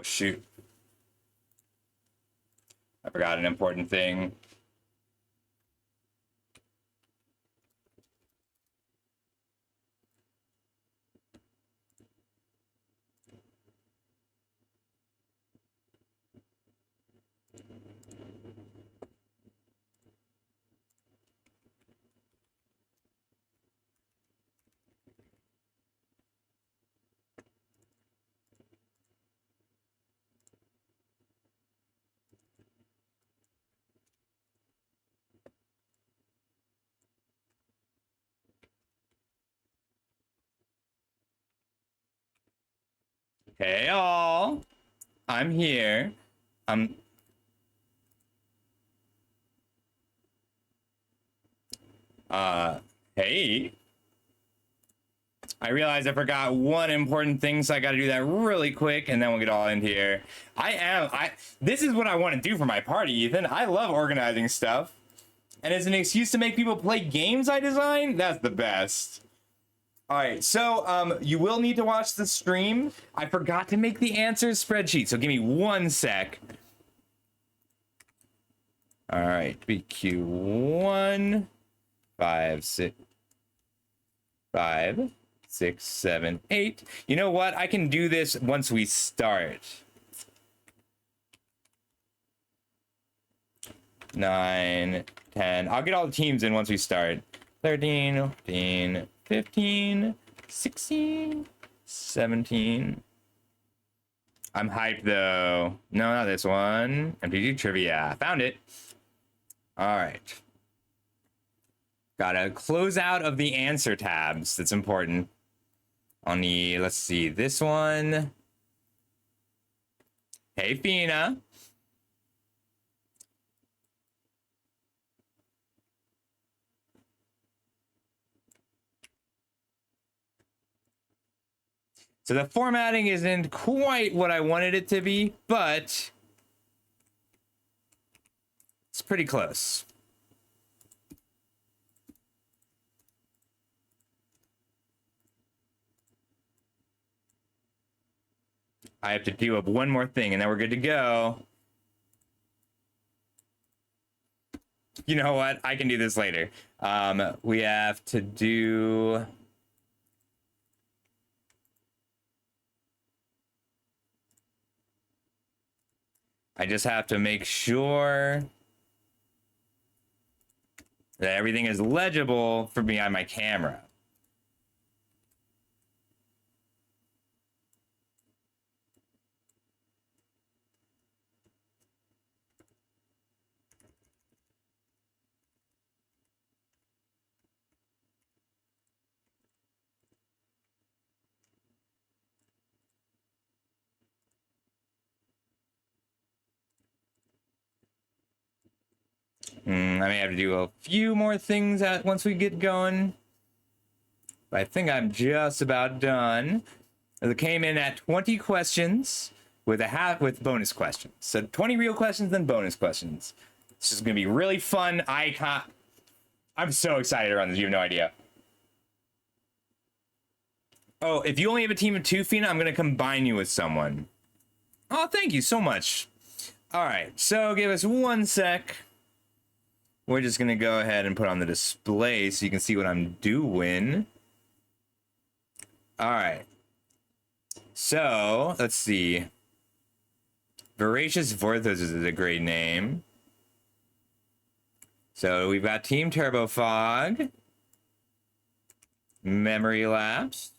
Oh, shoot. I forgot an important thing. Hey, all. I'm here. I'm... Hey. I realized I forgot one important thing, so I gotta do that really quick, and then we'll get all in here. This is what I want to do for my party, Ethan. I love organizing stuff. And as an excuse to make people play games I design, that's the best. All right, so you will need to watch the stream. I forgot to make the answers spreadsheet, so give me 1 sec. All right, BQ1, 5, 6, 5, 6, 7, 8. You know what? I can do this once we start. 9, 10. I'll get all the teams in once we start. 13, 14, 15, 16, 17. I'm hyped though. No, not this one. MTG trivia. Found it. All right. Gotta close out of the answer tabs. That's important. On the, let's see, this one. Hey, Fina. So the formatting isn't quite what I wanted it to be, but it's pretty close. I have to do up one more thing and then we're good to go. You know what? I can do this later. We have to do... I just have to make sure that everything is legible for me on my camera. I may have to do a few more things once we get going. But I think I'm just about done. It came in at 20 questions with with bonus questions. So 20 real questions, then bonus questions. This is gonna be really fun. I'm so excited to run this. You have no idea. Oh, if you only have a team of 2, Fina, I'm gonna combine you with someone. Oh, thank you so much. All right, so give us 1 sec. We're just gonna go ahead and put on the display so you can see what I'm doing. All right. So let's see. Voracious Vorthos is a great name. So we've got Team Turbo Fog, Memory Lapse,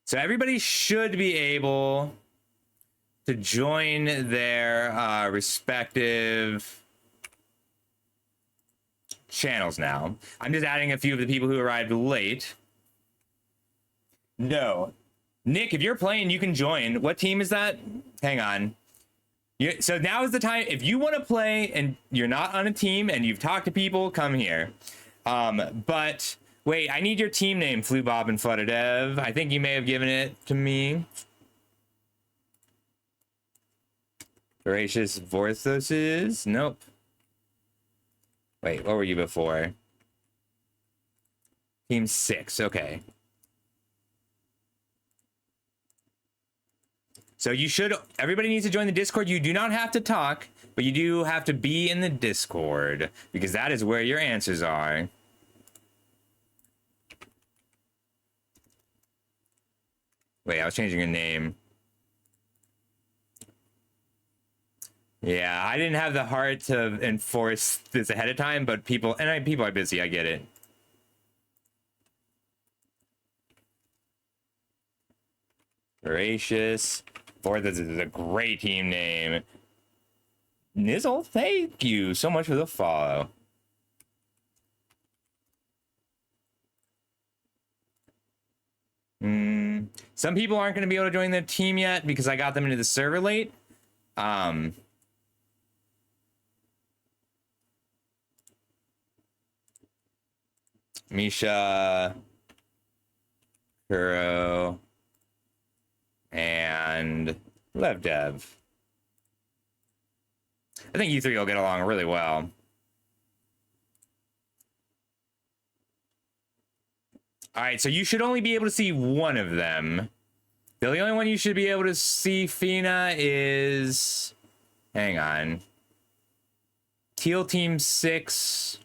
so everybody should be able to join their respective channels now. I'm just adding a few of the people who arrived late. No. Nick, if you're playing, you can join. What team is that? Hang on. So now is the time. If you want to play and you're not on a team and you've talked to people, come here. But wait, I need your team name, Flu Bob and Flutterdev. I think you may have given it to me. Voracious Vorthos is? Nope. Wait, what were you before? Team 6, okay. So you should, everybody needs to join the Discord. You do not have to talk, but you do have to be in the Discord because that is where your answers are. Wait, I was changing your name. Yeah, I didn't have the heart to enforce this ahead of time, but people are busy. I get it. Gracious. Boy, this is a great team name. Nizzle, thank you so much for the follow. Some people aren't going to be able to join the team yet because I got them into the server late. Misha, Kuro, and LevDev. I think you three will get along really well. All right, so you should only be able to see one of them. The only one you should be able to see, Fina, is... Hang on. Teal Team 6.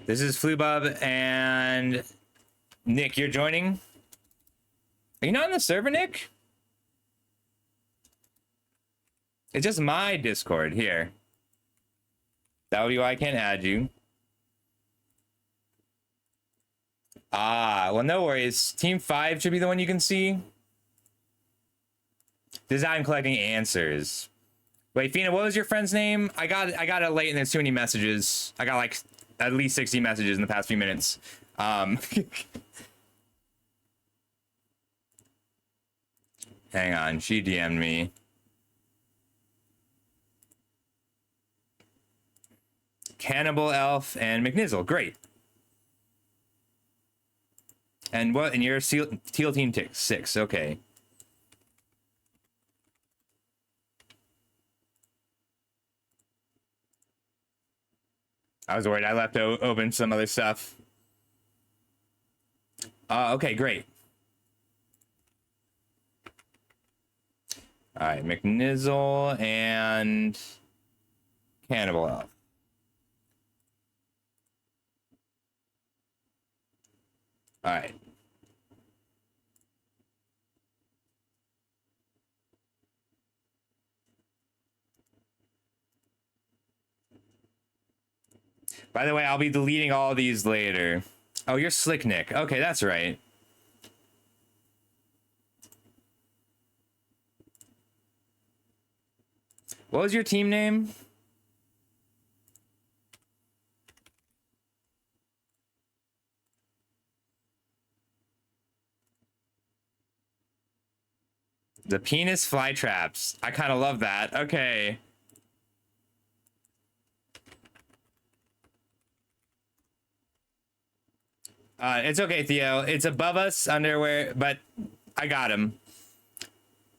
This is Flubub and Nick, you're joining? Are you not in the server, Nick? It's just my Discord here. That would be why I can't add you. Ah, well, no worries. Team 5 should be the one you can see. This is how I'm collecting answers. Wait, Fina, what was your friend's name? I got it late and there's too many messages. I got like at least 60 messages in the past few minutes. Hang on, she DM'd me. Cannibal Elf and McNizzle, great. And what? And you're Teal Team 6, okay. I was worried I left open some other stuff. Okay, great. All right, McNizzle and Cannibal Elf. All right. By the way, I'll be deleting all these later. Oh, you're Slick Nick. Okay, that's right. What was your team name? The penis fly traps. I kind of love that. Okay. It's okay, Theo. It's above us, underwear, but I got him.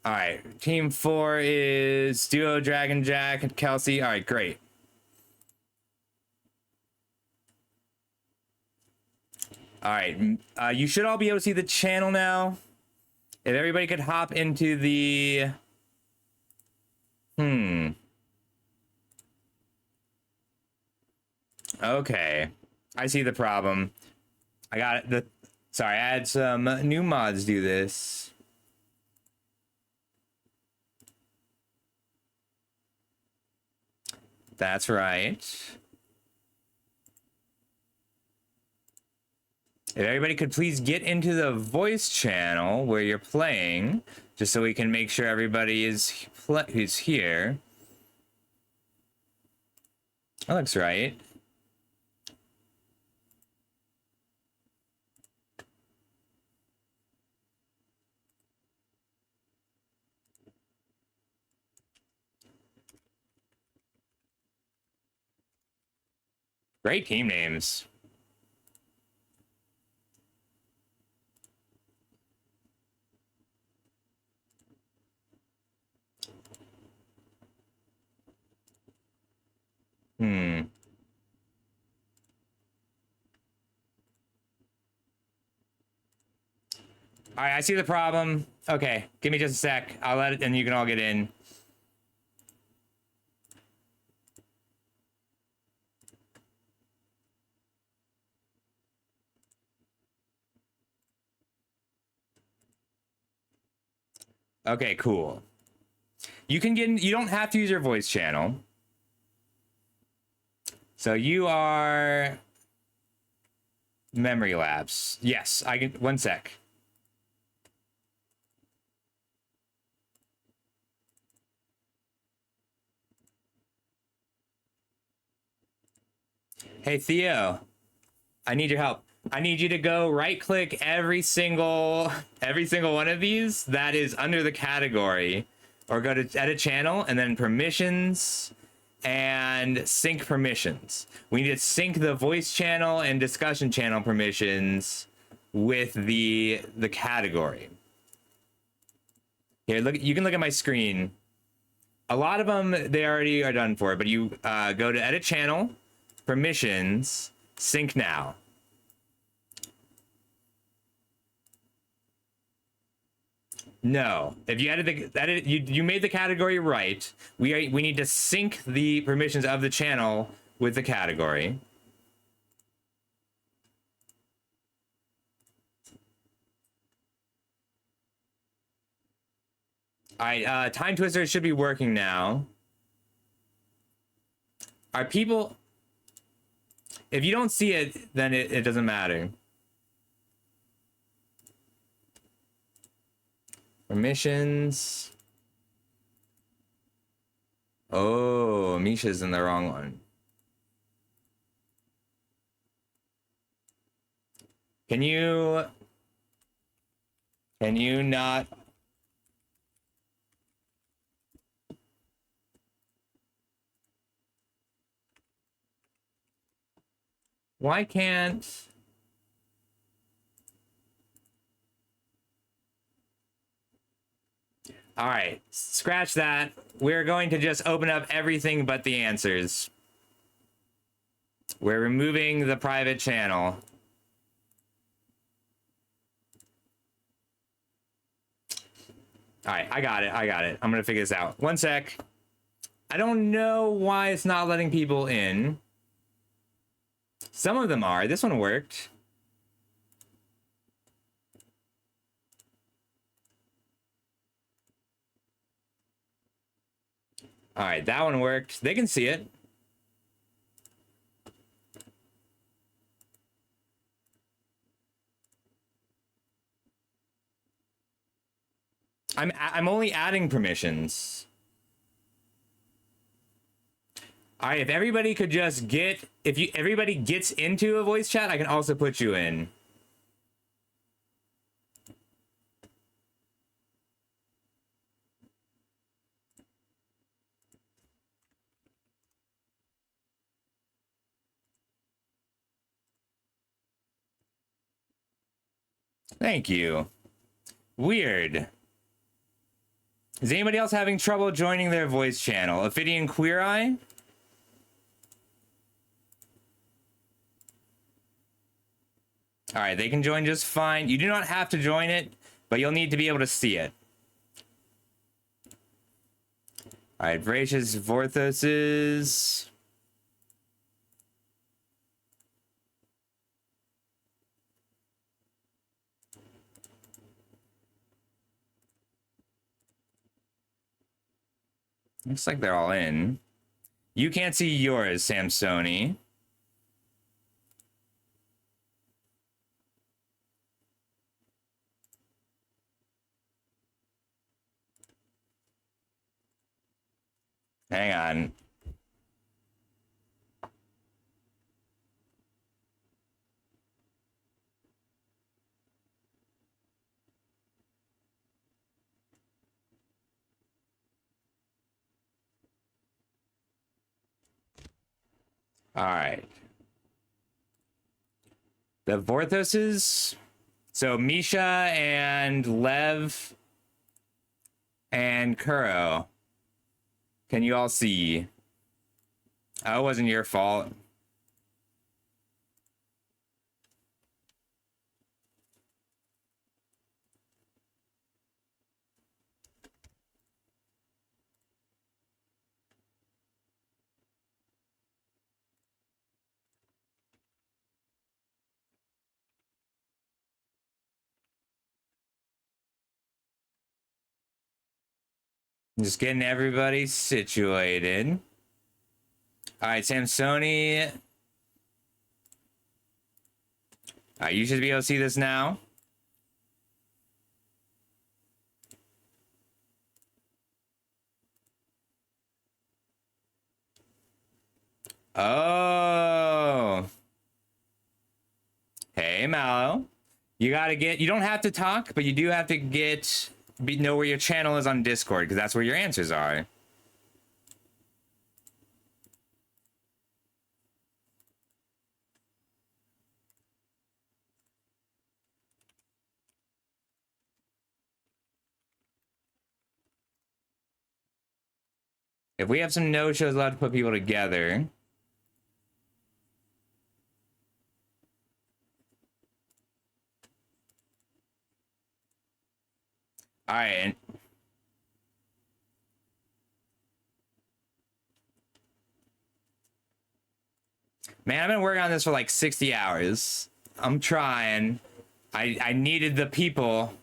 All right. Team 4 is Duo, Dragon Jack, and Kelsey. All right, great. All right. You should all be able to see the channel now. If everybody could hop into the... Okay. I see the problem. I got it. Sorry, I had some new mods do this. That's right. If everybody could please get into the voice channel where you're playing, just so we can make sure everybody is who's here. That looks right. Great team names. Hmm. All right, I see the problem. Okay, give me just a sec. I'll let it, and you can all get in. Okay, cool. You can get in, you don't have to use your voice channel. So you are memory lapse. Yes, I can. One sec. Hey Theo, I need your help. I need you to go right click every single one of these that is under the category, or go to edit channel and then permissions and sync permissions. We need to sync the voice channel and discussion channel permissions with the category. Here, look, you can look at my screen. A lot of them, they already are done for, but you go to edit channel, permissions, sync now. No, if you added you made the category right. We need to sync the permissions of the channel with the category. All right, time twister should be working now. Are people? If you don't see it, then it doesn't matter. Permissions. Oh, Misha's in the wrong one. Can you not? Why can't? All right, scratch that. We're going to just open up everything but the answers. We're removing the private channel. All right, I got it. I'm gonna figure this out. One sec. I don't know why it's not letting people in. Some of them are. This one worked. All right, that one worked. They can see it. I'm only adding permissions. All right, if everybody could just get, everybody gets into a voice chat, I can also put you in. Thank you. Weird. Is anybody else having trouble joining their voice channel? Ophidian Queer Eye? All right, they can join just fine. You do not have to join it, but you'll need to be able to see it. All right, Voracious Vorthoses. Looks like they're all in. You can't see yours, Samsoni. Hang on. All right. The Vorthoses. So Misha and Lev and Kuro. Can you all see? Oh, it wasn't your fault. Just getting everybody situated. All right, Samsoni. All right, you should be able to see this now. Oh. Hey, Mallow. You gotta get, you don't have to talk, but you do have to know where your channel is on Discord, because that's where your answers are. If we have some no-shows allowed to put people together. All right. Man, I've been working on this for like 60 hours. I'm trying. I needed the people. All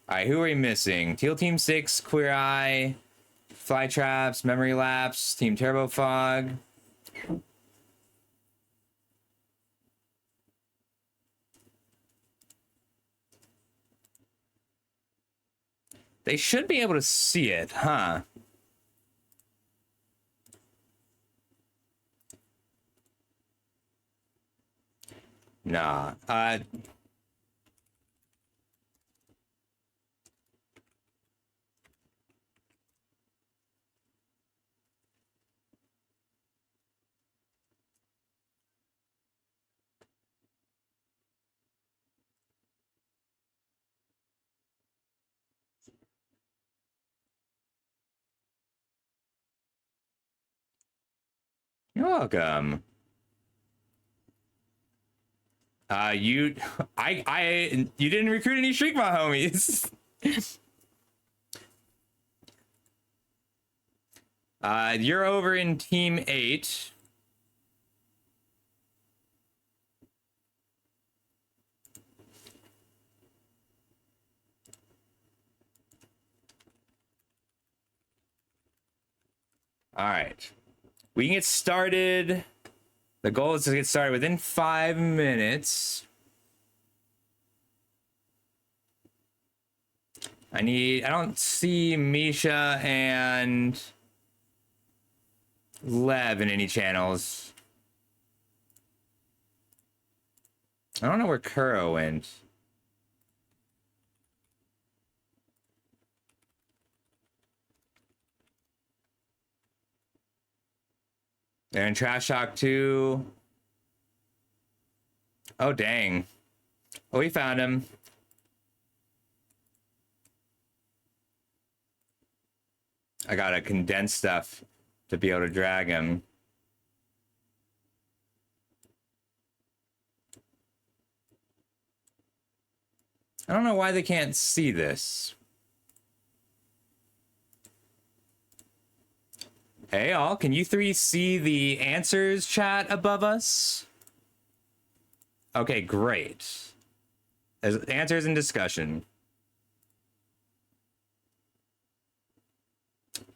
right, who are we missing? Teal Team 6, Queer Eye, Fly Traps, Memory Lapse, Team Turbo Fog. They should be able to see it, huh? Nah. You're welcome. You didn't recruit any Shriek My homies. You're over in Team 8. All right. We can get started. The goal is to get started within 5 minutes. I don't see Misha and Lev in any channels. I don't know where Kuro went. They're in Trash Talk 2. Oh, dang. Oh, we found him. I gotta condense stuff to be able to drag him. I don't know why they can't see this. Hey, all, can you three see the answers chat above us? Okay, great. There's answers and discussion.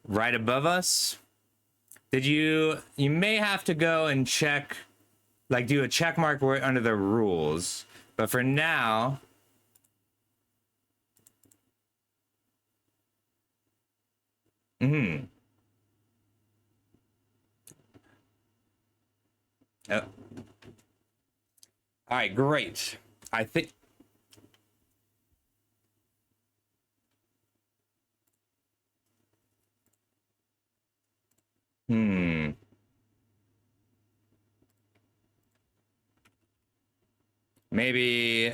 Right above us. You may have to go and check, like do a check mark under the rules. But for now, Oh. All right, great. I think. Maybe.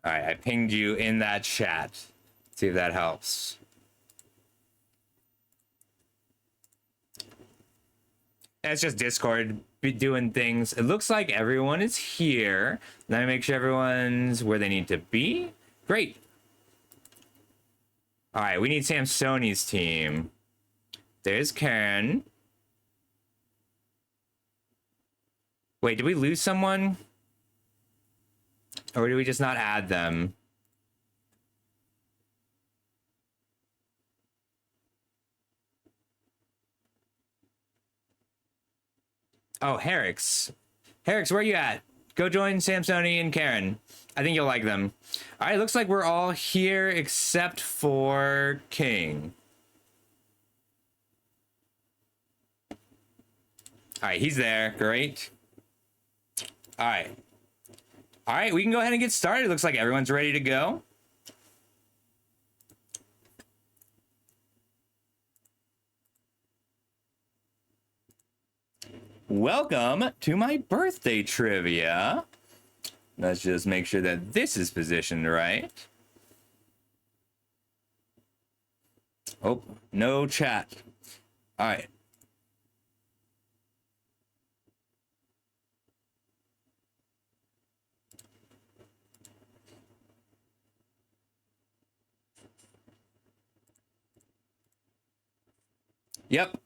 All right, I pinged you in that chat. See if that helps. That's just Discord doing things. It looks like everyone is here. Let me make sure everyone's where they need to be. Great. All right, we need Samsoni's team. There's Karen. Wait, did we lose someone? Or did we just not add them? Oh, Herrick's. Herrick's, where you at? Go join Samsoni and Karen. I think you'll like them. All right, looks like we're all here except for King. All right, he's there. Great. All right. All right, we can go ahead and get started. Looks like everyone's ready to go. Welcome to my birthday trivia. Let's just make sure that this is positioned right. Oh, no chat. All right. Yep.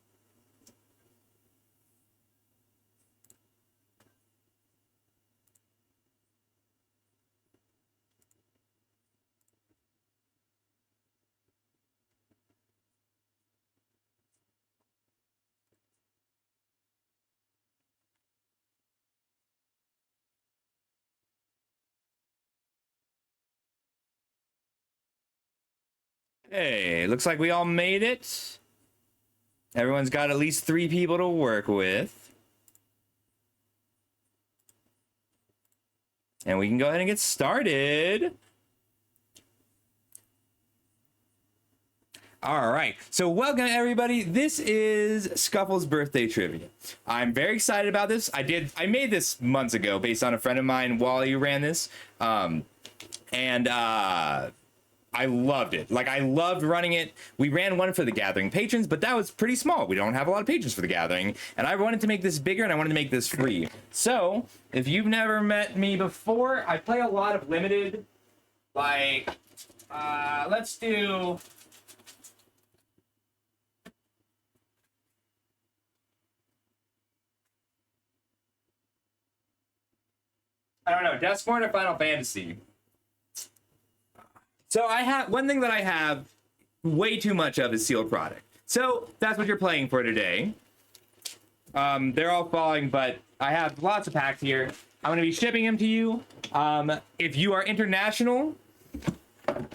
Hey, looks like we all made it. Everyone's got at least 3 people to work with. And we can go ahead and get started. All right, so welcome everybody. This is Scuffle's birthday trivia. I'm very excited about this. I made this months ago based on a friend of mine, Wally, who ran this. I loved it. Like, I loved running it. We ran one for the Gathering patrons, but that was pretty small. We don't have a lot of patrons for the Gathering. And I wanted to make this bigger, and I wanted to make this free. So, if you've never met me before, I play a lot of limited. Like, let's do... I don't know, Duskborn or Final Fantasy. So I have one thing that I have way too much of is sealed product. So that's what you're playing for today. They're all falling, but I have lots of packs here. I'm going to be shipping them to you. If you are international,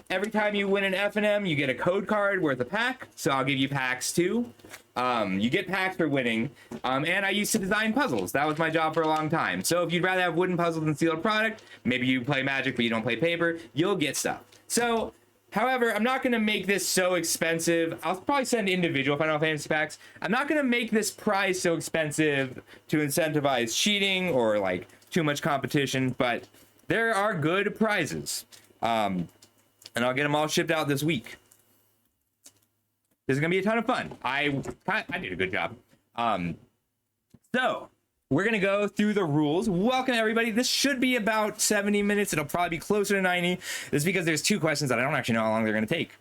every time you win an F&M, you get a code card worth a pack. So I'll give you packs too. You get packs for winning. And I used to design puzzles. That was my job for a long time. So if you'd rather have wooden puzzles than sealed product, maybe you play Magic but you don't play paper, you'll get stuff. So, however, I'm not going to make this so expensive. I'll probably send individual Final Fantasy packs. I'm not going to make this prize so expensive to incentivize cheating or like too much competition, but there are good prizes. And I'll get them all shipped out this week. This is going to be a ton of fun. I did a good job. So, we're going to go through the rules. Welcome, everybody. This should be about 70 minutes. It'll probably be closer to 90. This is because there's 2 questions that I don't actually know how long they're going to take.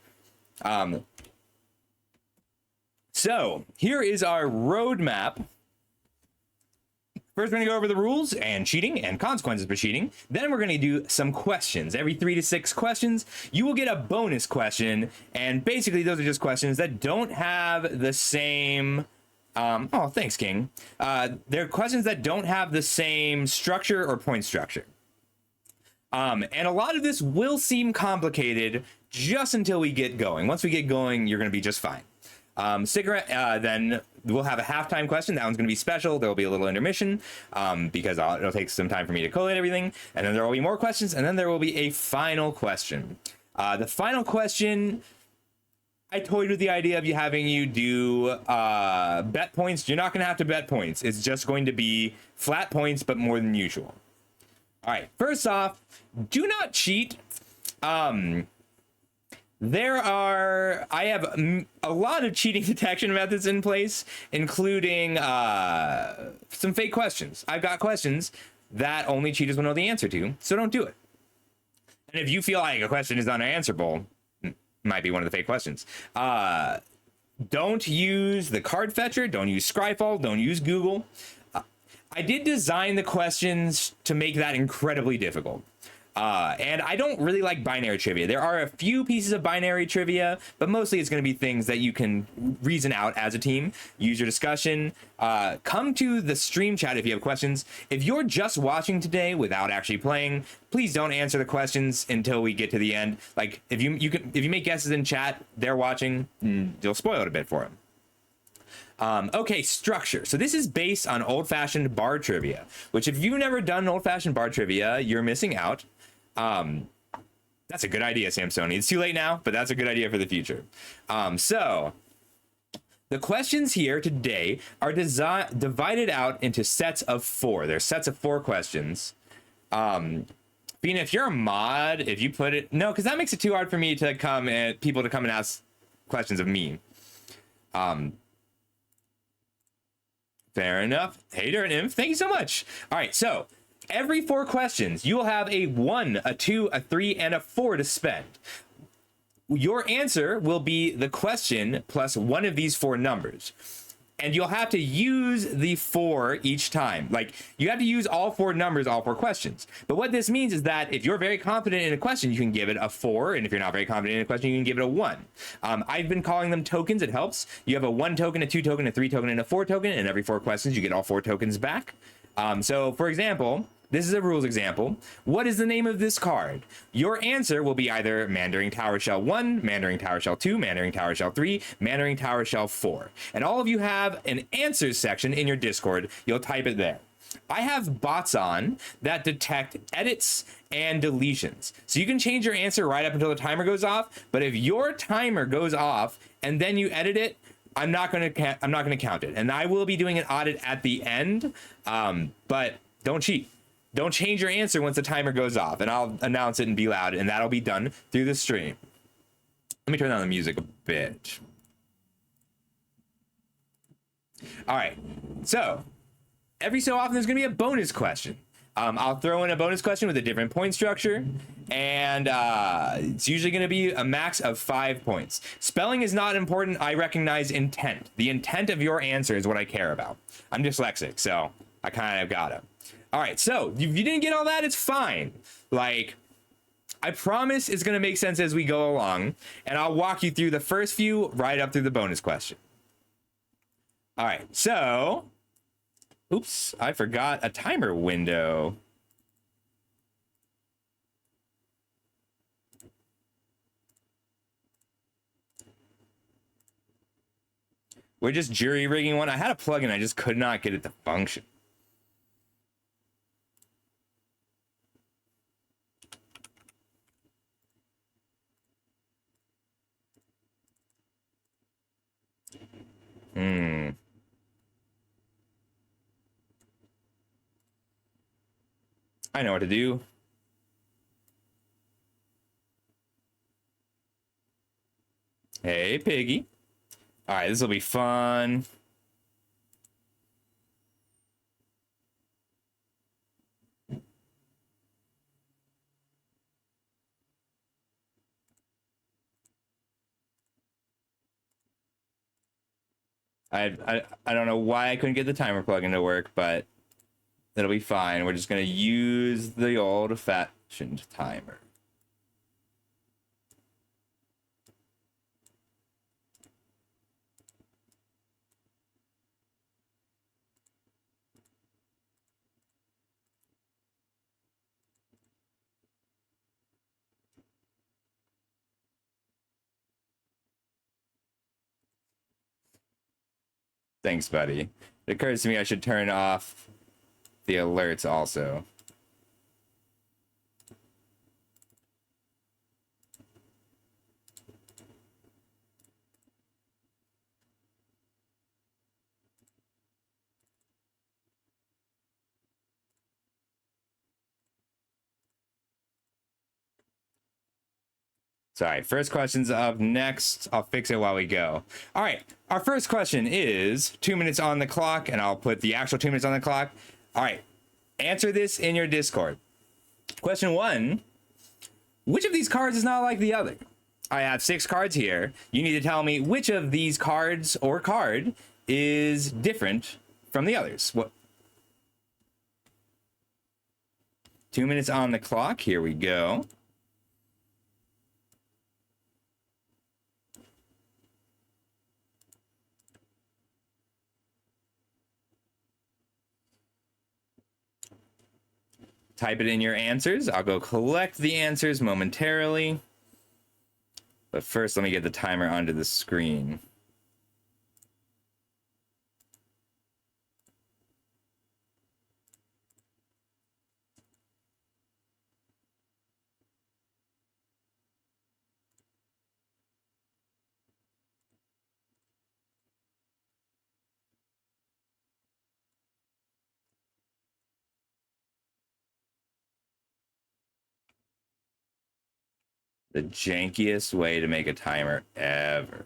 So, here is our roadmap. First, we're going to go over the rules and cheating and consequences for cheating. Then we're going to do some questions. Every 3 to 6 questions, you will get a bonus question. And basically, those are just questions that don't have the same... oh, thanks, King. They're questions that don't have the same structure or point structure. And a lot of this will seem complicated just until we get going. Once we get going, you're going to be just fine. Stick around, then we'll have a halftime question. That one's going to be special. There will be a little intermission because it'll take some time for me to collate everything. And then there will be more questions. And then there will be a final question. The final question... I toyed with the idea of having you do bet points. You're not going to have to bet points. It's just going to be flat points, but more than usual. All right. First off, do not cheat. I have a lot of cheating detection methods in place, including some fake questions. I've got questions that only cheaters will know the answer to, so don't do it. And if you feel like a question is unanswerable, might be one of the fake questions. Don't use the card fetcher, don't use Scuffle, don't use Google. I did design the questions to make that incredibly difficult. And I don't really like binary trivia. There are a few pieces of binary trivia, but mostly it's going to be things that you can reason out as a team. Use your discussion. Come to the stream chat if you have questions. If you're just watching today without actually playing, please don't answer the questions until we get to the end. Like if you make guesses in chat, they're watching, you'll spoil it a bit for them. Okay, structure. So this is based on old-fashioned bar trivia, which if you've never done old-fashioned bar trivia, you're missing out. That's a good idea, Samsoni. It's too late now, but that's a good idea for the future. So the questions here today are divided out into sets of 4. There's sets of 4 questions. Being if you're a mod, if you put it, no, because that makes it too hard for me to come and people to come and ask questions of me. Fair enough. Hey, Dirt Nymph, thank you so much. All right, so every 4 questions, you will have a 1, a 2, a 3, and a 4 to spend. Your answer will be the question plus one of these 4 numbers. And you'll have to use the 4 each time. Like, you have to use all 4 numbers, all 4 questions. But what this means is that if you're very confident in a question, you can give it a 4. And if you're not very confident in a question, you can give it a 1. I've been calling them tokens. It helps. You have a 1 token, a 2 token, a 3 token, and a 4 token. And every 4 questions, you get all 4 tokens back. So, for example, this is a rules example. What is the name of this card? Your answer will be either Mandarin Tower Shell 1, Mandarin Tower Shell 2, Mandarin Tower Shell 3, Mandarin Tower Shell 4. And all of you have an answers section in your Discord. You'll type it there. I have bots on that detect edits and deletions. So you can change your answer right up until the timer goes off. But if your timer goes off and then you edit it, I'm not going to count it. And I will be doing an audit at the end. But don't cheat. Don't change your answer once the timer goes off, and I'll announce it and be loud, and that'll be done through the stream. Let me turn down the music a bit. All right, so every so often there's gonna be a bonus question. I'll throw in a bonus question with a different point structure, and it's usually going to be a max of 5 points. Spelling is not important. I recognize intent. The intent of your answer is what I care about. I'm dyslexic, so I kind of got it. All right, so if you didn't get all that, it's fine. Like, I promise it's going to make sense as we go along, and I'll walk you through the first few right up through the bonus question. All right, so, oops, I forgot a timer window. We're just jury rigging one. I had a plugin, I just could not get it to function. I know what to do. Hey, Piggy. All right, this will be fun. I don't know why I couldn't get the timer plugin to work, but it'll be fine. We're just gonna use the old-fashioned timer. Thanks, buddy. It occurs to me I should turn off the alerts also. Sorry, first question's up next. I'll fix it while we go. All right, our first question is 2 minutes on the clock, and I'll put the actual 2 minutes on the clock. All right, answer this in your Discord. Question 1, which of these cards is not like the other? I have 6 cards here. You need to tell me which of these cards or card is different from the others. What? 2 minutes on the clock. Here we go. Type it in your answers. I'll go collect the answers momentarily. But first, let me get the timer onto the screen. The jankiest way to make a timer ever.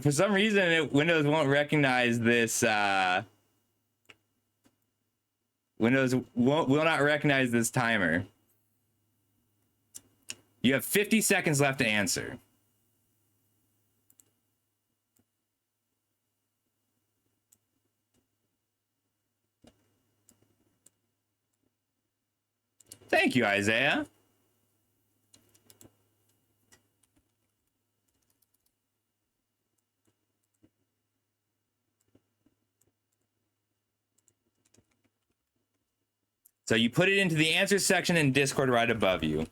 For some reason, Windows won't recognize this. Windows will not recognize this timer. You have 50 seconds left to answer. Thank you, Isaiah. So you put it into the answers section in Discord right above you.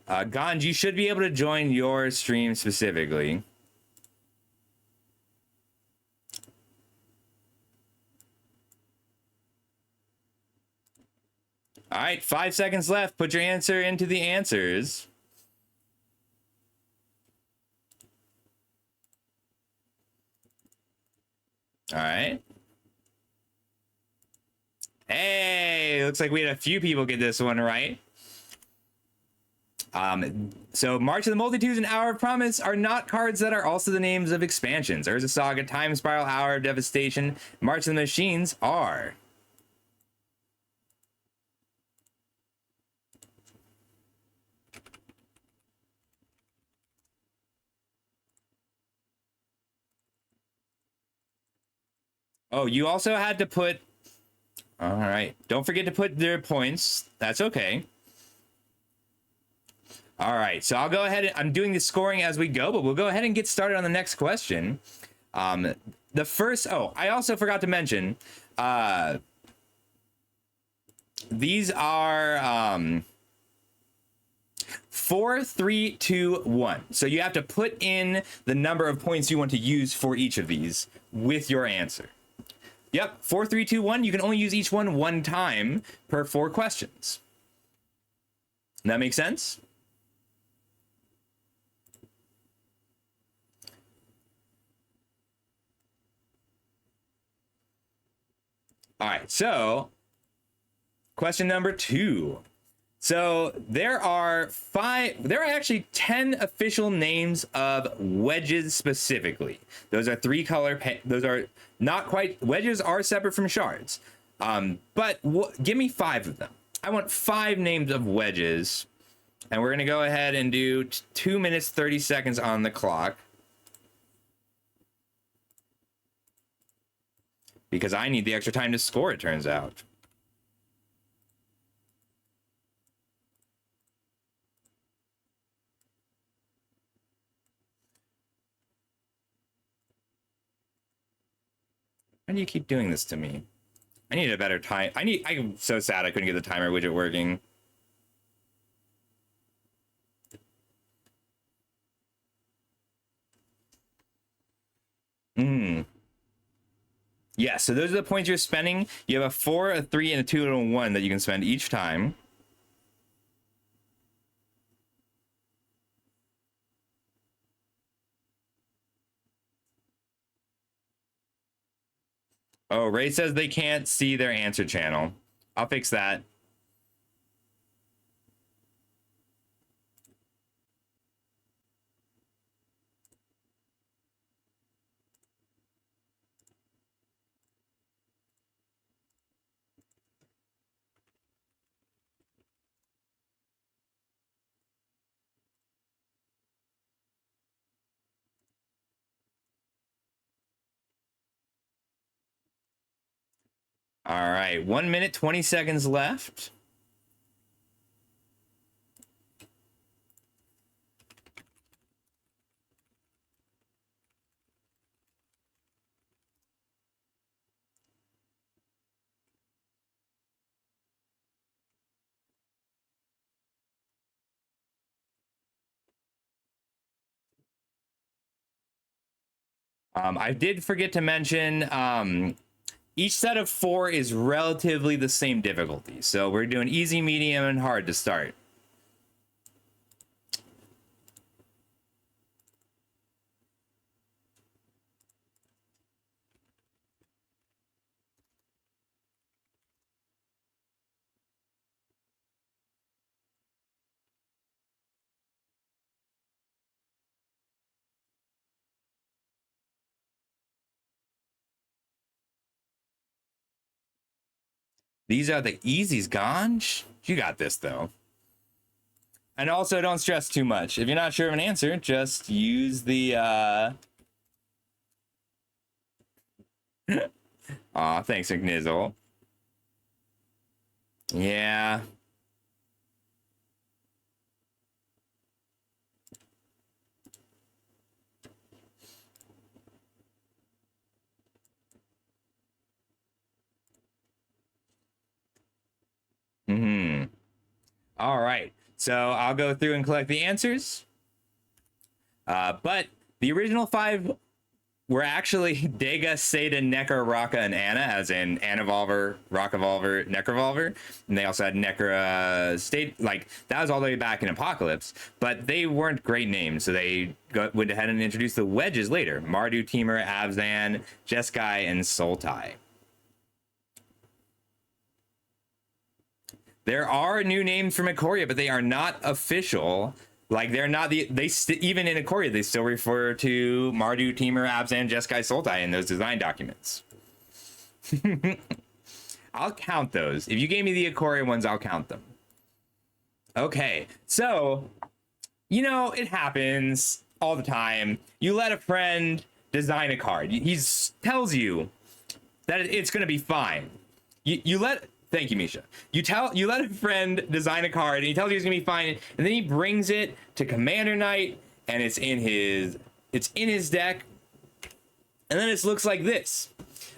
Ganj, you should be able to join your stream specifically. All right, 5 seconds left. Put your answer into the answers. All right. Hey, looks like we had a few people get this one right. So March of the Multitudes and Hour of Promise are not cards that are also the names of expansions. Urza Saga, Time Spiral, Hour of Devastation, March of the Machines are. Oh, you also had to put... All right. Don't forget to put their points. That's okay. All right. So I'll go ahead and... I'm doing the scoring as we go, but we'll go ahead and get started on the next question. The first... Oh, I also forgot to mention... these are... 4, 3, 2, 1. So you have to put in the number of points you want to use for each of these with your answer. Yep, 4, 3, 2, 1. You can only use each one time per 4 questions. That makes sense? All right, so question number 2. So there are actually 10 official names of wedges specifically. Those are 3 color, those are not quite, wedges are separate from shards. But give me 5 of them. I want 5 names of wedges. And we're gonna go ahead and do 2 minutes, 30 seconds on the clock. Because I need the extra time to score, it turns out. Why do you keep doing this to me? I need a better time. I'm so sad I couldn't get the timer widget working. Yeah, so those are the points you're spending. You have a 4, a 3, and a 2, and a 1 that you can spend each time. Oh, Ray says they can't see their answer channel. I'll fix that. All right, 1 minute, 20 seconds left. I did forget to mention, each set of 4 is relatively the same difficulty. So we're doing easy, medium, and hard to start. These are the easies, Ganj. You got this, though. And also, don't stress too much. If you're not sure of an answer, just use the, Aw, thanks, Ignizzle. Yeah. All right. So I'll go through and collect the answers. But the original 5 were actually Dega, Seda, Nekra, Raka, and Anna, as in Anavolver, Rockavolver, Necrovolver. And they also had Nekra State, like, that was all the way back in Apocalypse. But they weren't great names, so they went ahead and introduced the wedges later. Mardu, Temur, Abzan, Jeskai, and Sultai. There are new names from Ikoria, but they are not official. Like, they're not even in Ikoria, they still refer to Mardu, Temur, Abzan, Jeskai, Sultai in those design documents. I'll count those. If you gave me the Ikoria ones, I'll count them. Okay, so, you know, it happens all the time. You let a friend design a card. He tells you that it's going to be fine. You let... Thank you, Misha. You let a friend design a card, and he tells you it's gonna be fine, and then he brings it to Commander Night, and it's in his deck, and then it looks like this.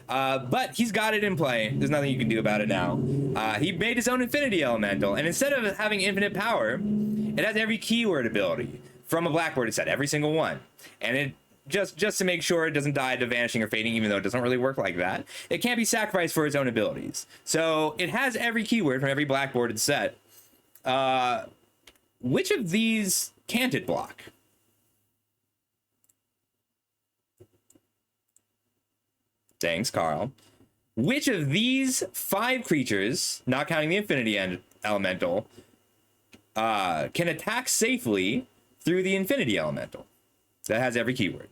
But he's got it in play. There's nothing you can do about it now. He made his own Infinity Elemental, and instead of having infinite power, it has every keyword ability from a Blackboard set, every single one, and it. Just to make sure it doesn't die to vanishing or fading, even though it doesn't really work like that. It can't be sacrificed for its own abilities. So it has every keyword from every blackboarded set. Which of these can't it block? Thanks, Carl. Which of these 5 creatures, not counting the Infinity Elemental, can attack safely through the Infinity Elemental? That has every keyword.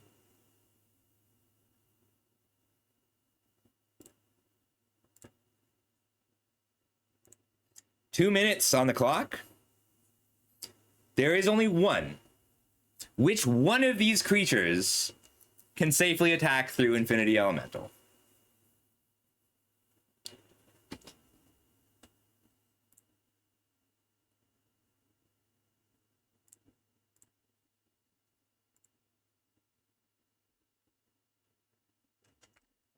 Two minutes on the clock. There is only one. Which one of these creatures can safely attack through Infinity Elemental?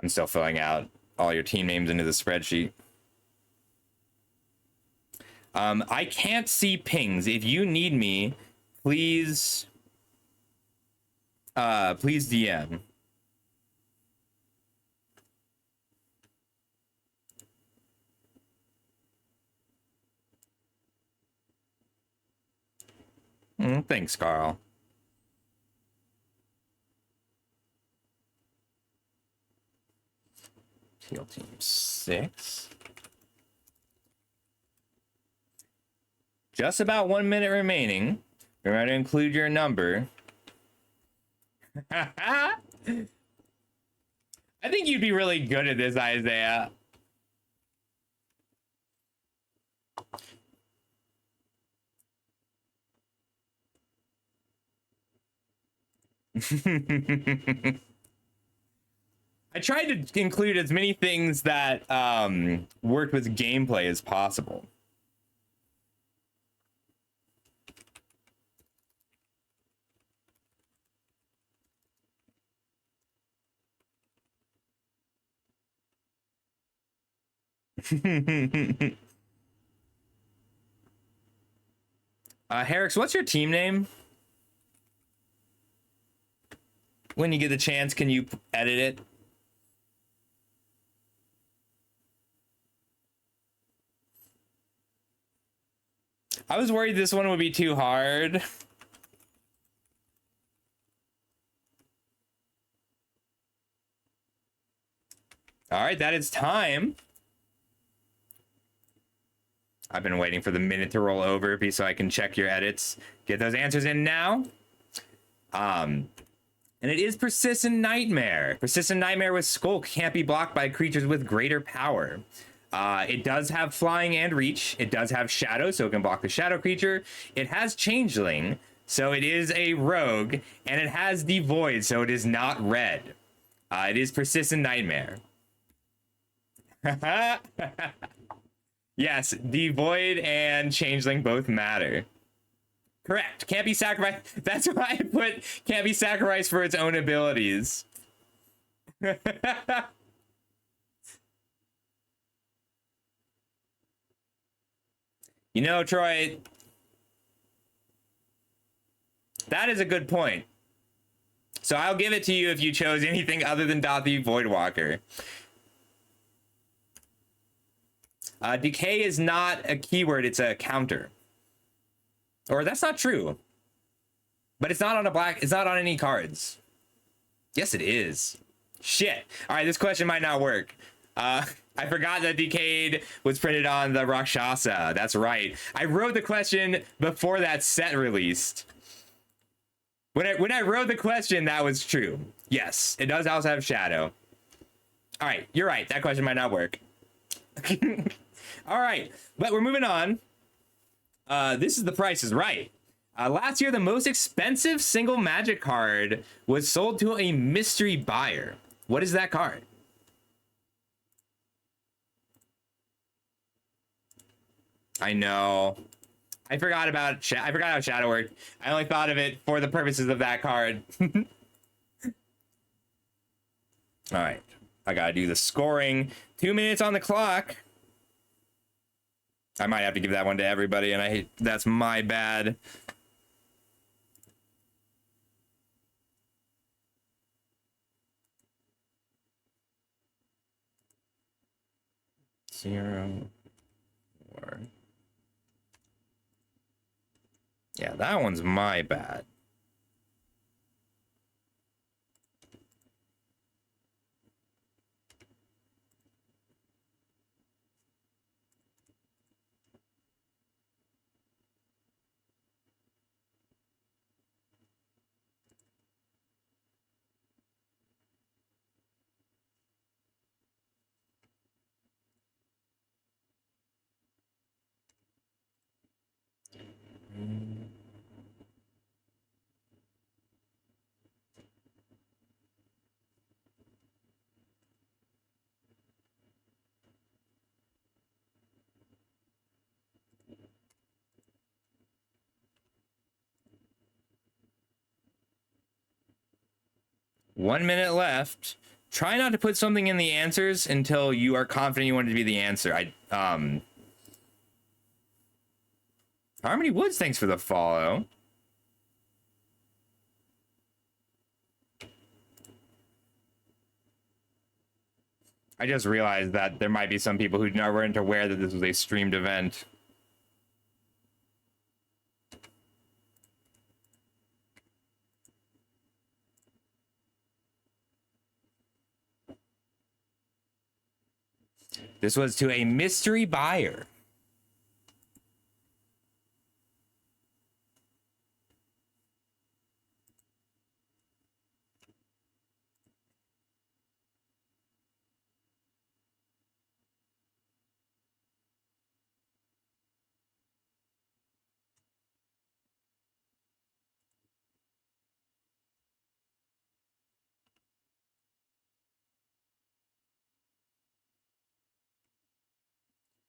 I'm still filling out all your team names into the spreadsheet. I can't see pings. If you need me, please DM. Thanks, Carl. Field team 6. Just about 1 minute remaining. Remember to include your number. I think you'd be really good at this, Isaiah. I tried to include as many things that worked with gameplay as possible. Herrix, what's your team name? When you get the chance, can you edit it? I was worried this one would be too hard. All right, that is time. I've been waiting for the minute to roll over so I can check your edits. Get those answers in now. And it is Persistent Nightmare. Persistent Nightmare with Skulk can't be blocked by creatures with greater power. It does have flying and reach. It does have shadow, so it can block the shadow creature. It has changeling, so it is a rogue. And it has devoid, so it is not red. It is Persistent Nightmare. Yes, devoid and changeling both matter. Correct. Can't be sacrificed. That's why I put can't be sacrificed for its own abilities. You know, Troy, that is a good point. So I'll give it to you if you chose anything other than Dothy Voidwalker. Decay is not a keyword, it's a counter. Or that's not true. But it's not on it's not on any cards. Yes, it is. Shit. All right, this question might not work. I forgot that Decayed was printed on the Rakshasa. That's right. I wrote the question before that set released. When I wrote the question, that was true. Yes, it does also have shadow. All right, you're right. That question might not work. All right, but we're moving on. This is The Price is Right. Last year, the most expensive single Magic card was sold to a mystery buyer. What is that card? I know. I forgot how Shadow worked. I only thought of it for the purposes of that card. All right. I gotta do the scoring. 2 minutes on the clock. I might have to give that one to everybody, and that's my bad. Zero, 4. Yeah, that one's my bad. One minute left. Try not to put something in the answers until you are confident you want it to be the answer. Harmony Woods, thanks for the follow. I just realized that there might be some people who weren't aware that this was a streamed event. This was to a mystery buyer.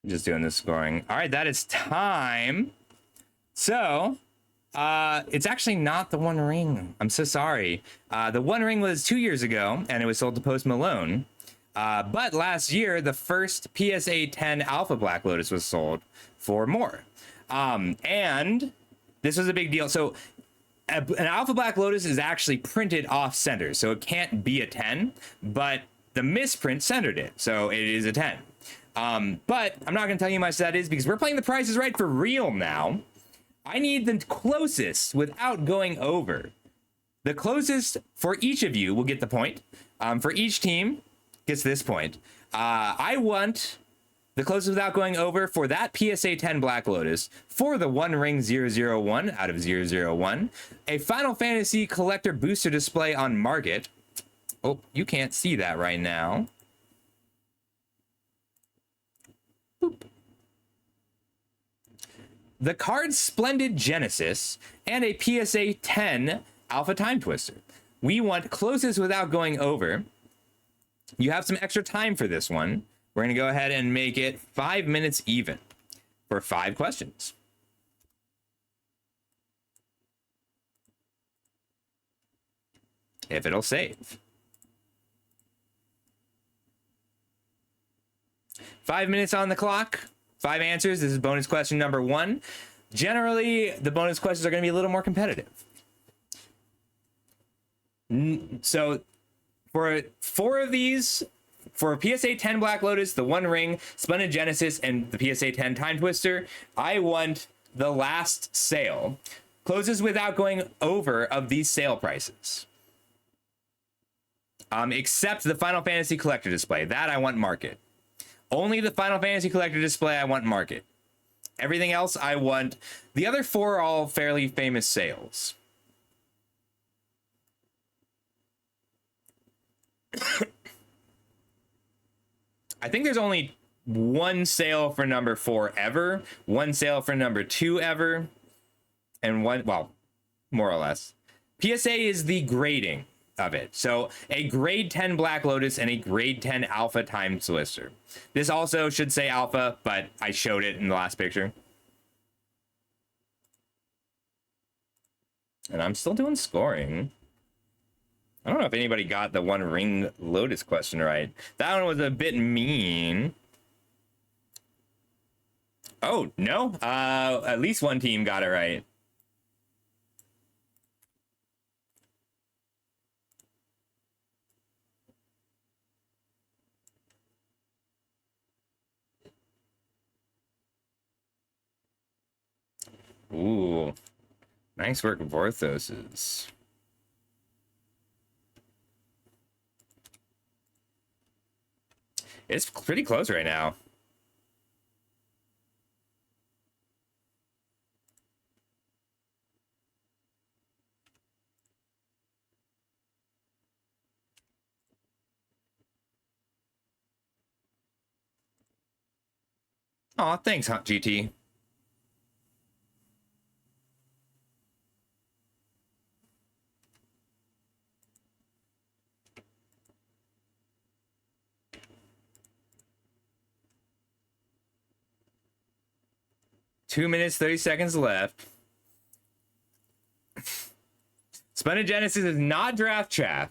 Just doing the scoring. All right, that is time. So, it's actually not the One Ring. I'm so sorry. The One Ring was 2 years ago, and it was sold to Post Malone. But last year, the first PSA 10 Alpha Black Lotus was sold for more. And this was a big deal. So, an Alpha Black Lotus is actually printed off center, so it can't be a 10, but the misprint centered it, so it is a 10. But I'm not going to tell you how much that is because we're playing the Price is Right for real now. I need the closest without going over. The closest for each of you will get the point. For each team gets this point. I want the closest without going over for that PSA 10 Black Lotus, for the One Ring 001 out of 001, a Final Fantasy Collector Booster Display on Market. Oh, you can't see that right now. Boop. The card Splendid Genesis, and a PSA 10 Alpha Time Twister. We want closest without going over. You have some extra time for this one. We're going to go ahead and make it 5 minutes even for 5 questions. If it'll save. 5 minutes on the clock. 5 answers. This is bonus question number 1. Generally, the bonus questions are going to be a little more competitive. So, for 4 of these, for PSA 10 Black Lotus, the One Ring, Splendid Genesis, and the PSA 10 Time Twister, I want the last sale. Closes without going over of these sale prices. Except the Final Fantasy Collector Display. That I want market. Only the Final Fantasy Collector Display I want market. Everything else I want. The other 4 are all fairly famous sales. I think there's only 1 sale for number 4 ever, 1 sale for number 2 ever, and 1, well, more or less. PSA is the grading of it. So a grade 10 Black Lotus and a grade 10 Alpha Time Twister. This also should say Alpha, but I showed it in the last picture. And I'm still doing scoring. I don't know if anybody got the One Ring Lotus question right. That one was a bit mean. Oh, no. At least one team got it right. Ooh. Nice work, Vorthoses. It's pretty close right now. Aw, thanks, Hunt GT. Two minutes, 30 seconds left. Splendid Genesis is not Draft Chaff.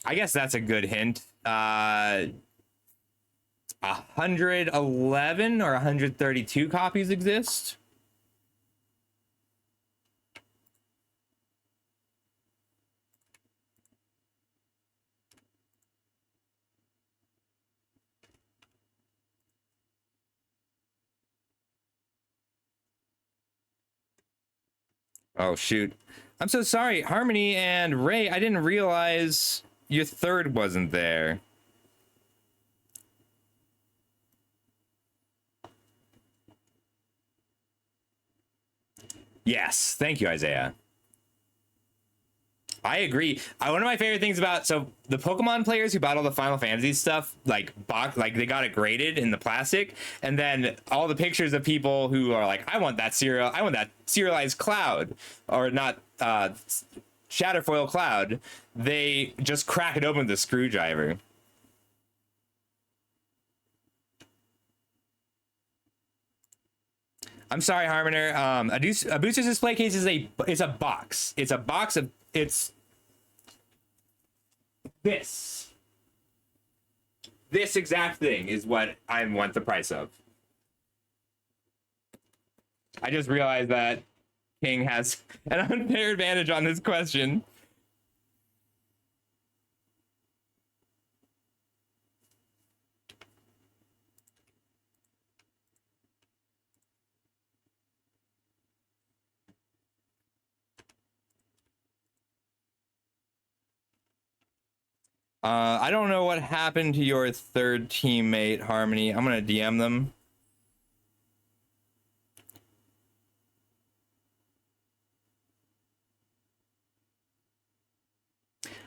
I guess that's a good hint. 111 or 132 copies exist. Oh, shoot. I'm so sorry, Harmony and Ray. I didn't realize your third wasn't there. Yes, thank you, Isaiah. I agree. One of my favorite things about the Pokemon players who bought all the Final Fantasy stuff, like they got it graded in the plastic, and then all the pictures of people who are like, I want that serialized Cloud, or not Shatterfoil Cloud. They just crack it open with a screwdriver. I'm sorry, Harmoner. A booster's display case is a box. It's a box of this exact thing is what I want the price of. I just realized that King has an unfair advantage on this question. I don't know what happened to your third teammate, Harmony. I'm gonna DM them.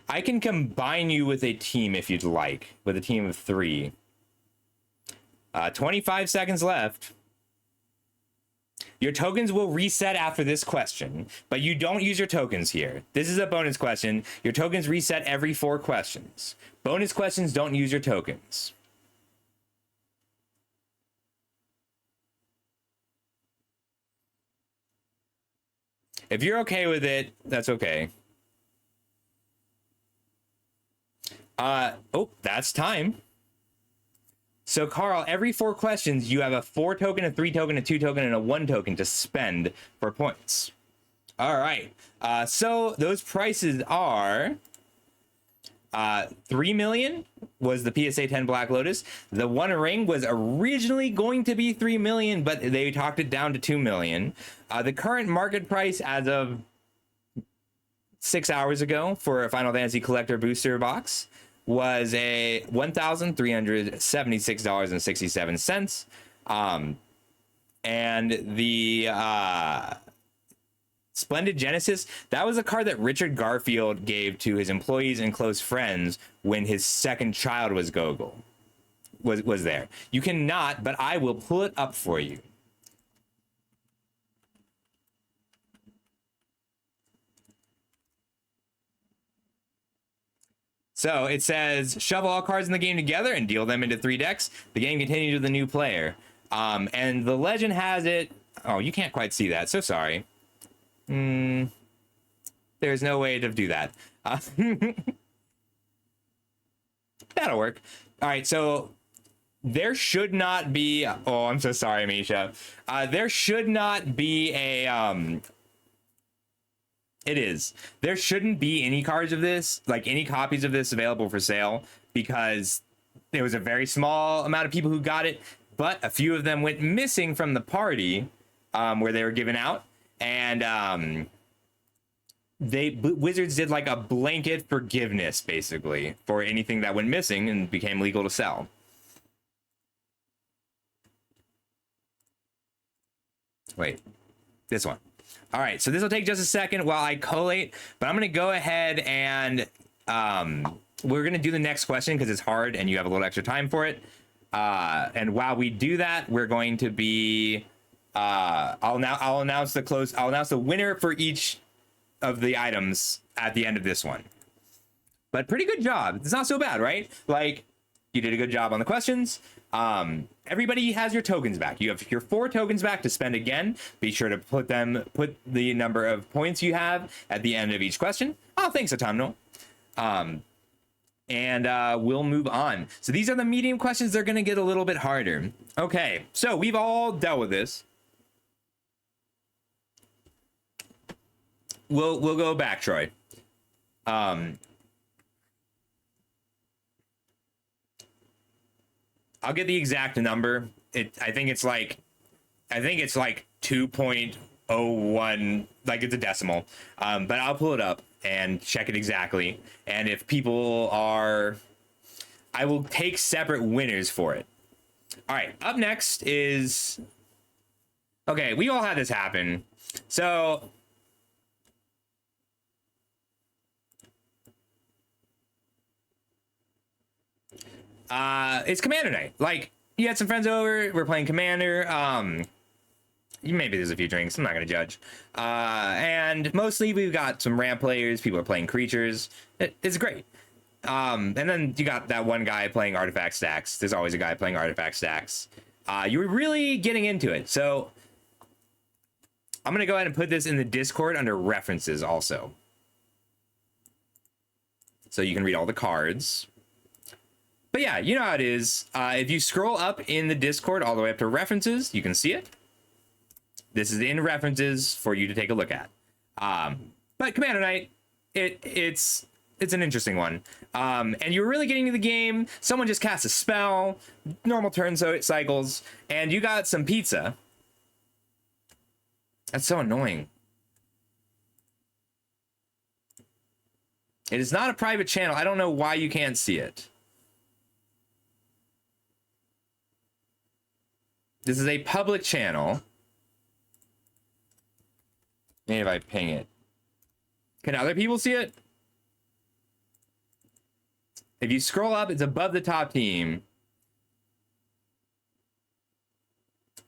I can combine you with a team if you'd like, with a team of 3. 25 seconds left. Your tokens will reset after this question, but you don't use your tokens here. This is a bonus question. Your tokens reset every 4 questions. Bonus questions don't use your tokens. If you're okay with it, that's okay. Oh, that's time. So, Carl, every 4 questions, you have a 4 token, a 3 token, a 2 token, and a 1 token to spend for points. All right. So those prices are 3 million was the PSA 10 Black Lotus. The One Ring was originally going to be 3 million, but they talked it down to 2 million. The current market price as of 6 hours ago for a Final Fantasy Collector Booster box was a $1,376.67. And the Splendid Genesis, that was a card that Richard Garfield gave to his employees and close friends when his second child was was there. You cannot, but I will pull it up for you. So it says, shuffle all cards in the game together and deal them into 3 decks. The game continues with a new player. And the legend has it... Oh, you can't quite see that. So sorry. There's no way to do that. That'll work. All right, so there should not be... Oh, I'm so sorry, Misha. There should not be a... It is. There shouldn't be any cards of this, like any copies of this available for sale, because there was a very small amount of people who got it, but a few of them went missing from the party where they were given out, and Wizards did like a blanket forgiveness, basically, for anything that went missing and became legal to sell. Wait, this one. All right, so this will take just a second while I collate, but I'm going to go ahead and we're going to do the next question because it's hard and you have a little extra time for it. And while we do that, we're going to be I'll announce the winner for each of the items at the end of this one. But pretty good job. It's not so bad, right? Like, you did a good job on the questions. Everybody has your tokens back. You have your 4 tokens back to spend again. Be sure to put the number of points you have at the end of each question. Oh, thanks, Autumnal. And we'll move on. So these are the medium questions. They're going to get a little bit harder. Okay, so we've all dealt with this. We'll go back, Troy. I'll get the exact number. I think it's like 2.01, like it's a decimal. But I'll pull it up and check it exactly. And if people are, I will take separate winners for it. All right, up next is, okay, we all had this happen. So it's Commander night. Like, you had some friends over, we're playing Commander. Maybe there's a few drinks, I'm not gonna judge. And mostly we've got some ramp players, people are playing creatures. It's great. And then you got that one guy playing artifact stacks. There's always a guy playing artifact stacks. You were really getting into it. So I'm gonna go ahead and put this in the Discord under references also, so you can read all the cards. But yeah, you know how it is. If you scroll up in the Discord all the way up to references, you can see it. This is in references for you to take a look at. But Commander Night, it's an interesting one. And you're really getting into the game. Someone just cast a spell, normal turn cycles, and you got some pizza. That's so annoying. It is not a private channel. I don't know why you can't see it. This is a public channel. Maybe if I ping it. Can other people see it? If you scroll up, it's above the top team.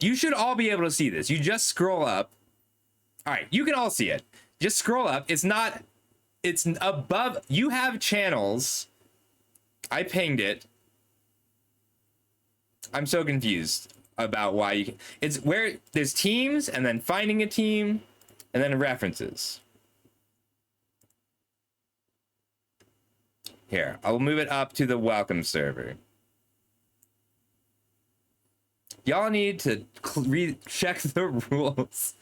You should all be able to see this. You just scroll up. All right, you can all see it. Just scroll up. It's above. You have channels. I pinged it. I'm so confused about why you can. It's where there's teams and then finding a team and then references. Here, I'll move it up to the welcome server. Y'all need to check the rules.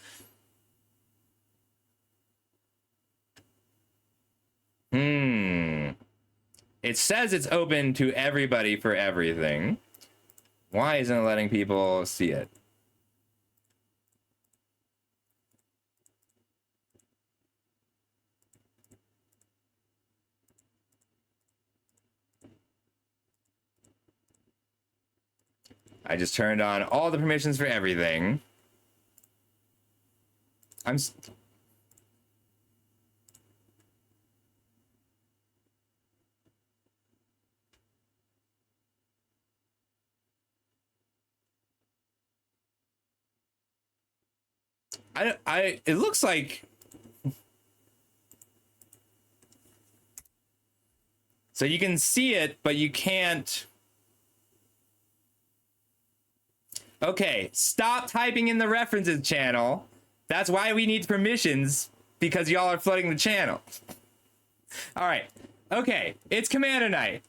It says it's open to everybody for everything. Why isn't it letting people see it? I just turned on all the permissions for everything. It looks like. So you can see it, but you can't. Okay, stop typing in the references channel. That's why we need permissions, because y'all are flooding the channel. All right. Okay, it's Commander Night.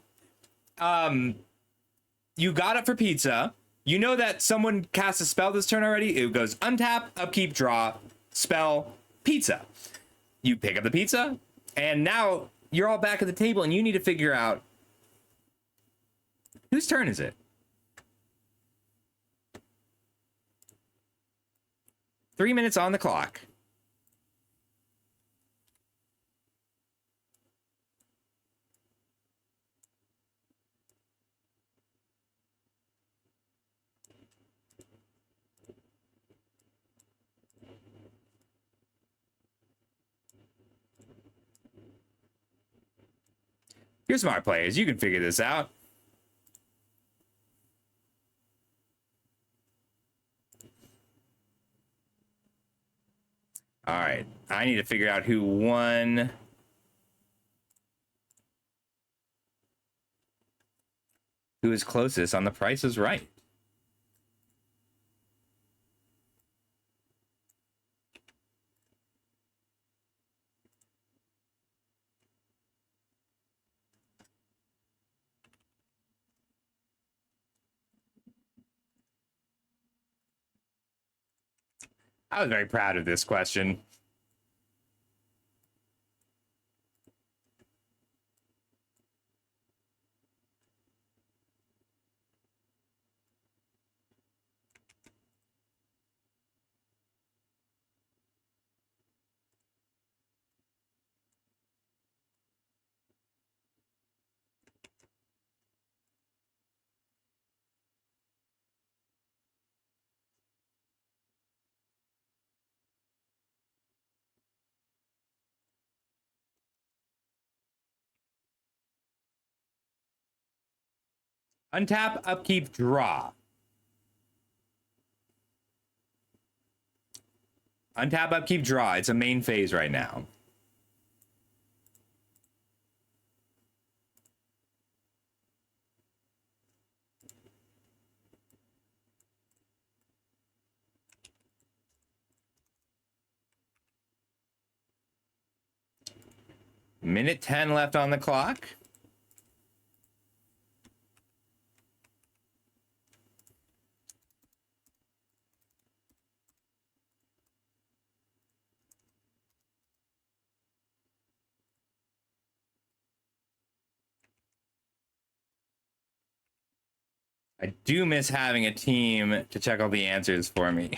You got up for pizza. You know that someone cast a spell this turn already. It goes untap, upkeep, draw, spell, pizza. You pick up the pizza, and now you're all back at the table, and you need to figure out whose turn is it. Three minutes on the clock. You're smart players. You can figure this out. All right. I need to figure out who won. Who is closest on The Price is Right. I was very proud of this question. Untap, upkeep, draw. Untap, upkeep, draw. It's a main phase right now. Minute 10 left on the clock. I do miss having a team to check all the answers for me.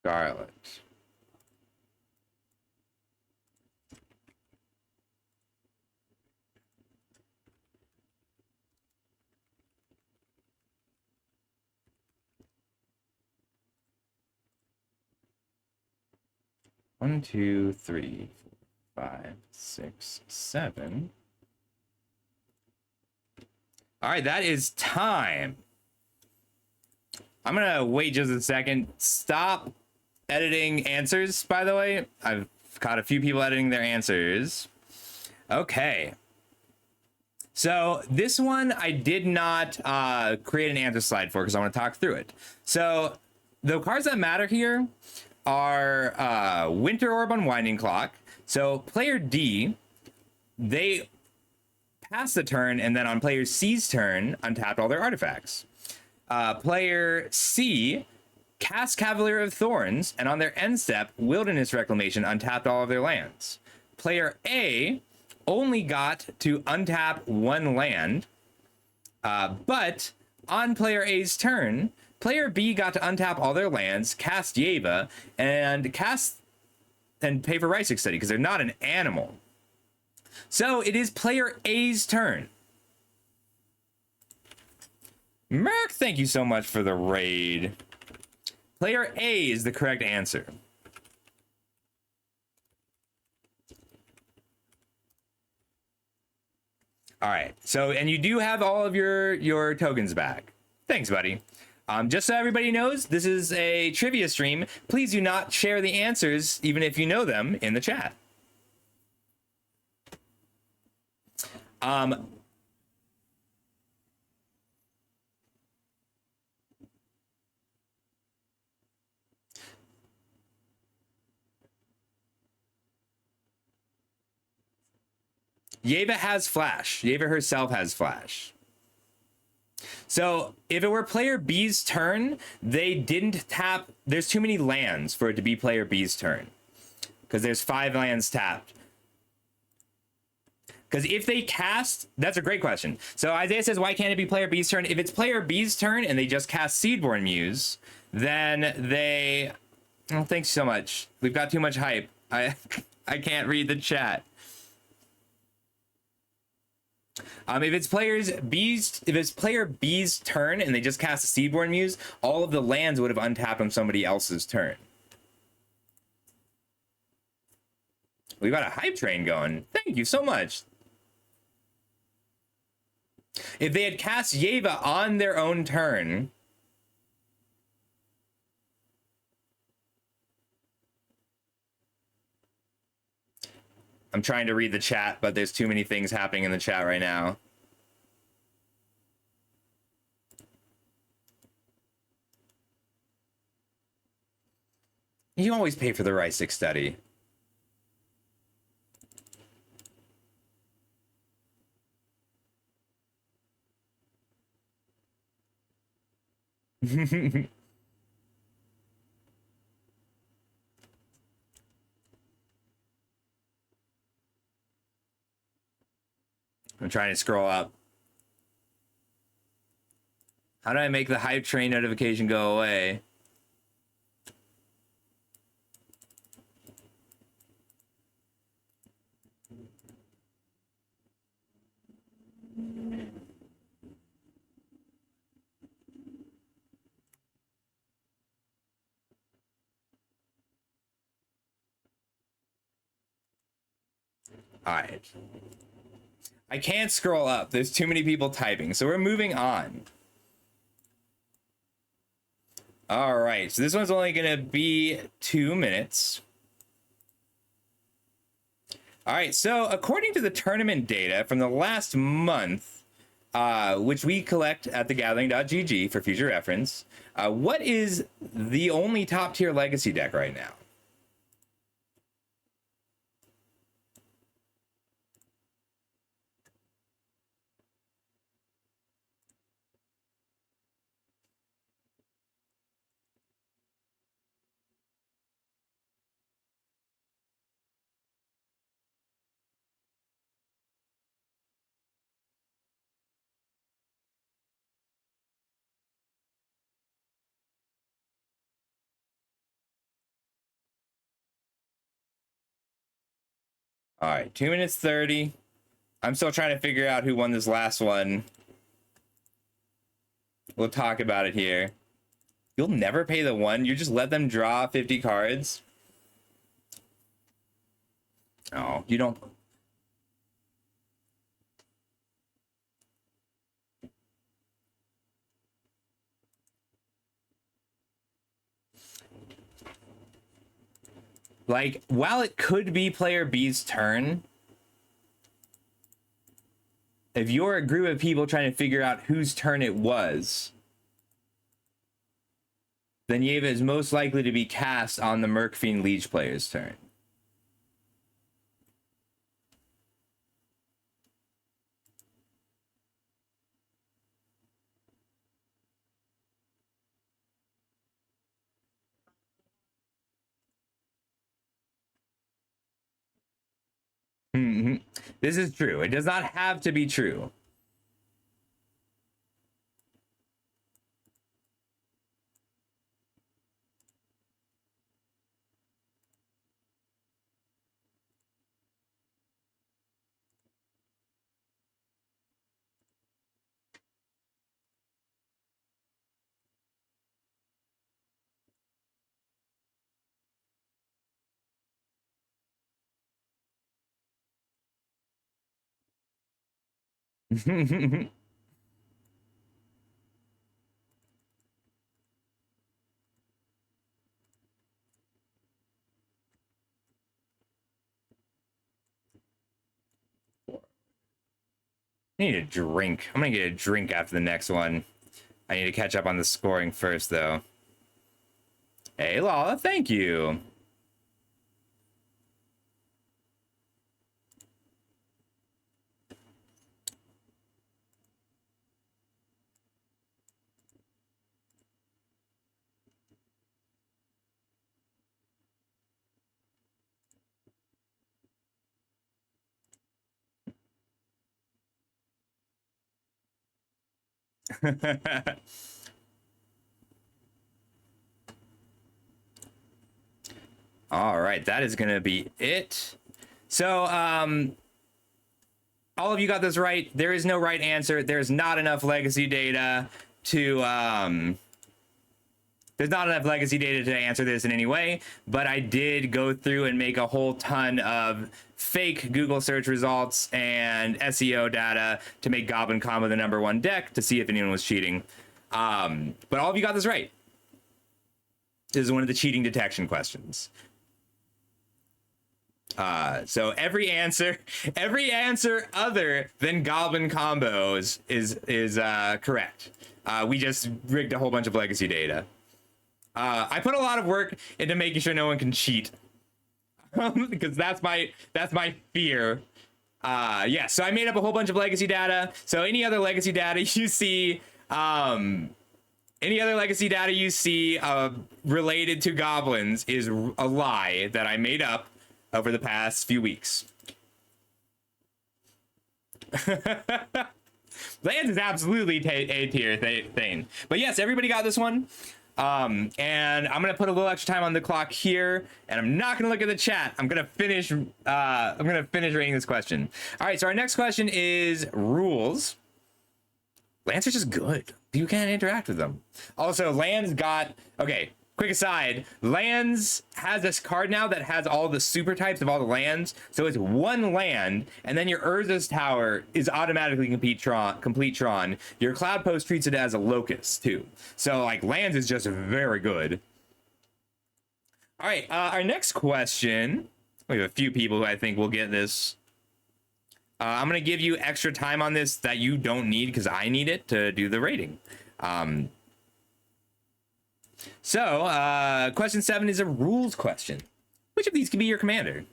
Scarlet. One, two, three, 5, 6, 7. All right, that is time. I'm gonna wait just a second. Stop editing answers, by the way. I've caught a few people editing their answers. Okay. So this one I did not create an answer slide for because I want to talk through it. So the cards that matter here are Winter Orb on Winding Clock. So player D, they pass the turn, and then on player C's turn, untapped all their artifacts. Player C cast Cavalier of Thorns, and on their end step, Wilderness Reclamation untapped all of their lands. Player A only got to untap one land, but on player A's turn, player B got to untap all their lands, cast Yeva, and pay for Rhystic Study because they're not an animal. So it is player A's turn. Merc, thank you so much for the raid. Player A is the correct answer. All right. So, and you do have all of your tokens back. Thanks, buddy. Just so everybody knows, this is a trivia stream. Please do not share the answers, even if you know them, in the chat. Yeva has flash. Yeva herself has flash. So if it were player B's turn, they didn't tap. There's too many lands for it to be player B's turn because there's 5 lands tapped. Because if they cast, that's a great question. So Isaiah says, why can't it be player B's turn? If it's player B's turn and they just cast Seedborn Muse, then they... Oh, thanks so much. We've got too much hype. I can't read the chat. If it's player B's turn and they just cast a Seedborn Muse, all of the lands would have untapped on somebody else's turn. We've got a hype train going. Thank you so much. If they had cast Yeva on their own turn, I'm trying to read the chat, but there's too many things happening in the chat right now. You always pay for the Rhystic Study. I'm trying to scroll up. How do I make the hype train notification go away? All right. I can't scroll up. There's too many people typing. So we're moving on. All right. So this one's only going to be 2 minutes. All right. So according to the tournament data from the last month, which we collect at thegathering.gg for future reference, what is the only top tier legacy deck right now? All right, 2 minutes 30. I'm still trying to figure out who won this last one. We'll talk about it here. You'll never pay the one? You just let them draw 50 cards? Oh, you don't... Like, while it could be player B's turn, if you're a group of people trying to figure out whose turn it was, then Yeva is most likely to be cast on the Mercfiend Liege player's turn. This is true. It does not have to be true. I need a drink. I'm gonna get a drink after the next one. I need to catch up on the scoring first, though. Hey, Lala, thank you. All right, that is gonna be it. So, all of you got this right. There is no right answer. There's not enough legacy data to there's not enough legacy data to answer this in any way, but I did go through and make a whole ton of fake Google search results and SEO data to make Goblin Combo the #1 deck to see if anyone was cheating. But all of you got this right. This is one of the cheating detection questions. So every answer other than Goblin Combos is correct. We just rigged a whole bunch of legacy data. I put a lot of work into making sure no one can cheat, because that's my fear. Yeah, so I made up a whole bunch of legacy data. So any other legacy data you see, related to goblins is a lie that I made up over the past few weeks. Lands is absolutely A tier thing. But yes, everybody got this one. And I'm gonna put a little extra time on the clock here, and I'm not gonna look at the chat. I'm gonna finish rating this question. All right, so our next question is rules. Lands are just good. You can't interact with them. Also, lands got, okay, quick aside, lands has this card now that has all the super types of all the lands. So it's one land, and then your Urza's Tower is automatically complete Tron. Your Cloud Post treats it as a locust too. So like lands is just very good. All right, our next question. We have a few people who I think will get this. I'm going to give you extra time on this that you don't need because I need it to do the rating. So, question 7 is a rules question. Which of these can be your commander?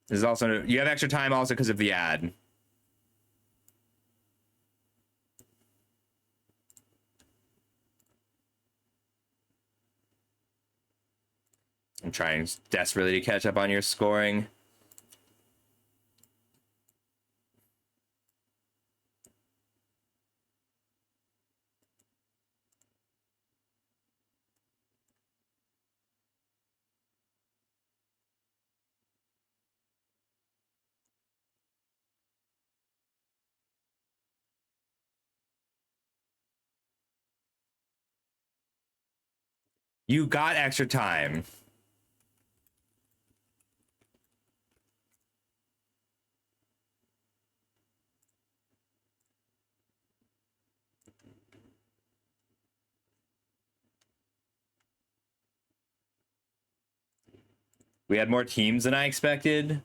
This is also, you have extra time also because of the ad. I'm trying desperately to catch up on your scoring. You got extra time. We had more teams than I expected,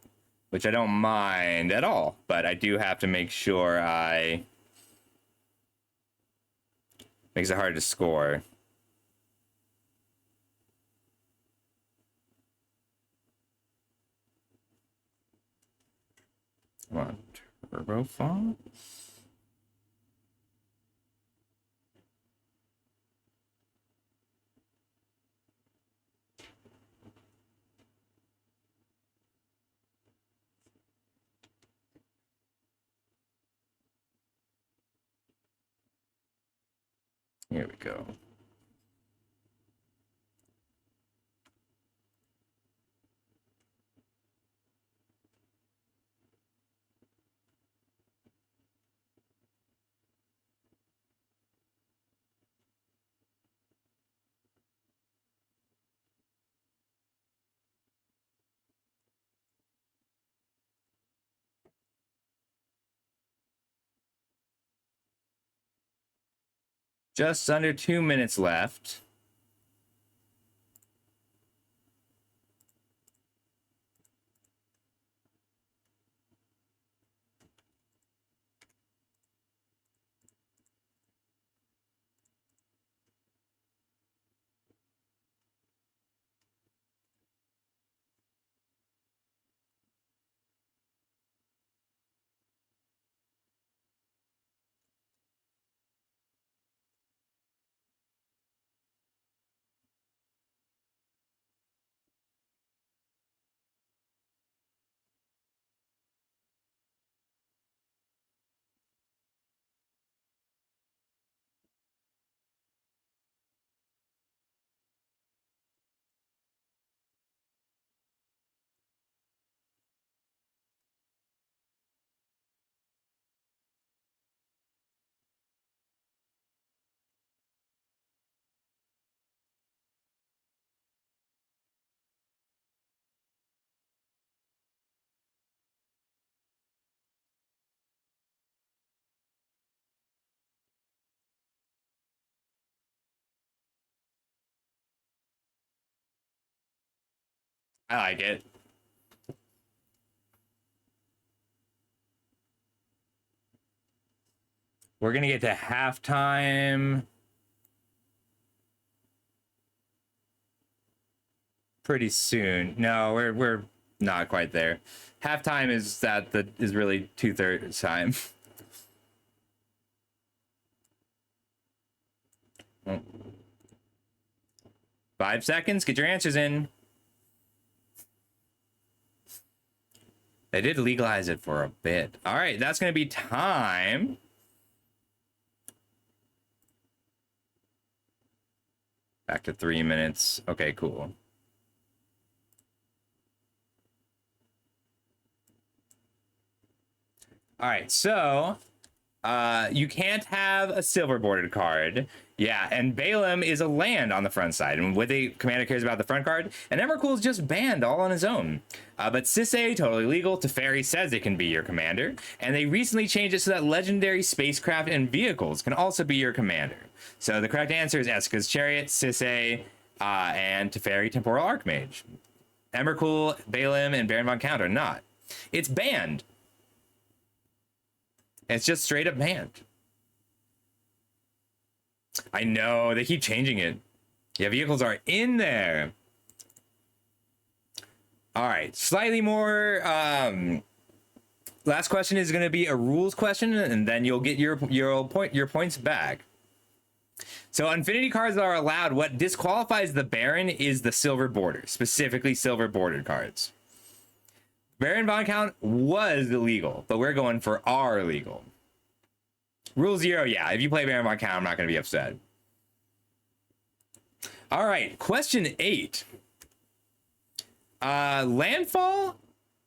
which I don't mind at all, but I do have to make sure makes it hard to score. Come on, Turbo Fall. Here we go. Just under 2 minutes left. I like it. We're gonna get to halftime pretty soon. No, we're not quite there. Halftime is is really 2/3 time. 5 seconds. Get your answers in. They did legalize it for a bit. All right, that's going to be time. Back to 3 minutes. Okay, cool. All right, so you can't have a silver bordered card. Yeah, and Balaam is a land on the front side, and what the commander cares about the front card. And Emrakul is just banned all on his own. But Sisay, totally legal. Teferi says it can be your commander, and they recently changed it so that legendary spacecraft and vehicles can also be your commander. So the correct answer is Esika's Chariot, Sisay, and Teferi Temporal Archmage. Emrakul, Balaam, and Baron von Count are not. It's banned. It's just straight up banned. I know, they keep changing it. Yeah, vehicles are in there. All right, slightly more. Last question is going to be a rules question, and then you'll get your points back. So infinity cards are allowed. What disqualifies the Baron is the silver border, specifically silver bordered cards. Baron von Count was illegal, but we're going for our legal. Rule 0, yeah. If you play Baron von Count, I'm not going to be upset. All right, question 8. Landfall?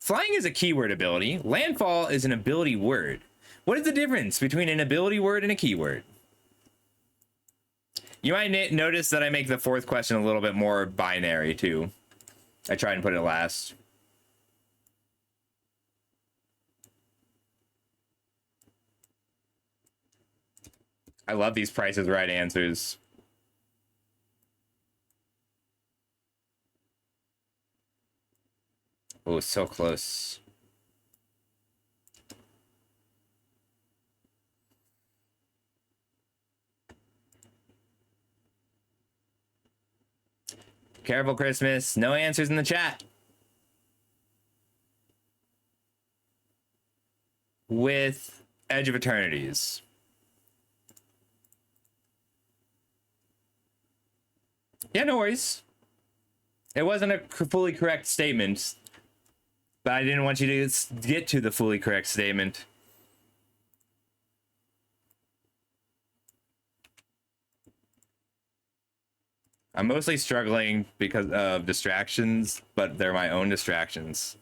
Flying is a keyword ability. Landfall is an ability word. What is the difference between an ability word and a keyword? You might notice that I make the 4th question a little bit more binary, too. I try and put it last. I love these Price is Right answers. Oh, so close. Careful, Christmas. No answers in the chat. With Edge of Eternities. Yeah, no worries. It wasn't a fully correct statement, but I didn't want you to get to the fully correct statement. I'm mostly struggling because of distractions, but they're my own distractions.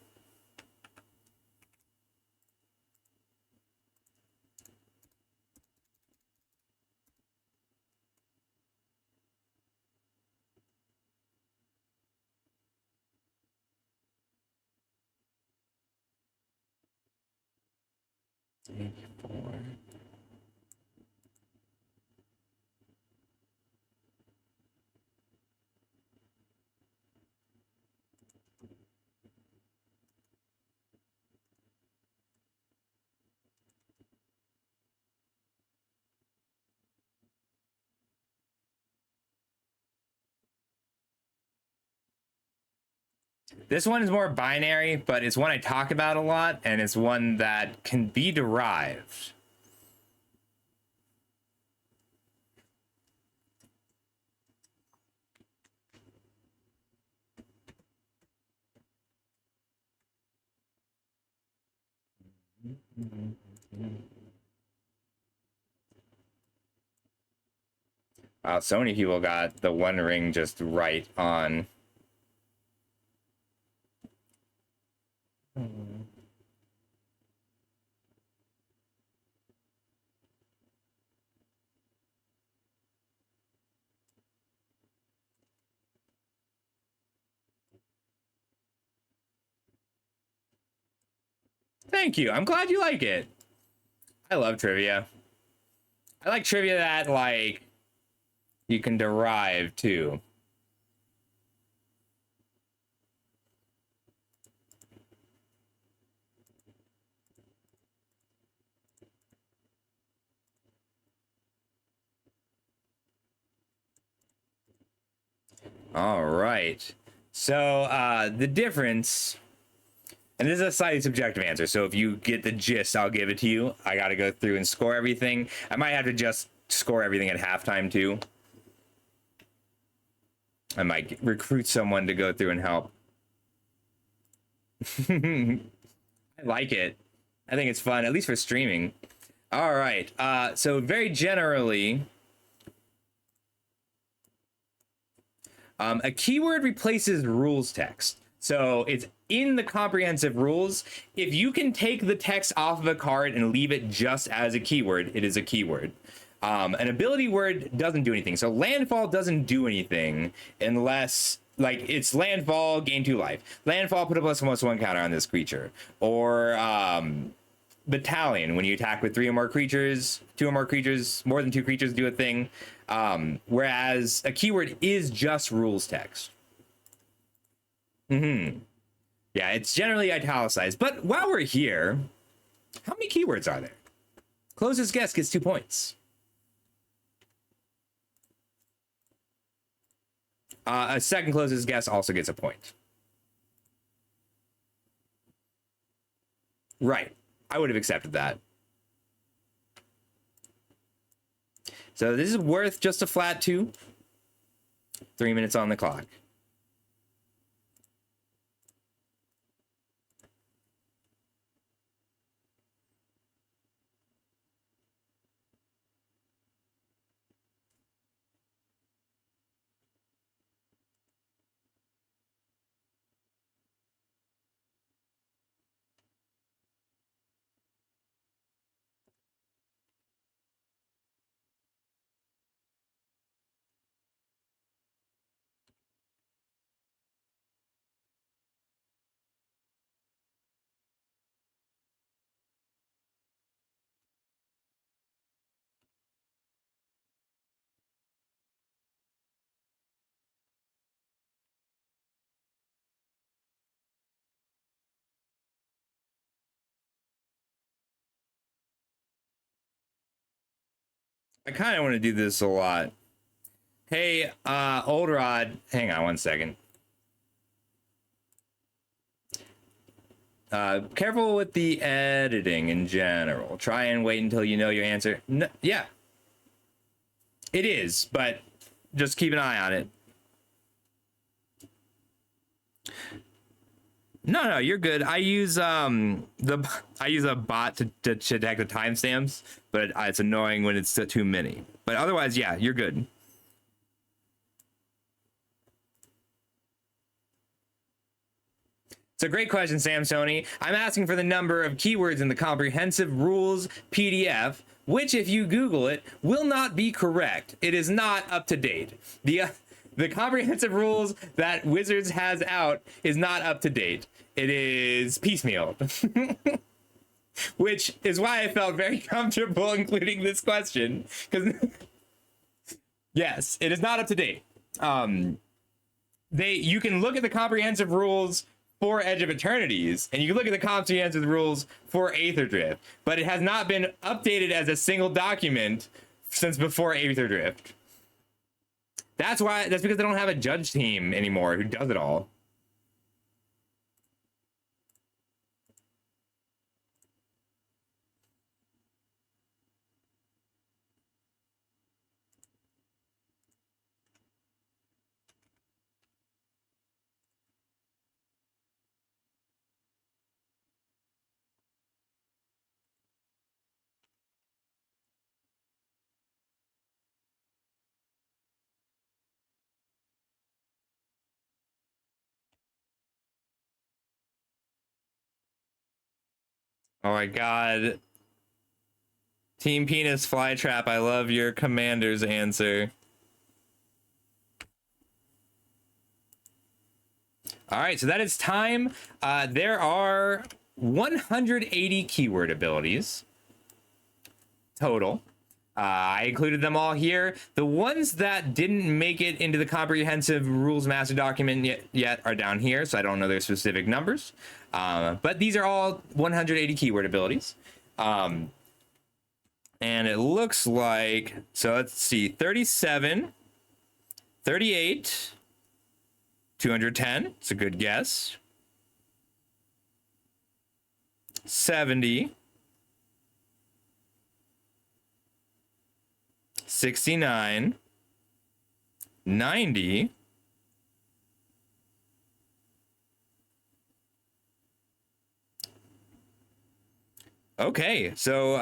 This one is more binary, but it's one I talk about a lot, and it's one that can be derived. Wow, so many people got the One Ring just right on. Thank you. I'm glad you like it. I love trivia. I like trivia that, like, you can derive, too. All right. So, the difference... And this is a slightly subjective answer, so if you get the gist, I'll give it to you. I gotta go through and score everything. I might have to just score everything at halftime, too. I might recruit someone to go through and help. I I like it. I think it's fun, at least for streaming. All right. So very generally, a keyword replaces rules text. So it's in the comprehensive rules. If you can take the text off of a card and leave it just as a keyword, it is a keyword. An ability word doesn't do anything. So landfall doesn't do anything unless, like, it's landfall, gain 2 life. Landfall, put a +1/+1 counter on this creature. Or battalion, when you attack with 3 or more creatures, 2 or more creatures, more than 2 creatures do a thing. Whereas a keyword is just rules text. Yeah, it's generally italicized. But while we're here, how many keywords are there? Closest guess gets 2 points. A second closest guess also gets a point. Right. I would have accepted that. So this is worth just a flat 2. 3 minutes on the clock. I kind of want to do this a lot. Hey, Old Rod, hang on 1 second. Careful with the editing in general. Try and wait until you know your answer. No, yeah, it is, but just keep an eye on it. No, you're good. I use I use a bot to check the timestamps, but it's annoying when it's too many. But otherwise, yeah, you're good. It's a great question, Samsoni. I'm asking for the number of keywords in the comprehensive rules PDF, which, if you Google it, will not be correct. It is not up to date. The comprehensive rules that Wizards has out is not up to date. It is piecemeal. Which is why I felt very comfortable including this question. Because yes, it is not up to date. You can look at the comprehensive rules for Edge of Eternities, and you can look at the comprehensive rules for Aether Drift, but it has not been updated as a single document since before Aether Drift. That's because they don't have a judge team anymore who does it all. Oh my god. Team Penis Flytrap, I love your commander's answer. All right, so that is time. There are 180 keyword abilities total. I included them all here. The ones that didn't make it into the comprehensive rules master document yet are down here, so I don't know their specific numbers. But these are all 180 keyword abilities. And it looks like, so let's see, 37, 38, 210, it's a good guess. 70, 69, 90, 100, Okay, so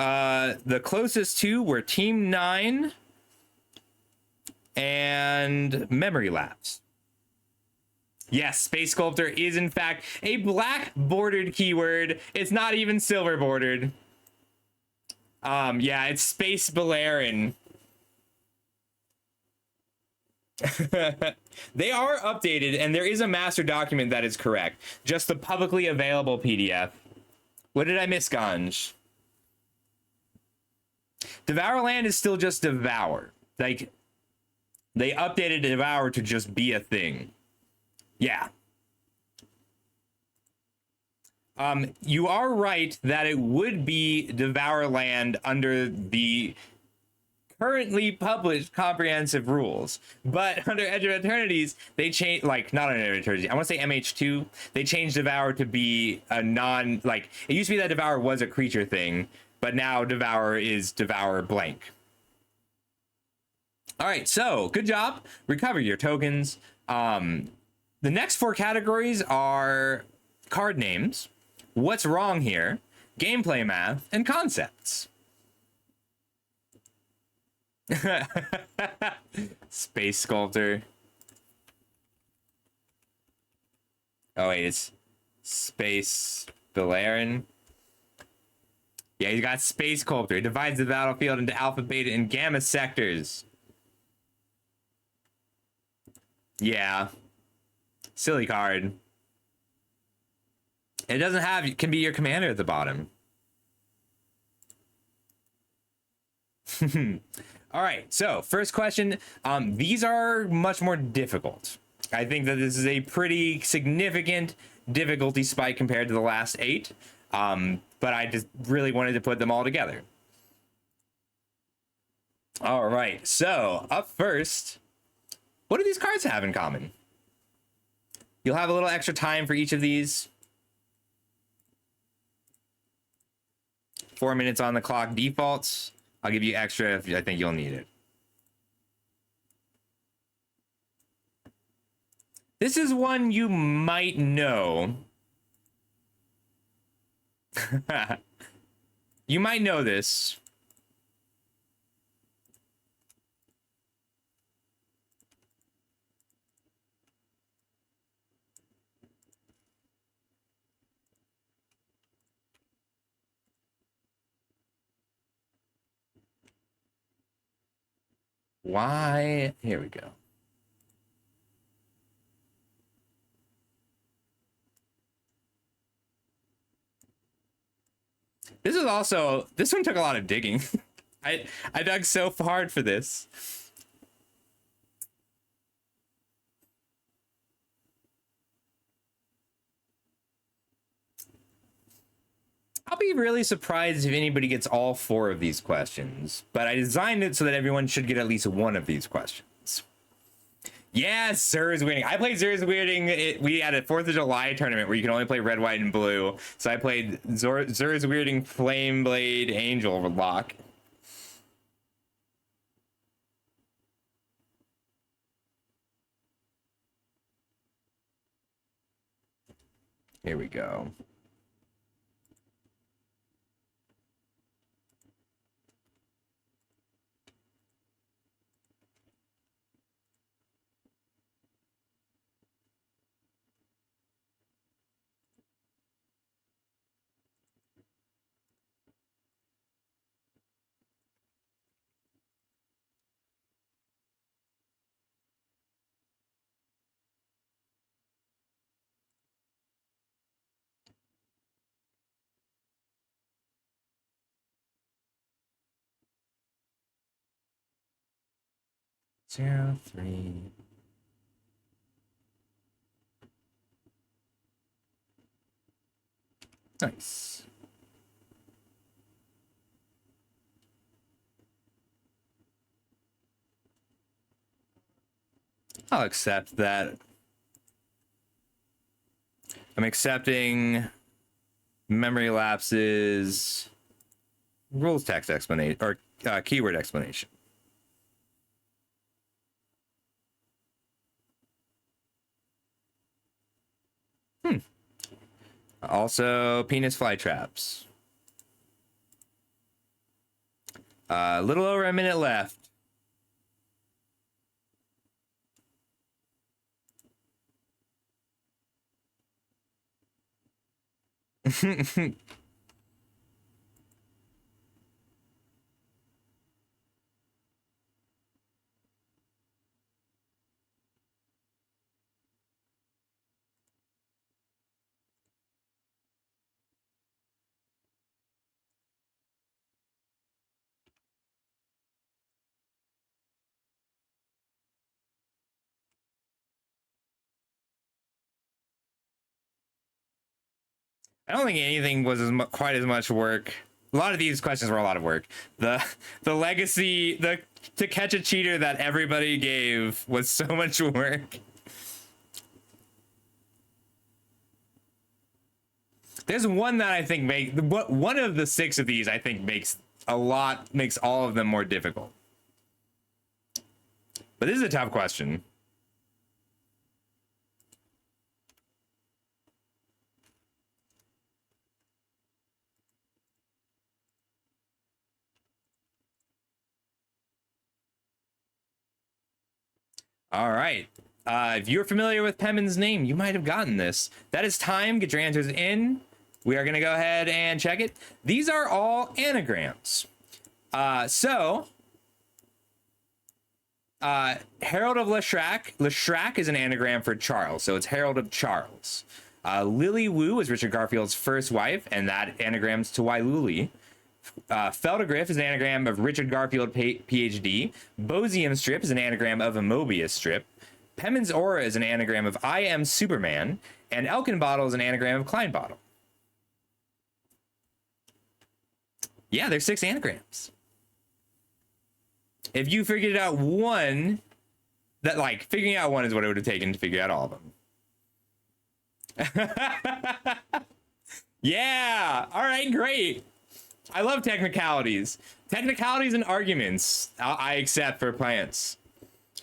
the closest two were Team 9 and Memory Lapse. Yes, Space Sculptor is in fact a black bordered keyword. It's not even silver bordered. Yeah, it's Space Balearin. They are updated, and there is a master document that is correct. Just the publicly available PDF. What did I miss, Ganj? Devourland is still just Devour. Like, they updated Devour to just be a thing. Yeah. You are right that it would be Devourland under the currently published comprehensive rules, but under Edge of Eternities they changed, like, not under Edge of Eternities, I want to say MH2, they changed Devour to be a non, like, it used to be that Devour was a creature thing, but now Devour is Devour blank. All right, so good job. Recover your tokens. The next 4 categories are card names, what's wrong here, gameplay math, and concepts. Space Sculptor. Oh wait, it's Space Balearin. Yeah, he's got Space Sculptor. He divides the battlefield into alpha, beta, and gamma sectors. Yeah. Silly card. It doesn't have, it can be your commander at the bottom. All right, so first question. These are much more difficult. I think that this is a pretty significant difficulty spike compared to the last 8. But I just really wanted to put them all together. All right, so up first, what do these cards have in common? You'll have a little extra time for each of these. 4 minutes on the clock defaults. I'll give you extra if I think you'll need it. This is one you might know. You might know this. Why? Here we go. This is also, this one took a lot of digging. I dug so hard for this. I'll be really surprised if anybody gets all 4 of these questions, but I designed it so that everyone should get at least one of these questions. Yes, Zur's Weirding. I played Zur's Weirding. We had a 4th of July tournament where you can only play red, white, and blue. So I played Zur's Weirding Flame Blade Angel Lock. Here we go. Zero, 3. Nice. I'll accept that. I'm accepting memory lapses, rules text explanation, or keyword explanation. Also, penis fly traps. A little over a minute left. I don't think anything was quite as much work. A lot of these questions were a lot of work. The legacy, to catch a cheater that everybody gave was so much work. There's one that I think one of the 6 of these I think makes all of them more difficult. But this is a tough question. All right. If you're familiar with Pemin's name, you might have gotten this. That is time. Get your answers in. We are going to go ahead and check it. These are all anagrams. Herald of Leshrac. Leshrac is an anagram for Charles, so it's Herald of Charles. Lily Wu is Richard Garfield's first wife, and that anagrams to Wailuli. Feldegriff is an anagram of Richard Garfield, PhD. Bosium Strip is an anagram of a Mobius Strip. Pemin's Aura is an anagram of I Am Superman. And Elkin Bottle is an anagram of Klein Bottle. Yeah, there's 6 anagrams. If you figured out one, figuring out one is what it would have taken to figure out all of them. Yeah, all right, great. I love technicalities. Technicalities and arguments I accept for plants.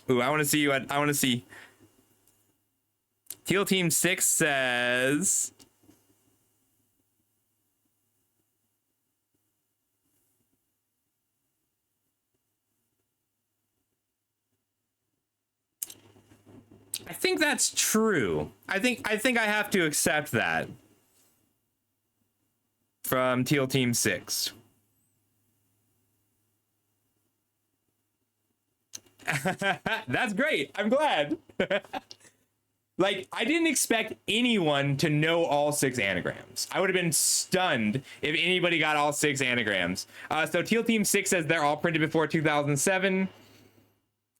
Ooh, I want to see what I want to see. Teal Team 6 says I think that's true. I think I have to accept that. From Teal Team 6. That's great. I'm glad. Like, I didn't expect anyone to know all 6 anagrams. I would have been stunned if anybody got all 6 anagrams. So Teal Team 6 says they're all printed before 2007.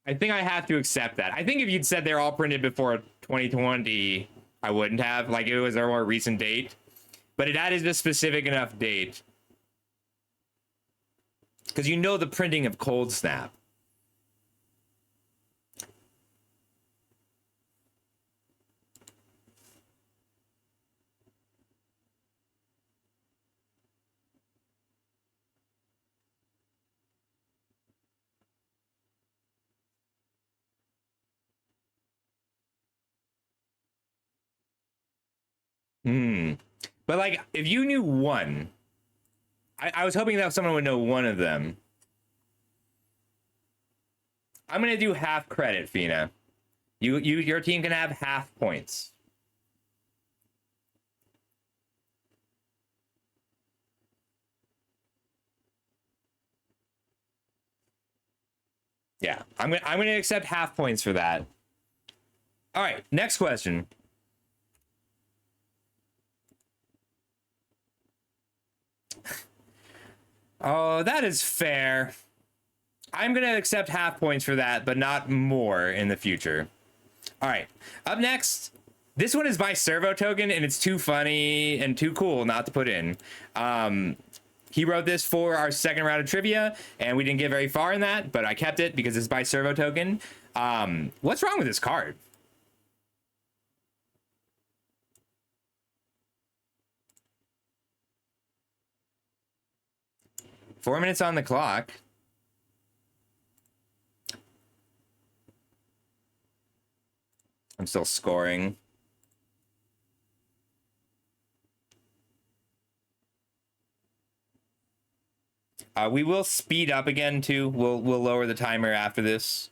I think I have to accept that. I think if you'd said they're all printed before 2020, I wouldn't have. Like, it was a more recent date. But that is a specific enough date. Because you know the printing of Cold Snap. But like, if you knew one, I was hoping that someone would know one of them. I'm gonna do half credit, Fina. Your team can have half points. Yeah, I'm gonna accept half points for that. All right, next question. Oh, that is fair. I'm gonna accept half points for that, but not more in the future. All right, up next. This one is by Servo Token, and it's too funny and too cool not to put in. He wrote this for our second round of trivia, and we didn't get very far in that, but I kept it because it's by Servo Token. What's wrong with this card? Four minutes on the clock. I'm still scoring. We will speed up again too. We'll lower the timer after this.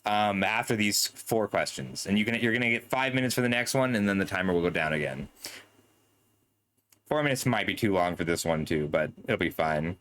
After these 4 questions, and you're gonna get 5 minutes for the next one, and then the timer will go down again. 4 minutes might be too long for this one too, but it'll be fine.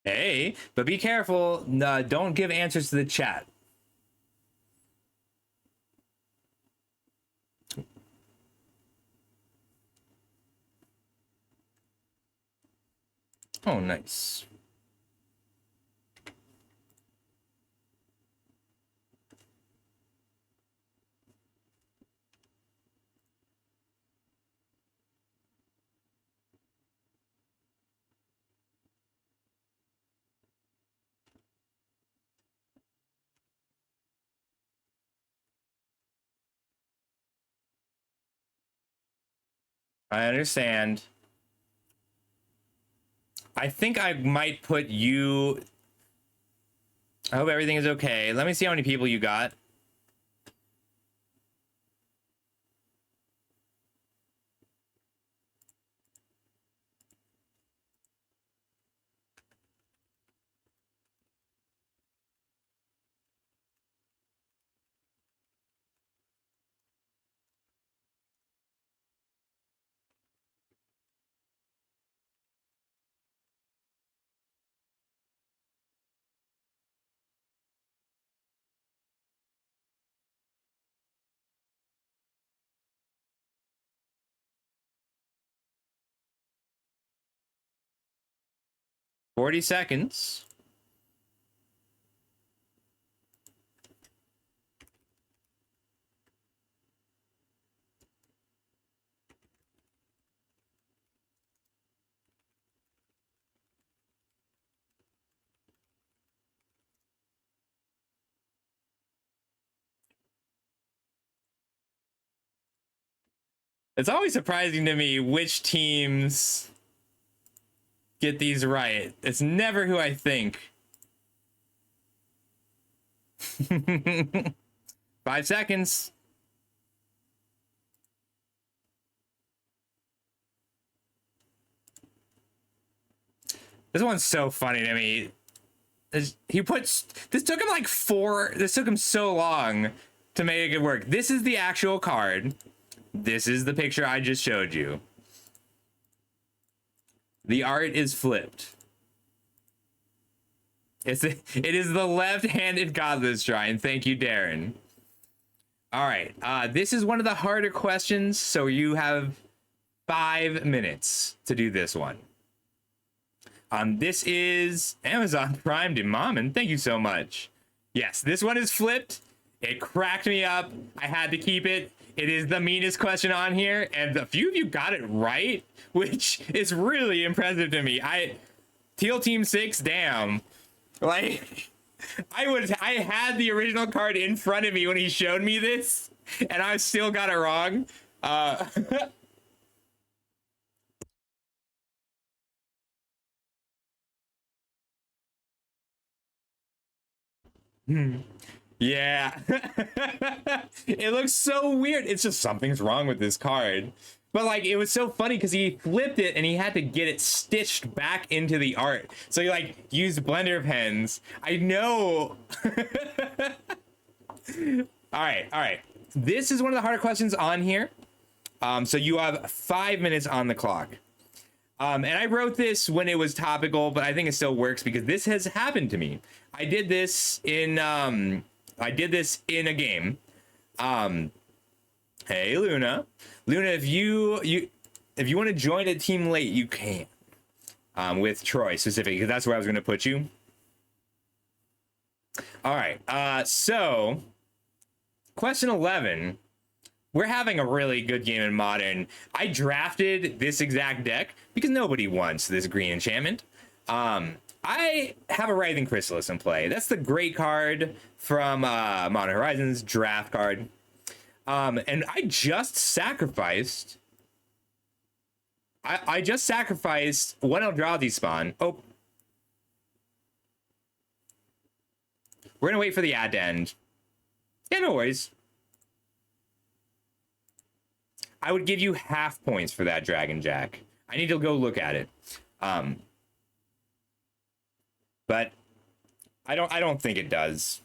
Hey, but be careful. Don't give answers to the chat. Oh, nice. I understand. I think I might put you... I hope everything is okay. Let me see how many people you got. Forty seconds. It's always surprising to me which teams get these right. It's never who I think. 5 seconds. This one's so funny to me. He puts... This took him like 4... This took him so long to make it work. This is the actual card. This is the picture I just showed you. The art is flipped. It is the left-handed Godless Shrine. Thank you, Darren. All right. This is one of the harder questions, so you have 5 minutes to do this one. This is Amazon Prime to Mom, and thank you so much. Yes, this one is flipped. It cracked me up. I had to keep it. It is the meanest question on here, and a few of you got it right, which is really impressive to me. Teal Team 6, damn. Like, I had the original card in front of me when he showed me this, and I still got it wrong. Yeah. It looks so weird. It's just something's wrong with this card. But like, it was so funny because he flipped it and he had to get it stitched back into the art. So he like used blender pens. I know. All right, all right. This is one of the harder questions on here. So you have 5 minutes on the clock. And I wrote this when it was topical, but I think it still works because this has happened to me. I did this in a game. Hey Luna. Luna, if you want to join a team late, you can. With Troy specifically, because that's where I was gonna put you. All right. So question 11. We're having a really good game in Modern. I drafted this exact deck because nobody wants this green enchantment. I have a Writhing Chrysalis in play. That's the great card from Modern Horizons draft card. And I just sacrificed. I just sacrificed one Eldrazi spawn. Oh. We're gonna wait for the ad to end. Yeah, no worries. I would give you half points for that Dragon Jack. I need to go look at it. But I don't think it does.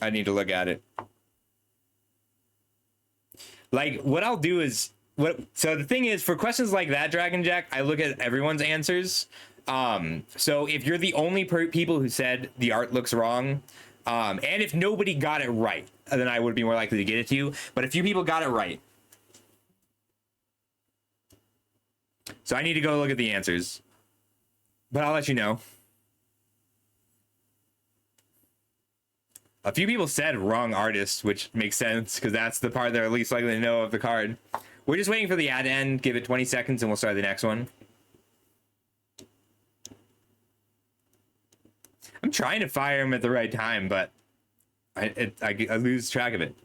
I need to look at it. Like, what I'll do is so the thing is, for questions like that, Dragon Jack, I look at everyone's answers. So if you're the only people who said the art looks wrong, and if nobody got it right, then I would be more likely to get it to you. But a few people got it right. So I need to go look at the answers. But I'll let you know. A few people said wrong artist, which makes sense because that's the part they're least likely to know of the card. We're just waiting for the ad to end. Give it 20 seconds and we'll start the next one. I'm trying to fire him at the right time, but I lose track of it.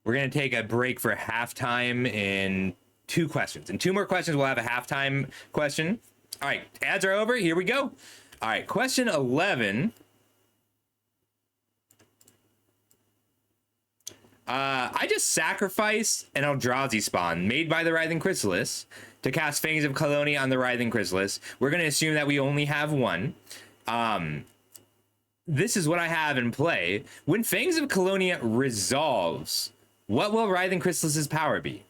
We're going to take a break for halftime in 2 questions. In 2 more questions, we'll have a halftime question. All right, ads are over. Here we go. All right, question 11. I just sacrificed an Eldrazi spawn made by the Writhing Chrysalis to cast Fangs of Colonia on the Writhing Chrysalis. We're going to assume that we only have one. This is what I have in play. When Fangs of Colonia resolves, what will Writhing Chrysalis's power be?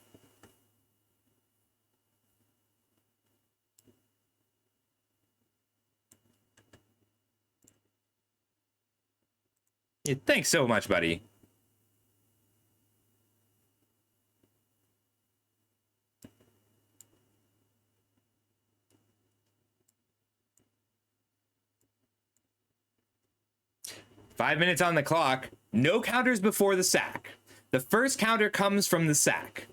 Yeah, thanks so much, buddy. Five minutes on the clock. No counters before the sack. The first counter comes from the sack.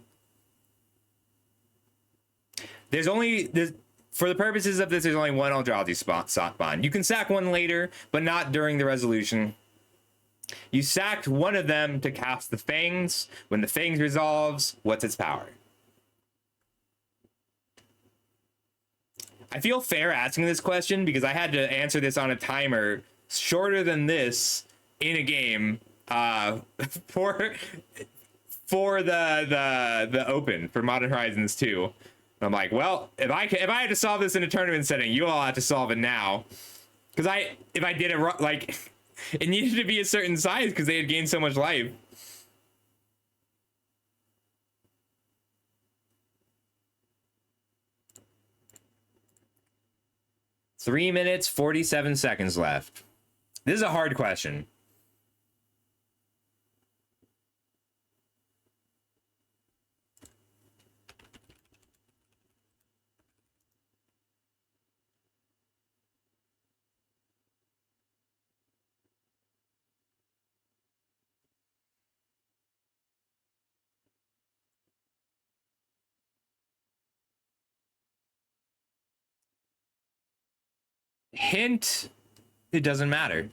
There's only... For the purposes of this, there's only one Eldrazi spawn. You can sack one later, but not during the resolution. You sacked one of them to cast the Fangs. When the Fangs resolves, what's its power? I feel fair asking this question because I had to answer this on a timer shorter than this in a game for the open for Modern Horizons 2. I'm like, well, if I had to solve this in a tournament setting, you all have to solve it now. Because if I did it like, it needed to be a certain size because they had gained so much life. Three minutes, 47 seconds left. This is a hard question. Hint, it doesn't matter.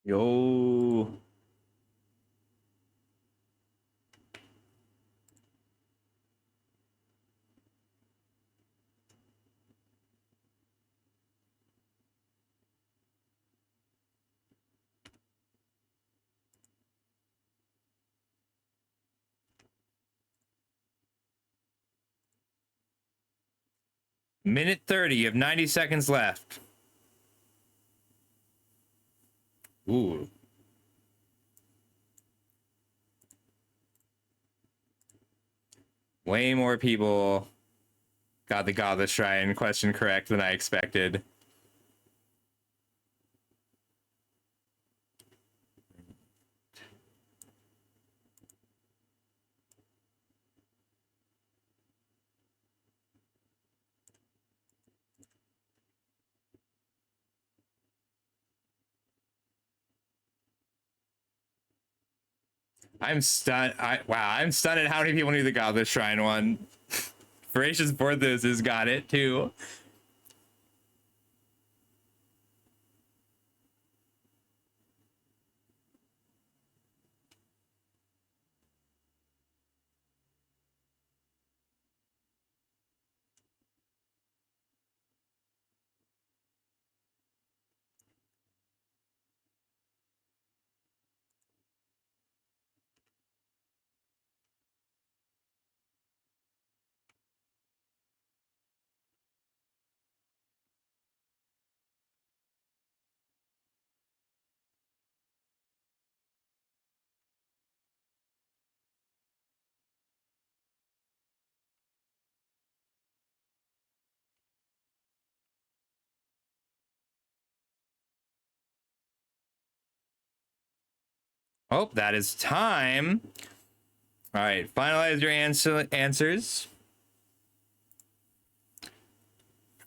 Yo. Minute 30, you have 90 seconds left. Ooh. Way more people got the Godless Shrine question correct than I expected. I'm stunned. Wow, I'm stunned at how many people knew the Godless Shrine one. Voracious Porthos has got it too. Oh, that is time. All right, finalize your answers.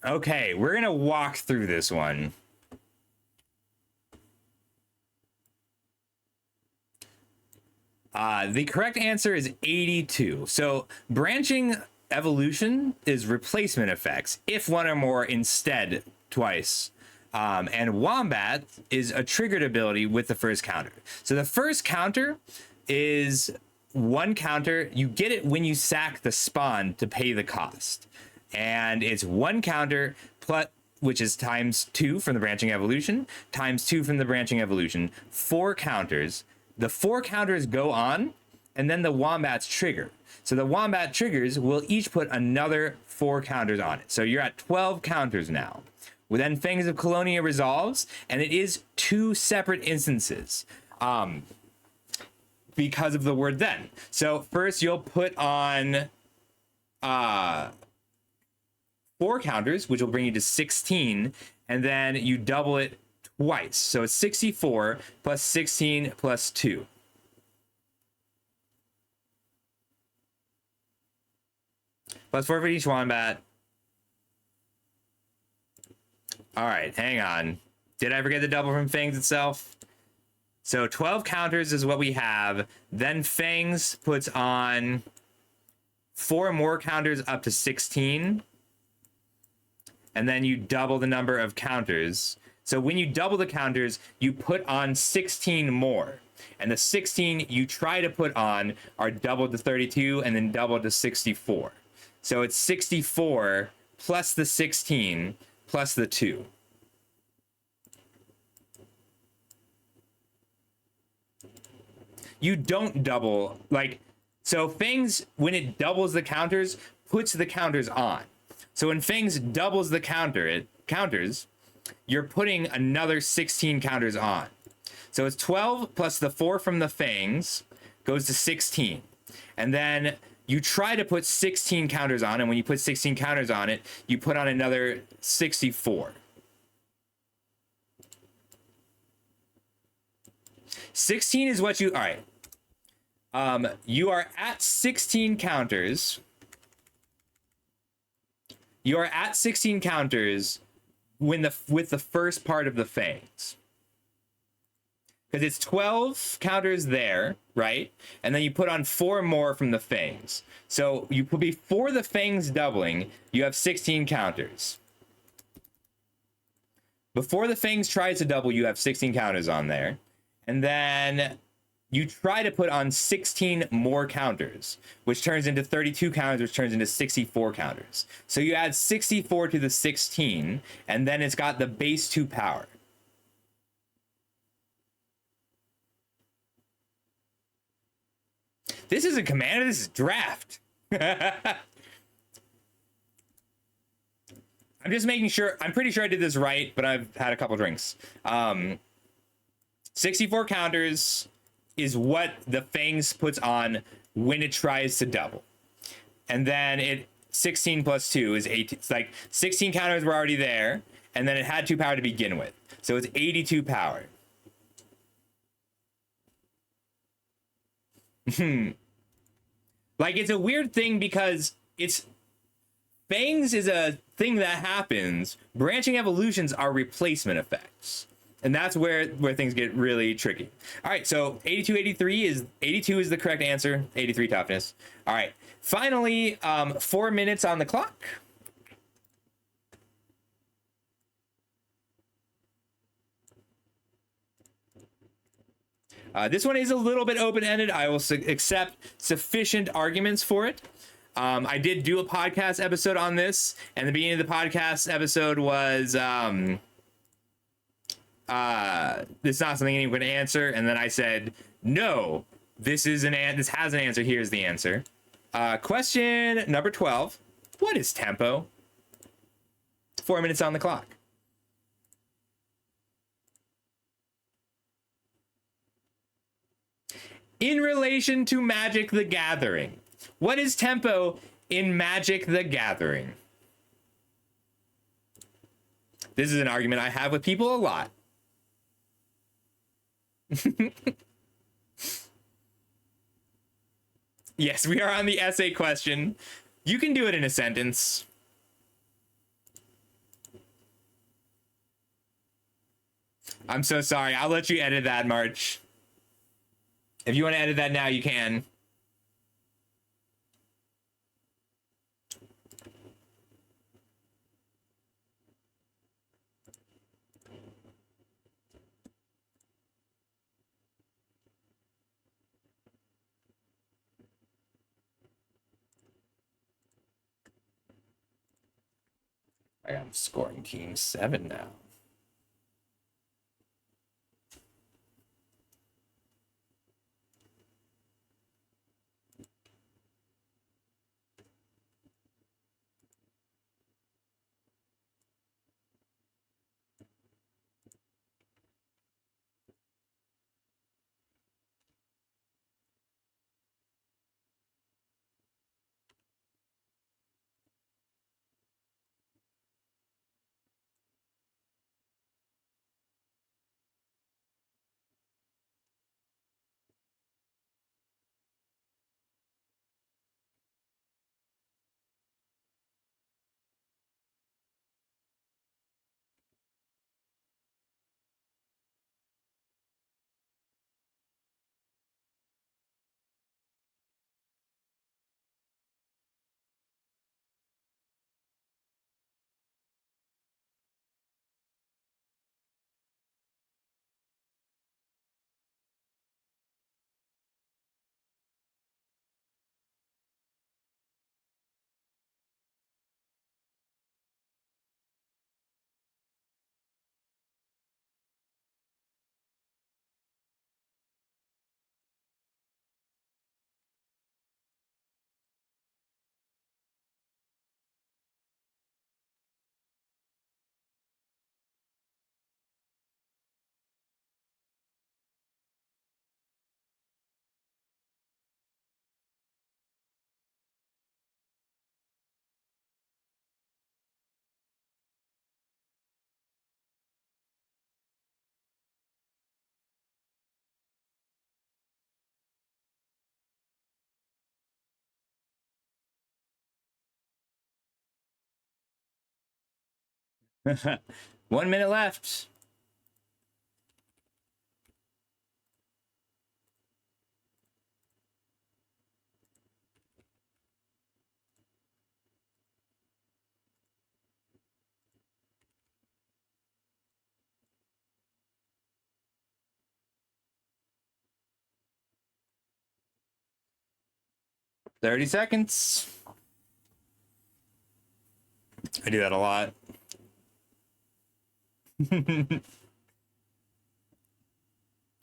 Okay, we're gonna walk through this one. The correct answer is 82. So branching evolution is replacement effects if one or more instead twice. And Wombat is a triggered ability with the first counter. So the first counter is one counter. You get it when you sack the spawn to pay the cost. And it's one counter plus, which is ×2 from the branching evolution, ×2 from the branching evolution, 4 counters. The 4 counters go on, and then the Wombats trigger. So the Wombat triggers will each put another 4 counters on it. So you're at 12 counters now. Well, then Fangs of Colonia resolves, and it is 2 separate instances because of the word then. So first you'll put on 4 counters, which will bring you to 16, and then you double it twice. So it's 64 plus 16 plus 2. Plus 4 for each Wombat. All right, hang on. Did I forget the double from Fangs itself? So 12 counters is what we have. Then Fangs puts on 4 more counters up to 16. And then you double the number of counters. So when you double the counters, you put on 16 more. And the 16 you try to put on are doubled to 32 and then doubled to 64. So it's 64 plus the 16 plus the 2. You don't double, like, so Fangs, when it doubles the counters, puts the counters on. So when Fangs doubles the counters, you're putting another 16 counters on. So it's 12 plus the 4 from the Fangs goes to 16. And then you try to put 16 counters on, and when you put 16 counters on it, you put on another 64. 16 is what you, all right. You are at 16 counters. You are at 16 counters when with the first part of the Fangs. Because it's 12 counters there, right? And then you put on 4 more from the Fangs. So you put before the Fangs doubling, you have 16 counters. Before the Fangs tries to double, you have 16 counters on there. And then you try to put on 16 more counters, which turns into 32 counters, which turns into 64 counters. So you add 64 to the 16, and then it's got the base 2 power. This isn't Commander, this is Draft. I'm just making sure, I'm pretty sure I did this right, but I've had a couple drinks. 64 counters is what the Fangs puts on when it tries to double. And then it 16 plus 2 is 18. It's like 16 counters were already there, and then it had 2 power to begin with. So it's 82 power. Like, it's a weird thing because it's Fangs is a thing that happens. Branching evolutions are replacement effects. And that's where things get really tricky. All right, so 82, 83 is 82 is the correct answer. 83 toughness. All right, finally, 4 minutes on the clock. This one is a little bit open-ended. I will accept sufficient arguments for it. I did do a podcast episode on this, and the beginning of the podcast episode was this is not something anyone can answer, and then I said no, this has an answer. Here's the answer. Question number 12. What is tempo? 4 minutes on the clock. In relation to Magic the Gathering, what is tempo in Magic the Gathering? This is an argument I have with people a lot. Yes, we are on the essay question. You can do it in a sentence. I'm so sorry. I'll let you edit that, March. If you want to edit that now, you can. I'm scoring team 7 now. One minute left. 30 seconds. I do that a lot.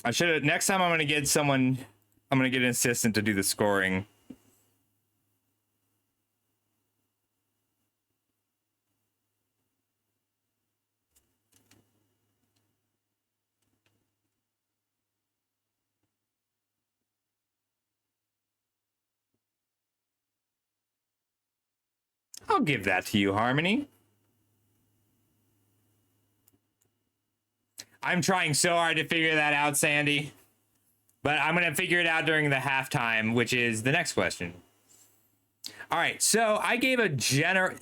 I should have. Next time I'm going to get someone. I'm going to get an assistant to do the scoring. I'll give that to you, Harmony. I'm trying so hard to figure that out, Sandy. But I'm going to figure it out during the halftime, which is the next question. All right, so I gave a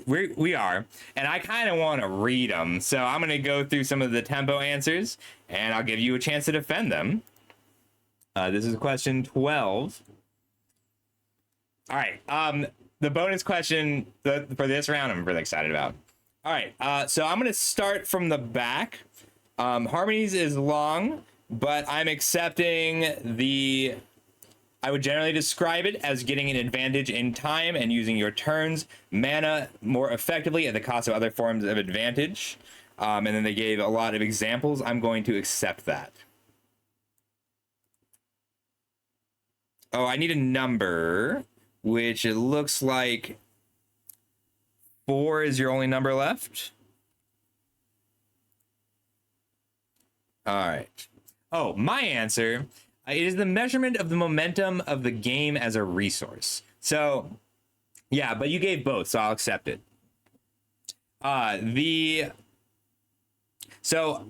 we are, and I kind of want to read them. So I'm going to go through some of the tempo answers, and I'll give you a chance to defend them. This is question 12. All right, the bonus question for this round, I'm really excited about. All right, so I'm going to start from the back. Harmony's is long, but I'm accepting I would generally describe it as getting an advantage in time and using your turn's mana more effectively at the cost of other forms of advantage. And then they gave a lot of examples. I'm going to accept that. Oh, I need a number, which it looks like 4 is your only number left. All right. Oh, my answer it is the measurement of the momentum of the game as a resource. So, yeah, but you gave both, so I'll accept it. So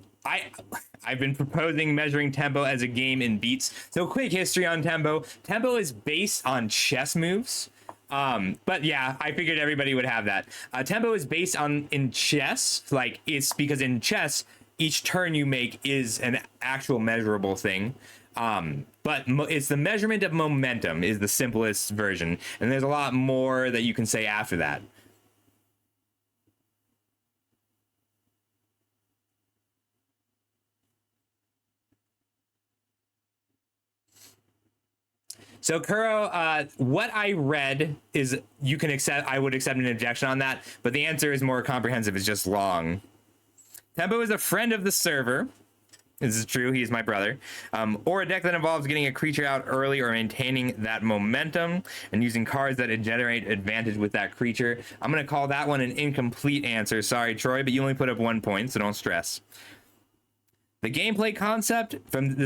I've been proposing measuring tempo as a game in beats. So quick history on tempo. Tempo is based on chess moves. But yeah, I figured everybody would have that. Tempo is based in chess. Like, it's because in chess, each turn you make is an actual measurable thing. But it's the measurement of momentum is the simplest version. And there's a lot more that you can say after that. So Kuro, what I read is you can accept, I would accept an objection on that, but the answer is more comprehensive. It's just long. Tempo is a friend of the server. This is true. He's my brother. Or a deck that involves getting a creature out early or maintaining that momentum and using cards that generate advantage with that creature. I'm going to call that one an incomplete answer. Sorry, Troy, but you only put up 1 point, so don't stress. The gameplay concept from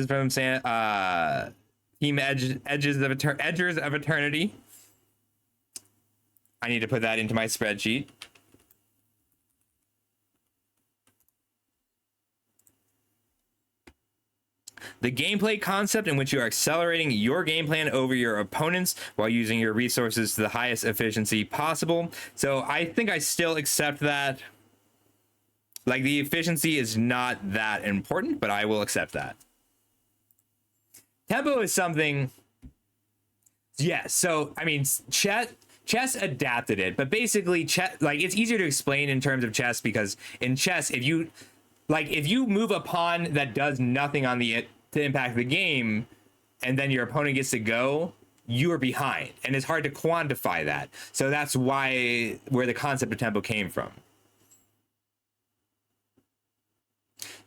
Team Edgers of Eternity. I need to put that into my spreadsheet. The gameplay concept in which you are accelerating your game plan over your opponents while using your resources to the highest efficiency possible. So I think I still accept that. Like, the efficiency is not that important, but I will accept that. Tempo is something. Yeah, so I mean, chess adapted it, but basically, like, it's easier to explain in terms of chess because in chess, if you move a pawn that does nothing on to impact the game, and then your opponent gets to go, you are behind, and it's hard to quantify that. So that's where the concept of tempo came from.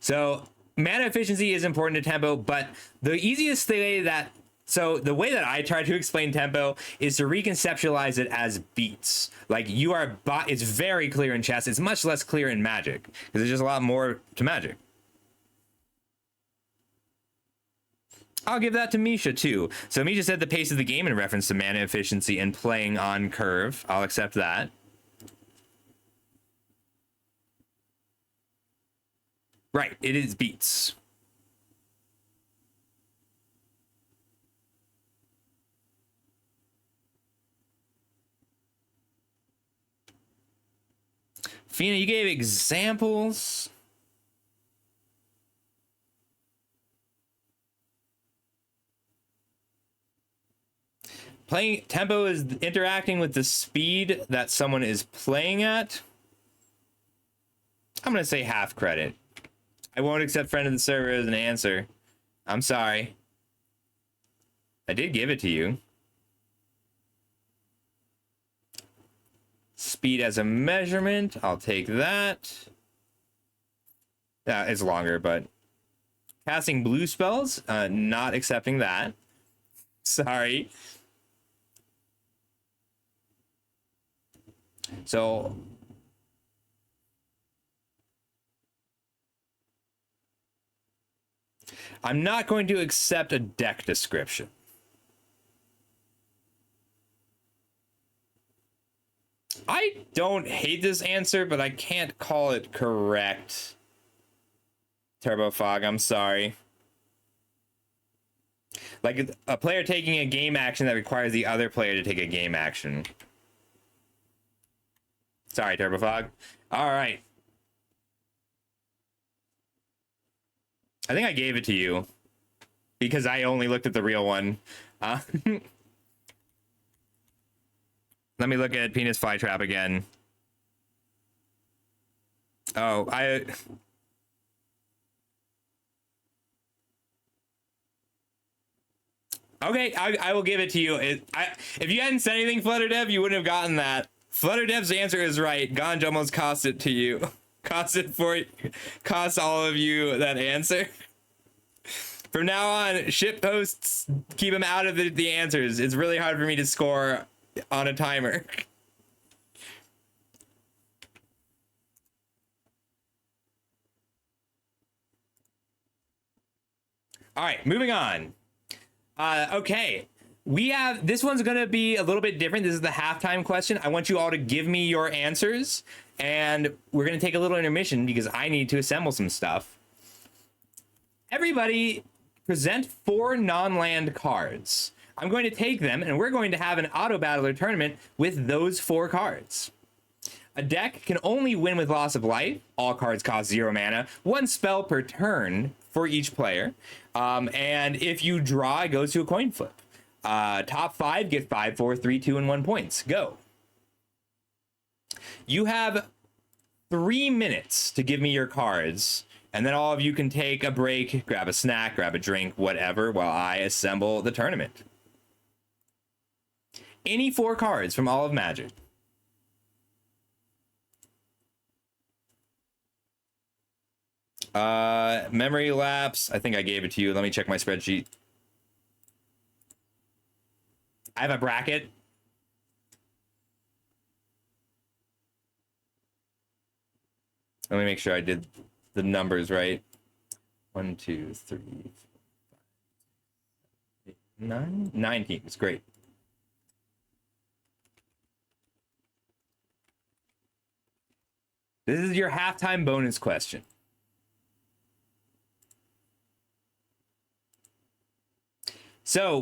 So mana efficiency is important to tempo, but the easiest way the way that I try to explain tempo is to reconceptualize it as beats. Like, it's very clear in chess. It's much less clear in Magic because there's just a lot more to Magic. I'll give that to Misha too. So Misha said the pace of the game in reference to mana efficiency and playing on curve. I'll accept that. Right, it is beats. Fina, you gave examples. Playing tempo is interacting with the speed that someone is playing at. I'm going to say half credit. I won't accept friend of the server as an answer. I'm sorry. I did give it to you. speed as a measurement. I'll take that. It's longer, but casting blue spells, not accepting that. Sorry. So I'm not going to accept a deck description. I don't hate this answer, but I can't call it correct. Turbo Fog, I'm sorry. Like a player taking a game action that requires the other player to take a game action. Sorry, Turbo Fog. All right. I think I gave it to you because I only looked at the real one. Let me look at Penis Flytrap again. Oh, okay, I will give it to you. If you hadn't said anything, FlutterDev, you wouldn't have gotten that. FlutterDev's answer is right. Ganj almost cost it to you. Cost all of you that answer. From now on, ship posts, keep them out of the answers. It's really hard for me to score on a timer. All right, moving on. Okay, we have, this one's gonna be a little bit different. This is the halftime question. I want you all to give me your answers, and we're gonna take a little intermission because I need to assemble some stuff. Everybody present 4 non-land cards. I'm going to take them, and we're going to have an auto battler tournament with those 4 cards. A deck can only win with loss of life. All cards cost 0 mana. 1 spell per turn for each player. And if you draw, it goes to a coin flip. Top 5 get 5, 4, 3, 2, and 1 points. Go. You have 3 minutes to give me your cards. And then all of you can take a break, grab a snack, grab a drink, whatever, while I assemble the tournament. Any 4 cards from all of Magic. Memory lapse. I think I gave it to you. Let me check my spreadsheet. I have a bracket. Let me make sure I did the numbers right. 1, 2, 3, 4, 5, 8, 9. 9 teams. Great. This is your halftime bonus question. So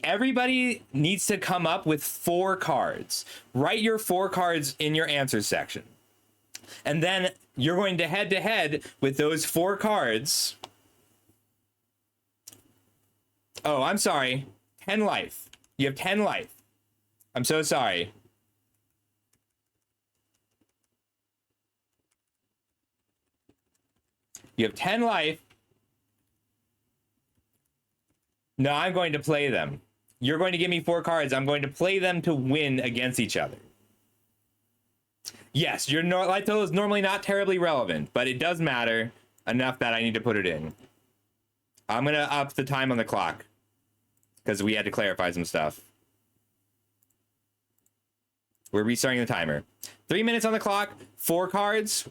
everybody needs to come up with 4 cards. Write your 4 cards in your answers section. And then you're going to head with those 4 cards. Oh, I'm sorry. 10 life. You have 10 life. I'm so sorry. You have 10 life. No, I'm going to play them. You're going to give me 4 cards. I'm going to play them to win against each other. Yes, your life total is normally not terribly relevant, but it does matter enough that I need to put it in. I'm going to up the time on the clock because we had to clarify some stuff. We're restarting the timer. 3 minutes on the clock, 4 cards.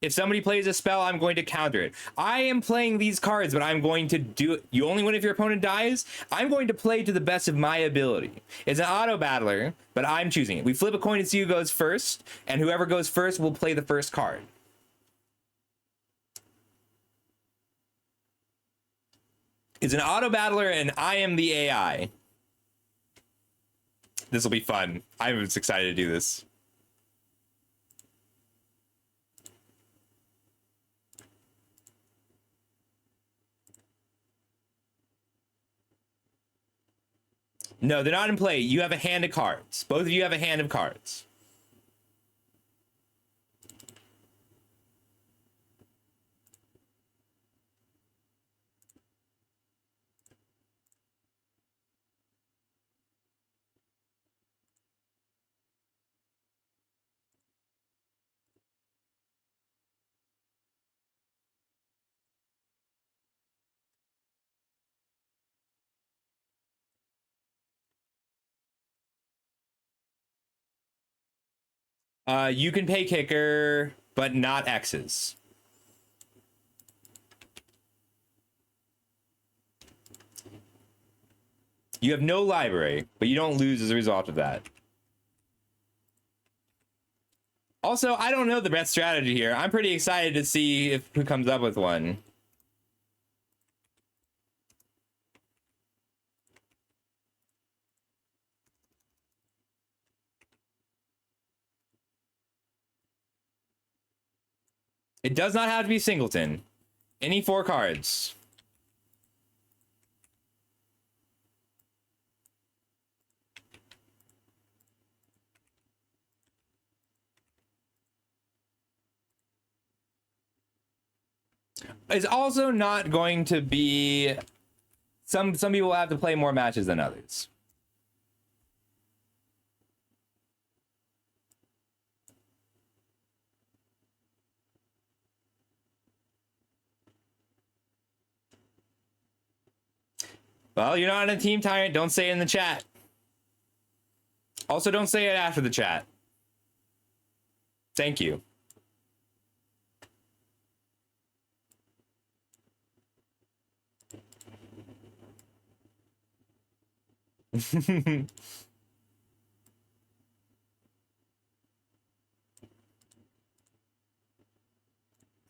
If somebody plays a spell, I'm going to counter it. I am playing these cards, but I'm going to do it. You only win if your opponent dies. I'm going to play to the best of my ability. It's an auto battler, but I'm choosing it. We flip a coin to see who goes first, and whoever goes first will play the first card. It's an auto battler, and I am the AI. This will be fun. I'm just excited to do this. No, they're not in play. You have a hand of cards. Both of you have a hand of cards. You can pay kicker, but not X's. You have no library, but you don't lose as a result of that. Also, I don't know the best strategy here. I'm pretty excited to see if who comes up with one. It does not have to be singleton. Any 4 cards. It's also not going to be... Some people have to play more matches than others. Well, you're not in a team tyrant. Don't say it in the chat. Also, don't say it after the chat. Thank you.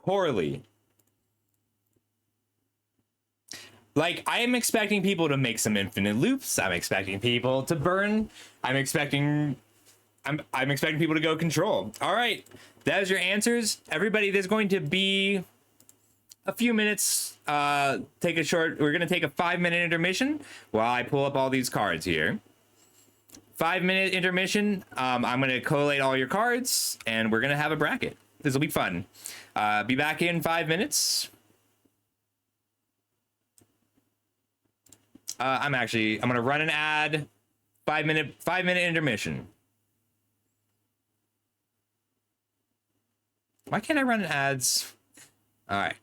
Poorly. Like, I am expecting people to make some infinite loops. I'm expecting people to burn. I'm expecting people to go control. All right, that is your answers, everybody. There's going to be a few minutes. We're gonna take a 5-minute intermission while I pull up all these cards here. 5-minute intermission. I'm gonna collate all your cards and we're gonna have a bracket. This will be fun. Be back in 5 minutes. I'm gonna run an ad. 5-minute intermission. Why can't I run ads? All right.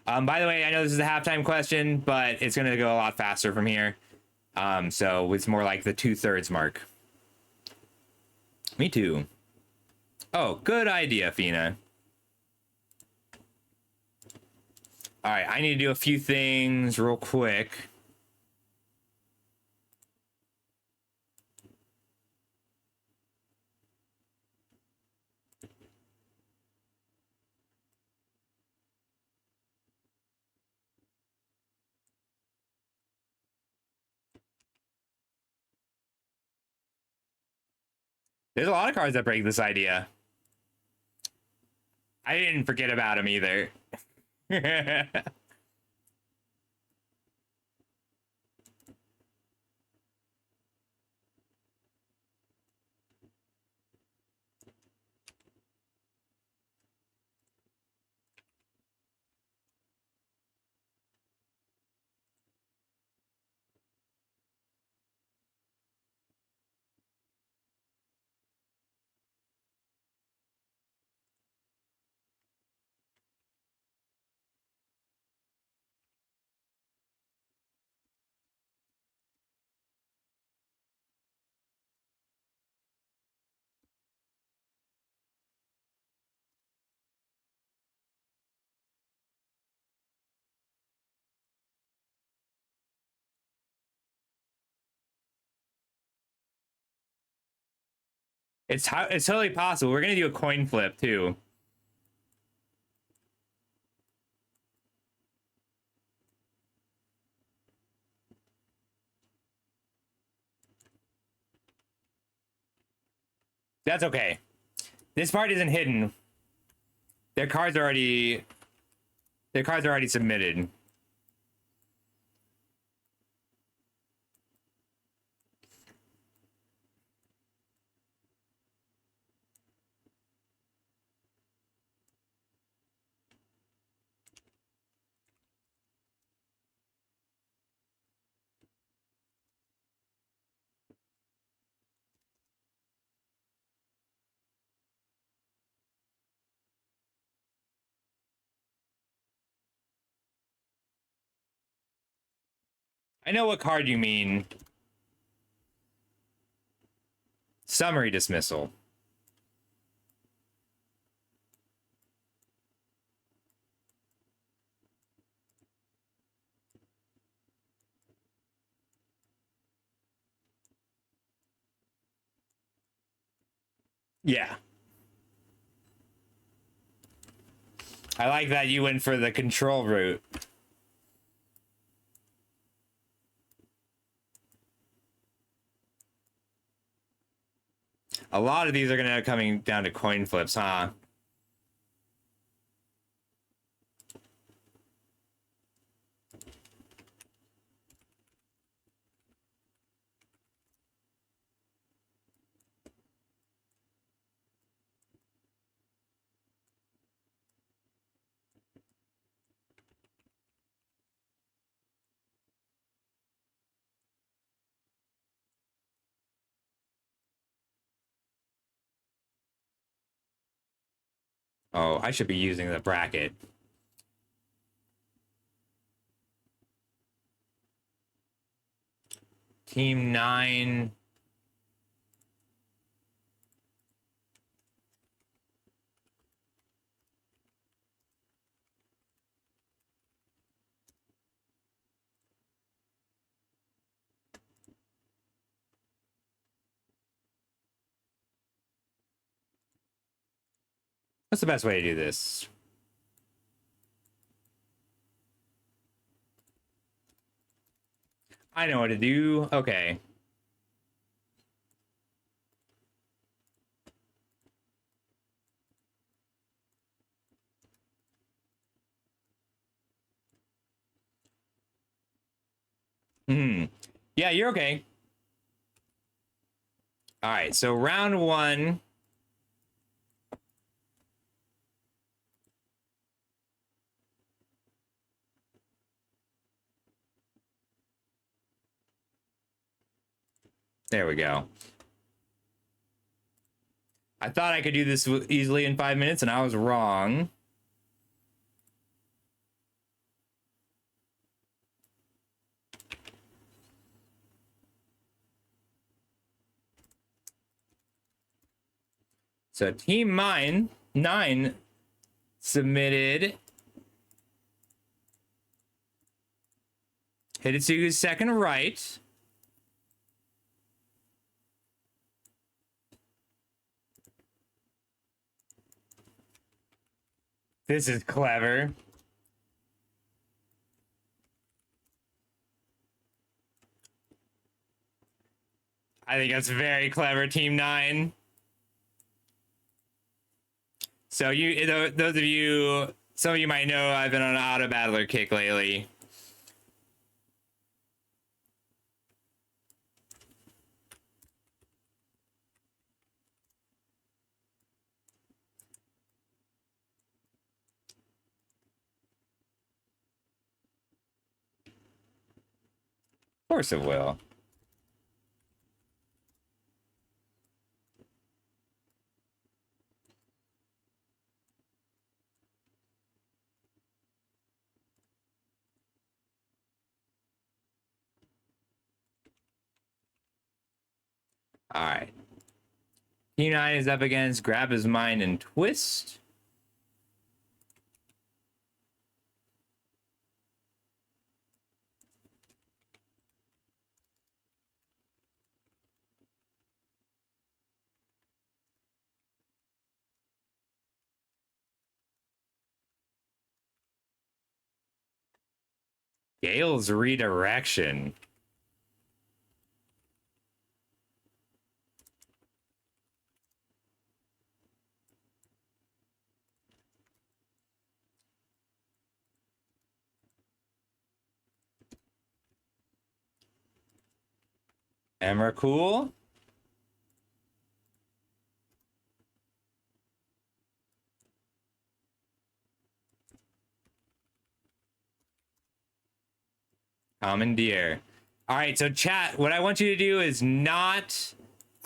By the way, I know this is a halftime question, but it's going to go a lot faster from here. So it's more like the 2/3 mark. Me too. Oh, good idea, Fina. All right, I need to do a few things real quick. There's a lot of cards that break this idea. I didn't forget about him either. It's totally possible. We're gonna do a coin flip too. That's okay. This part isn't hidden. Their cards are already submitted. I know what card you mean. Summary dismissal. Yeah. I like that you went for the control route. A lot of these are going to end up coming down to coin flips, huh? Oh, I should be using the bracket. Team 9. What's the best way to do this? I know what to do. Okay. Hmm. Yeah, you're okay. All right, so round 1. There we go. I thought I could do this easily in 5 minutes, and I was wrong. So Team 9 submitted Hidetsugu's second right. This is clever. I think that's very clever, Team 9. So those of you, some of you might know I've been on an auto battler kick lately. Of course it will. All right. Team 9 is up against Grab His Mind and Twist. Gale's Redirection. Emrakul. Commandeer. All right, so chat, what I want you to do is not...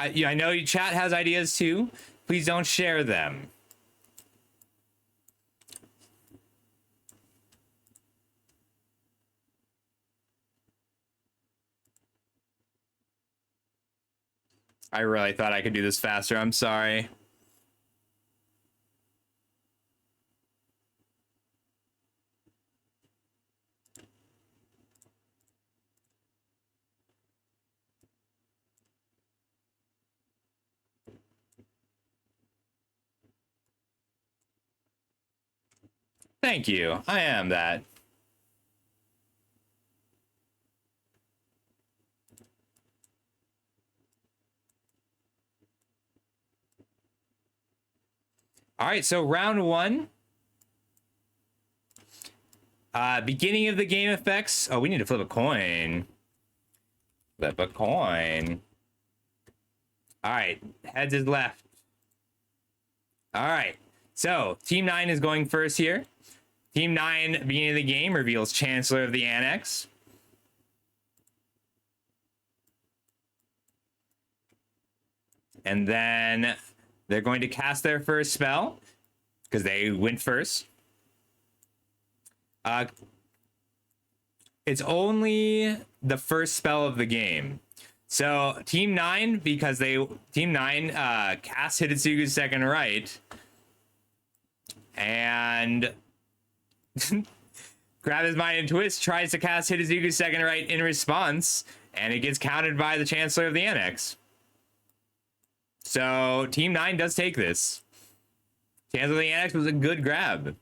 I know chat has ideas too. Please don't share them. I really thought I could do this faster. I'm sorry. Thank you. I am that. All right, so round one. Beginning of the game effects. Oh, we need to flip a coin. Flip a coin. All right, heads is left. All right, so Team 9 is going first here. Team 9, beginning of the game, reveals Chancellor of the Annex. And then they're going to cast their first spell because they went first. It's only the first spell of the game. So Team 9, because Team 9 casts Hidetsugu's Second Right and Grab His Mind and Twist tries to cast Hidetsugu's Second Right in response, and it gets countered by the Chancellor of the Annex. So Team 9 does take this. Chancellor of the Annex was a good grab.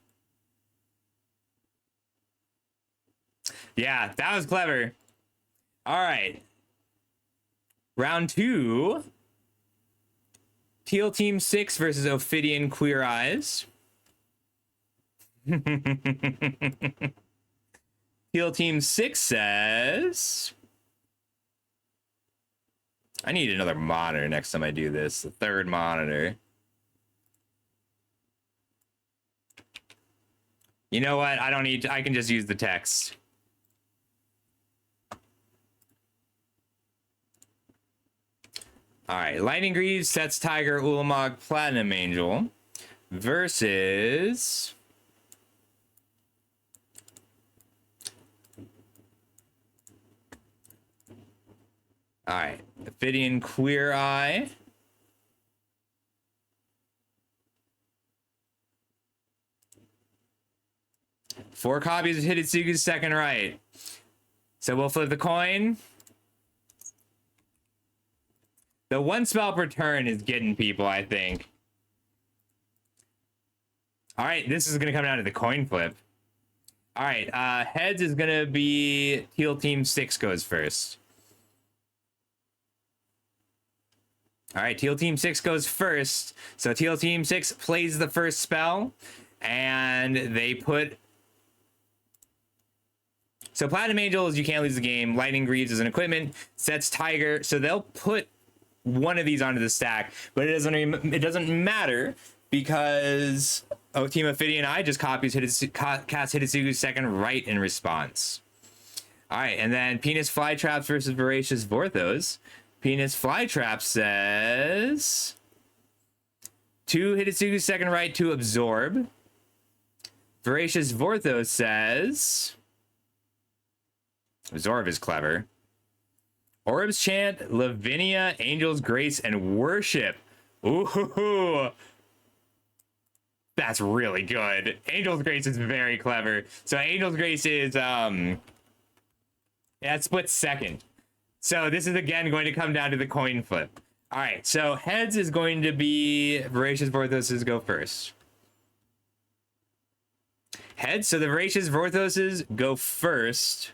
Yeah, that was clever. All right. Round 2. Teal Team 6 versus Ophidian Queer Eyes. Teal Team 6 says... I need another monitor next time I do this. The third monitor. You know what? I don't need to, I can just use the text. All right, Lightning Greaves, Sets Tiger, Ulamog, Platinum Angel versus all right, Ophidian Queer Eye. Four copies of Hidetsugu's Second Right. So we'll flip the coin. The one spell per turn is getting people, I think. All right, this is going to come down to the coin flip. All right, heads is going to be Teal Team 6 goes first. All right, Teal Team 6 goes first. So Teal Team 6 plays the first spell, and they put... So Platinum Angel is you can't lose the game. Lightning Greaves is an equipment. Sets Tiger. So they'll put one of these onto the stack, but it doesn't matter because Team Ophidian Eye just casts Hidetsugu's Second Right in response. All right, and then Penis Flytraps versus Voracious Vorthos. Penis Flytrap says 2 Hidetsugu's Second Right to absorb. Voracious Vorthos says absorb is clever. Orb's Chant, Lavinia, Angel's Grace, and Worship. Ooh, that's really good. Angel's Grace is very clever. So Angel's Grace is that splits second. So this is again going to come down to the coin flip. All right, so heads is going to be Voracious Vorthoses go first. Heads, so the Voracious Vorthoses go first.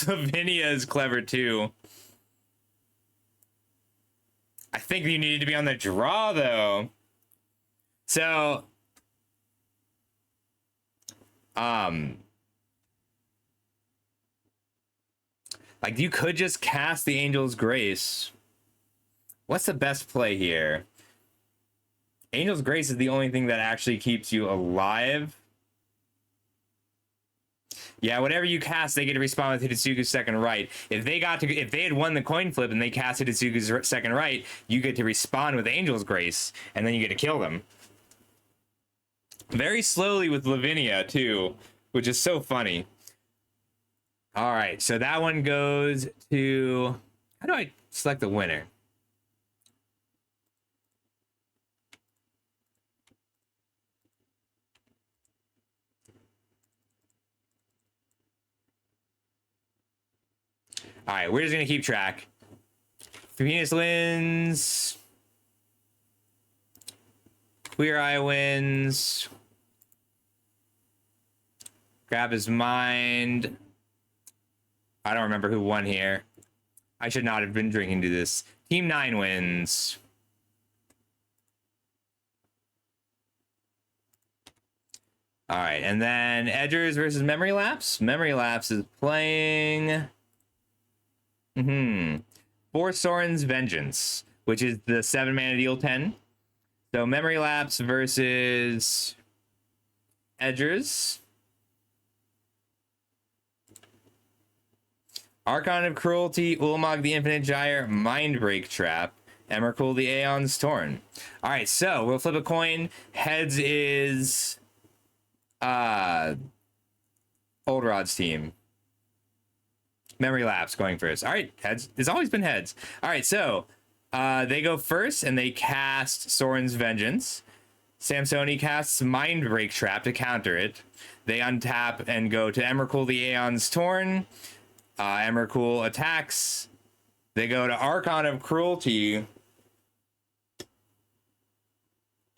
Lavinia is clever too. I think you needed to be on the draw though. So, like you could just cast the Angel's Grace. What's the best play here? Angel's Grace is the only thing that actually keeps you alive. Yeah, whatever you cast, they get to respond with Hidetsugu's Second Right. If they had won the coin flip and they cast Hidetsugu's Second Right, you get to respond with Angel's Grace, and then you get to kill them. Very slowly with Lavinia too, which is so funny. All right, so that one goes to... How do I select the winner? All right, we're just gonna keep track. Venus wins. Queer Eye wins. Grab his mind. I don't remember who won here. I should not have been drinking to this. Team 9 wins. All right, and then Edgers versus Memory Lapse. Memory Lapse is playing... For Soren's Vengeance, which is the 7-mana deal 10. So Memory Lapse versus Edgers. Archon of Cruelty, Ulamog the Infinite Gyre, Mindbreak Trap, Emrakul the Aeon's Torn. All right, so we'll flip a coin. Heads is Old Rod's team. Memory Lapse going first. All right, heads. It's always been heads. All right, so they go first and they cast Soren's Vengeance. Samsoni casts Mindbreak Trap to counter it. They untap and go to Emrakul the Aeon's Torn. Emrakul attacks. They go to Archon of Cruelty.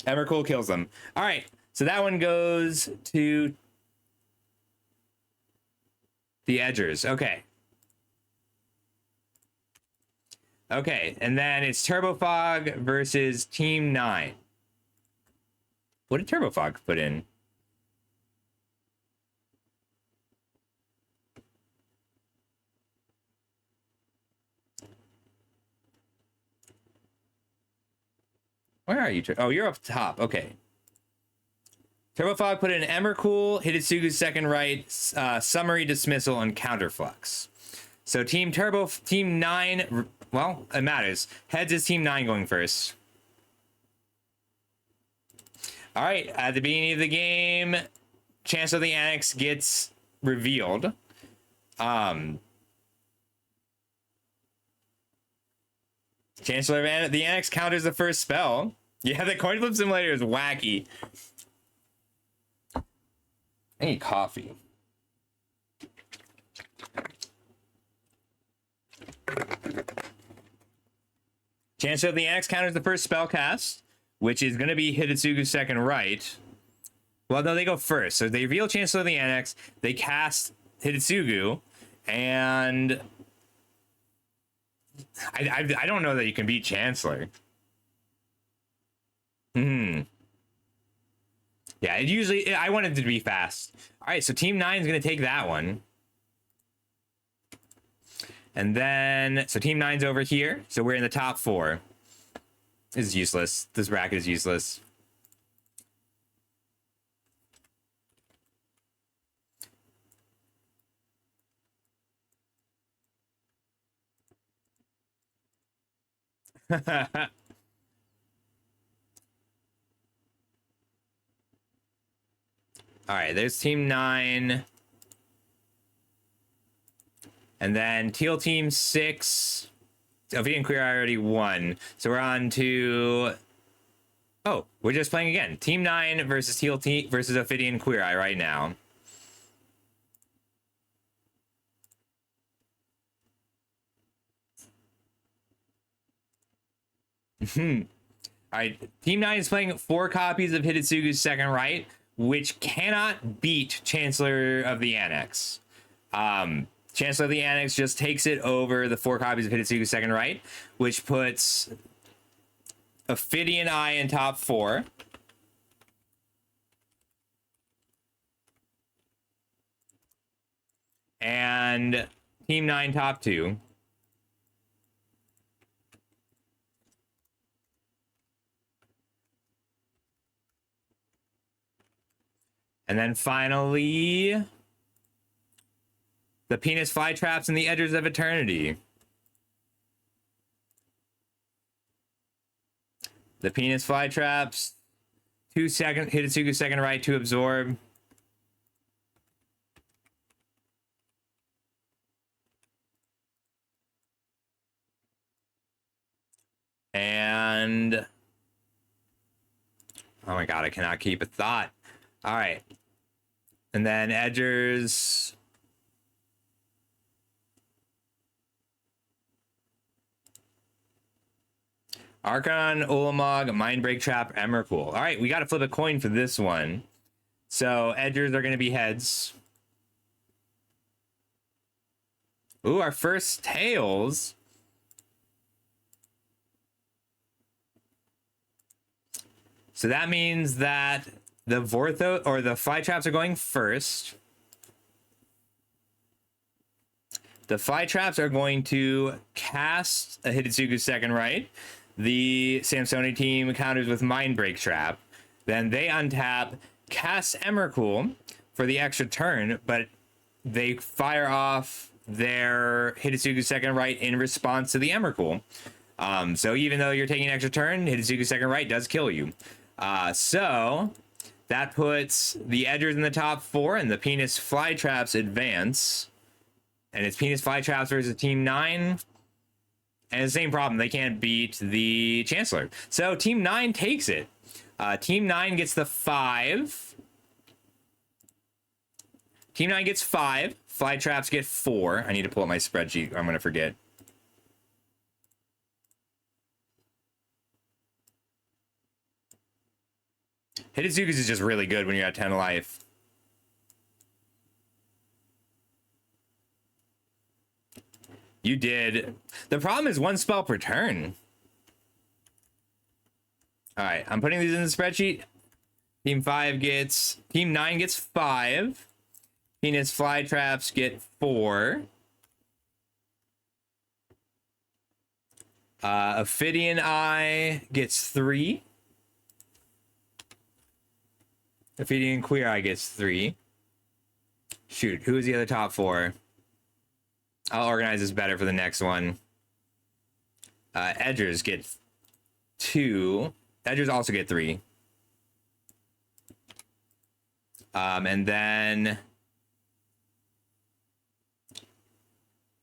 Emrakul kills them. All right, so that one goes to the Edgers. Okay. Okay, and then it's Turbofog versus Team 9. What did Turbofog put in? Where are you? Oh, you're up top. Okay. Turbofog put in Emrakul, Hitotsugu's second right, Summary Dismissal, and Counterflux. So Team 9, well, it matters. Heads is Team 9 going first. All right, at the beginning of the game, Chancellor of the Annex gets revealed. Chancellor of the Annex counters the first spell. Yeah, the coin flip simulator is wacky. I need coffee. Chancellor of the Annex counters the first spell cast, which is going to be Hitotsugu's second right. Well, no, they go first. So they reveal Chancellor of the Annex, they cast Hitotsugu, and I don't know that you can beat Chancellor. Yeah, it usually... I wanted it to be fast. All right, so Team 9 is going to take that one. And then... So Team 9's over here. So we're in the top 4. This is useless. This bracket is useless. All right, there's Team 9. And then Teal Team 6. Ophidian and Queer Eye already won. So we're on to... Oh, we're just playing again. Team 9 versus Teal Team versus Ophidian and Queer Eye right now. All right, Team 9 is playing 4 copies of Hitotsugu's second right, which cannot beat Chancellor of the Annex. Chancellor of the Annex just takes it over the 4 copies of Hitotsugu's second right, which puts Ophidian Eye in top 4. And Team 9 top 2. And then finally, the Penis Flytraps and the Edgers of Eternity. The Penis Flytraps, 2 second, Hitotsugu's second right to absorb. And oh my god, I cannot keep a thought. All right. And then Edgers. Archon, Ulamog, Mindbreak Trap, Emrakul. All right, we got to flip a coin for this one. So Edgers are going to be heads. Ooh, our first tails. So that means that the Vorthos or the Fly Traps are going first. The Fly Traps are going to cast a Hidetsugu second right. The Samsoni team counters with Mindbreak Trap. Then they untap, cast Emrakul for the extra turn, but they fire off their Hidetsugu second right in response to the Emrakul. So even though you're taking an extra turn, Hidetsugu second right does kill you. So that puts the Edgers in the top 4 and the Penis Fly Traps advance. And it's Penis Fly Traps versus Team 9. And the same problem. They can't beat the Chancellor. So Team 9 takes it. Team 9 gets the 5. Team 9 gets 5. Fly Traps get 4. I need to pull up my spreadsheet or I'm going to forget. Hidetsugu's is just really good when you're at 10 life. You did. The problem is 1 spell per turn. All right, I'm putting these in the spreadsheet. Team 9 gets 5. Penis Fly Traps get 4. Ophidian Eye gets 3. Ophidian Queer Eye gets 3. Shoot, who is the other top 4? I'll organize this better for the next one. Edgers get 2. Edgers also get 3. And then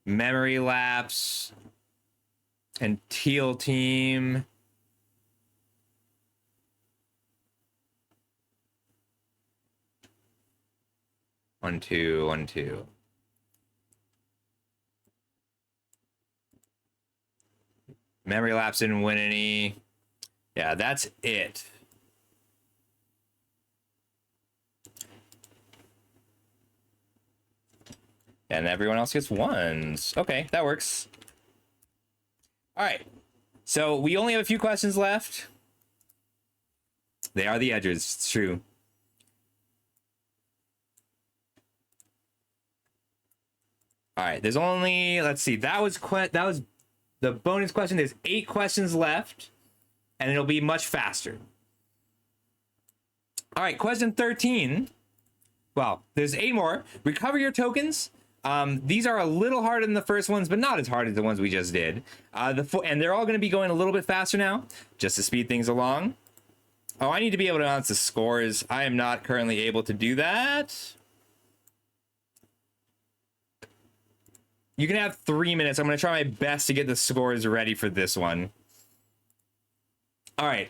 Memory Lapse and Teal Team. One, two. Memory Lapse didn't win any. Yeah, that's it. And everyone else gets 1s. Okay, that works. All right. So we only have a few questions left. They are the Edgers. It's true. All right. There's only, let's see. That was the bonus question. There's 8 questions left, and it'll be much faster. All right, question 13. Well, there's 8 more. Recover your tokens. These are a little harder than the first ones, but not as hard as the ones we just did. And they're all going to be going a little bit faster now, just to speed things along. Oh, I need to be able to announce the scores. I am not currently able to do that. You can have 3 minutes. I'm going to try my best to get the scores ready for this one. All right.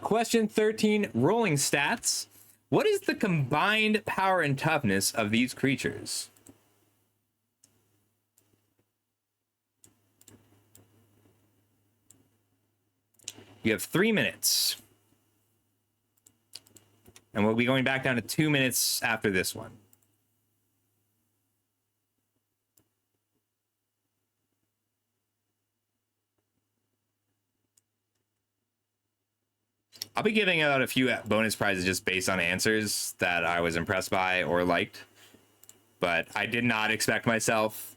Question 13, rolling stats. What is the combined power and toughness of these creatures? You have 3 minutes. And we'll be going back down to 2 minutes after this one. I'll be giving out a few bonus prizes just based on answers that I was impressed by or liked. But I did not expect myself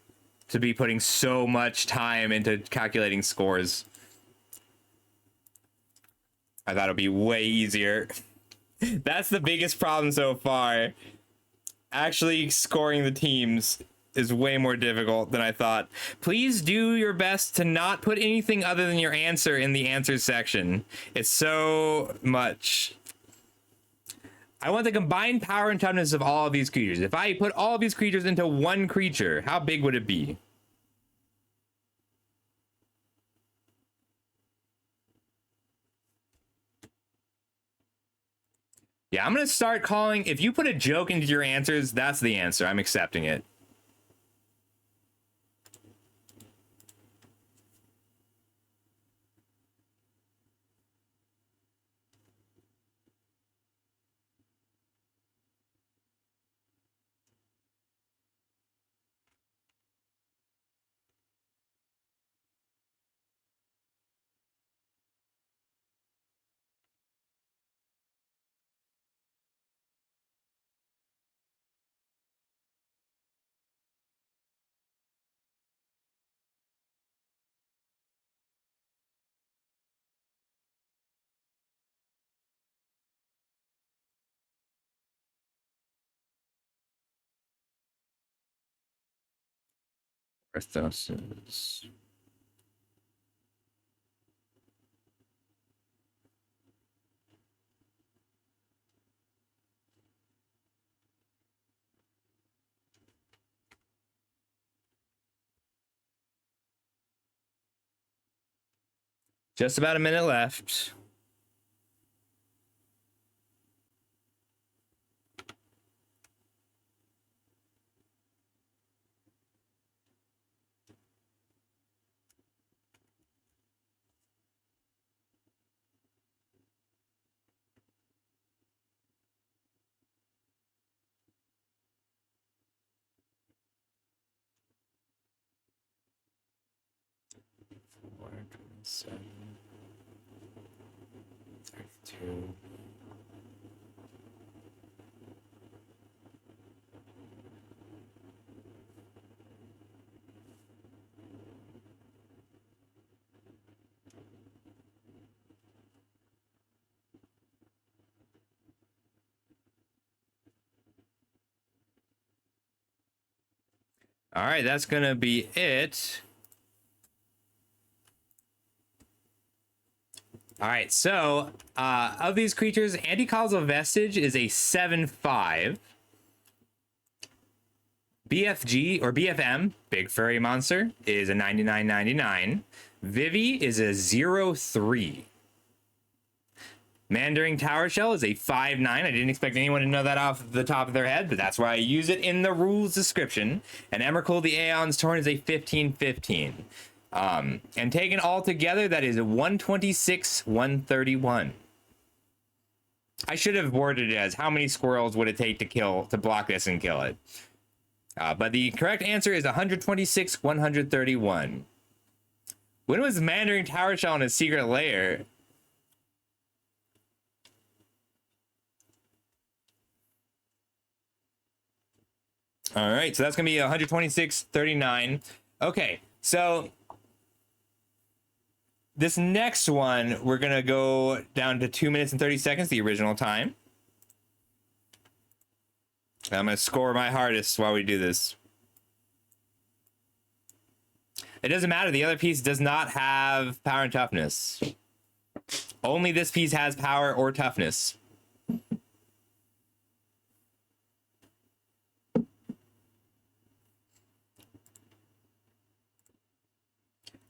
to be putting so much time into calculating scores. I thought it'd be way easier. That's the biggest problem so far. Actually scoring the teams is way more difficult than I thought. Please do your best to not put anything other than your answer in the answers section. It's so much. I want the combined power and toughness of all of these creatures. If I put all of these creatures into one creature, how big would it be? Yeah, I'm gonna start calling. If you put a joke into your answers, that's the answer. I'm accepting it. Orthosis. Just about a minute left. All right, that's gonna be it. All right, so of these creatures, Anti-Causal Vestige is a 7/5. BFG or BFM, Big Furry Monster, is a 99.99. Vivi is a 0/3. Mandarin Tower Shell is a 5/9. I didn't expect anyone to know that off the top of their head, but that's why I use it in the rules description. And Emrakul the Aeon's Torn is a 15/15. And taken all together, that is a 126, 131. I should have worded it as how many squirrels would it take to block this and kill it. But the correct answer is 126, 131. When was Mandarin Tower Shell in a secret lair? All right, so that's gonna be 126.39. Okay, so this next one, we're gonna go down to 2 minutes and 30 seconds, the original time. I'm gonna score my hardest while we do this. It doesn't matter, the other piece does not have power and toughness. Only this piece has power or toughness.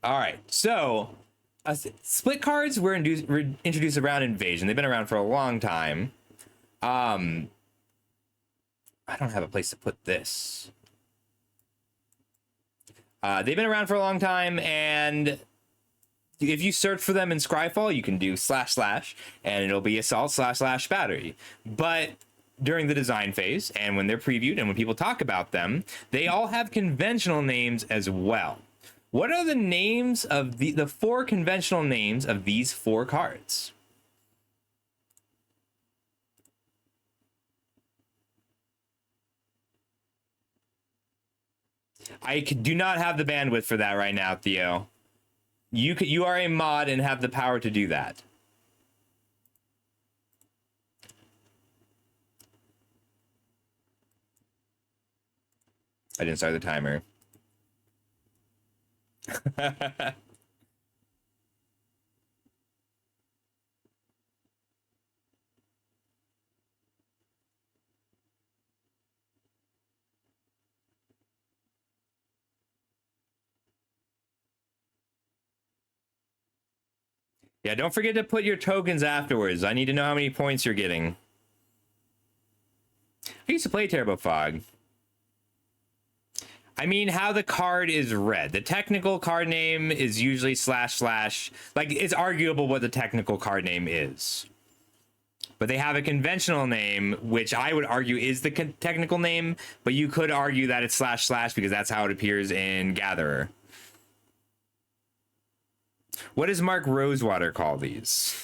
All right, so split cards were introduced around Invasion. They've been around for a long time. I don't have a place to put this. They've been around for a long time, and if you search for them in Scryfall, you can do // and it'll be assault // battery. But during the design phase, and when they're previewed, and when people talk about them, they all have conventional names as well. What are the names of the 4 conventional names of these 4 cards? I do not have the bandwidth for that right now, Theo. You are a mod and have the power to do that. I didn't start the timer. Yeah, don't forget to put your tokens afterwards. I need to know how many points you're getting. I used to play Turbo Fog. I mean, how the card is read. The technical card name is usually // like, it's arguable what the technical card name is. But they have a conventional name, which I would argue is the technical name, but you could argue that it's // because that's how it appears in Gatherer. What does Mark Rosewater call these?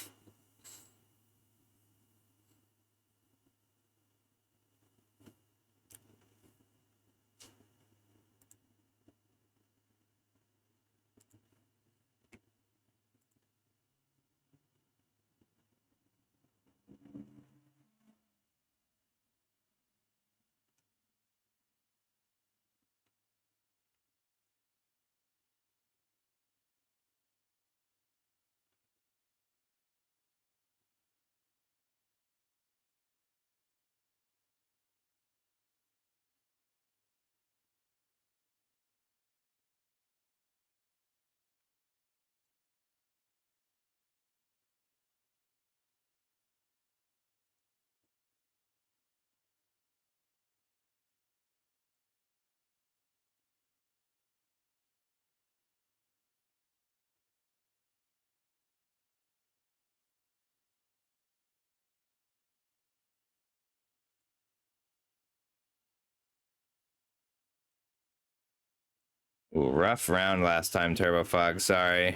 Ooh, rough round last time, Turbo Fog. Sorry.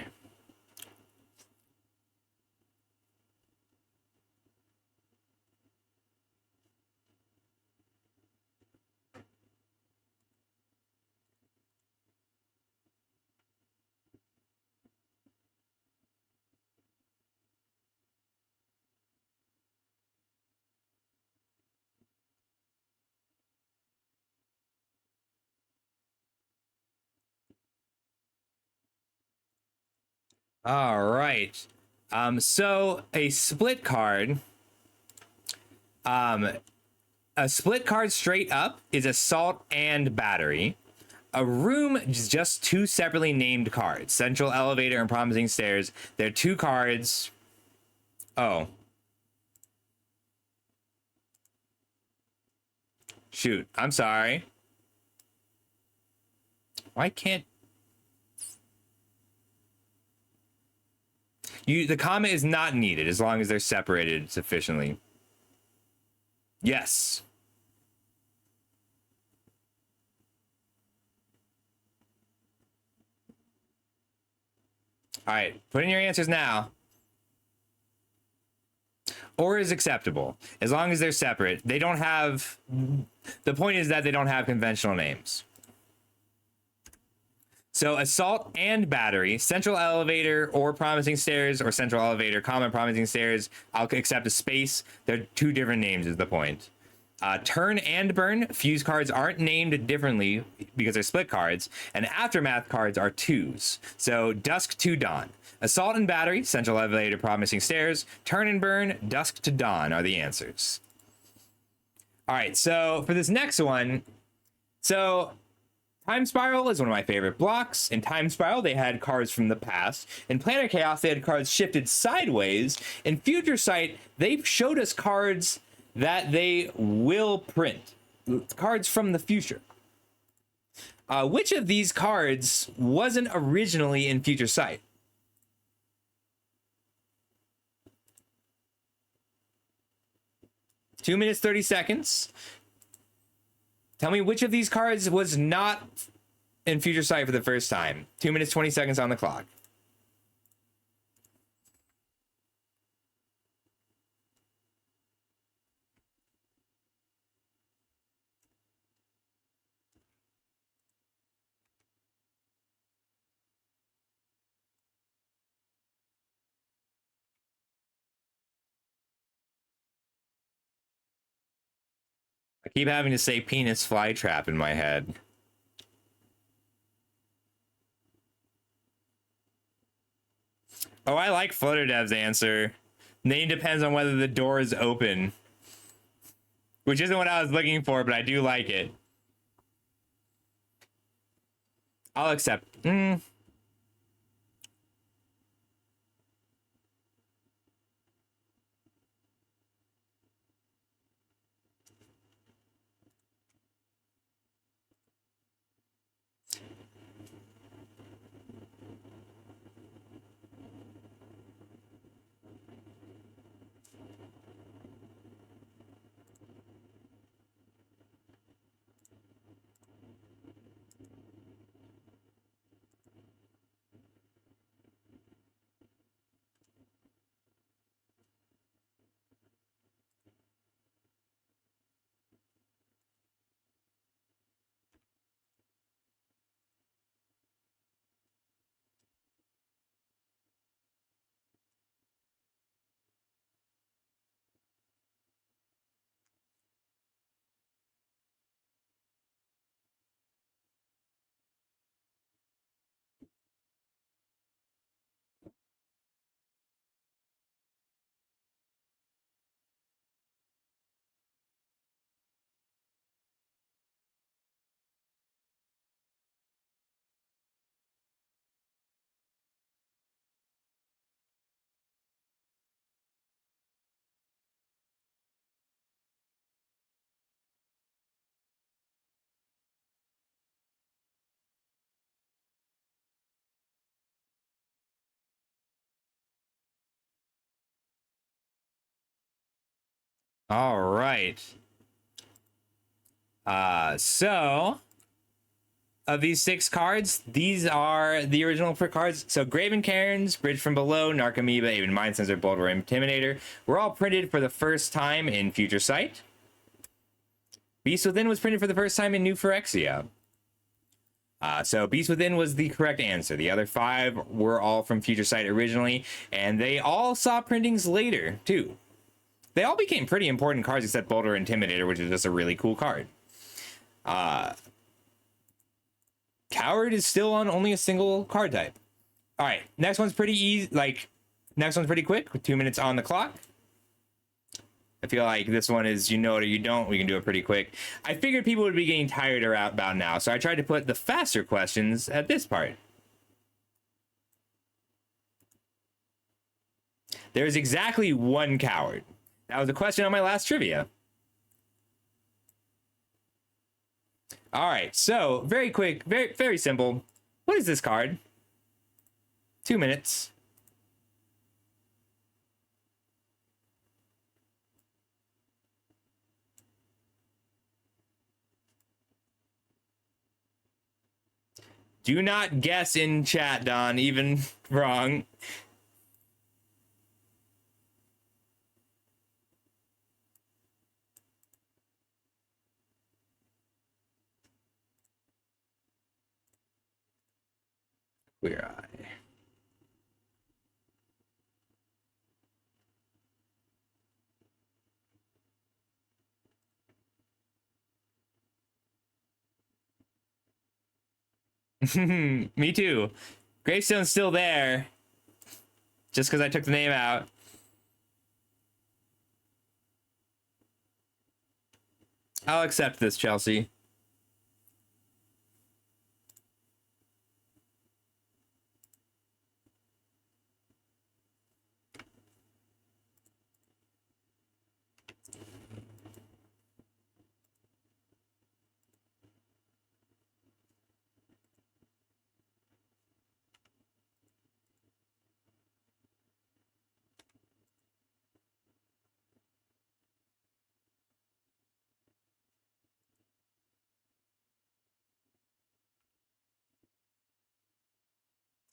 All right. So a split card. A split card straight up is Assault and Battery. A room is just two separately named cards. Central Elevator and Promising Stairs. They're two cards. Oh. Shoot. I'm sorry. Why can't... The comment is not needed as long as they're separated sufficiently. Yes. All right, put in your answers now. Or is acceptable as long as they're separate. They don't have... The point is that they don't have conventional names. So Assault and Battery, Central Elevator or Promising Stairs, or Central Elevator, Common Promising Stairs, I'll accept a space. They're two different names is the point. Turn and Burn, fuse cards aren't named differently because they're split cards, and Aftermath cards are twos. So Dusk to Dawn. Assault and Battery, Central Elevator, Promising Stairs, Turn and Burn, Dusk to Dawn are the answers. All right, so for this next one, so Time Spiral is one of my favorite blocks. In Time Spiral, they had cards from the past. In Planar Chaos, they had cards shifted sideways. In Future Sight, they showed us cards that they will print. Cards from the future. Which of these cards wasn't originally in Future Sight? Two minutes, 30 seconds. Tell me which of these cards was not in Future Sight for the first time. 2 minutes, 20 seconds on the clock. I keep having to say penis flytrap in my head. Oh, I like Flutterdev's answer. Name depends on whether the door is open. Which isn't what I was looking for, but I do like it. I'll accept. All right. So of these 6 cards, these are the original cards. So Graven Cairns, Bridge from Below, Narcomoeba, even Mind Sensor, Bold or Intimidator were all printed for the first time in Future Sight. Beast Within was printed for the first time in New Phyrexia. So Beast Within was the correct answer. The other 5 were all from Future Sight originally, and they all saw printings later, too. They all became pretty important cards except Boulder Intimidator, which is just a really cool card. Coward is still on only a single card type. All right, next one's pretty easy. Next one's pretty quick with 2 minutes on the clock. I feel like this one is you know it or you don't. We can do it pretty quick. I figured people would be getting tired about now, so I tried to put the faster questions at this part. There's exactly 1 coward. That was a question on my last trivia. All right, so very quick, very simple. What is this card? 2 minutes. Do not guess in chat, Don, even wrong. Queer Eye. Me too. Gravestone's still there. Just because I took the name out. I'll accept this, Chelsea.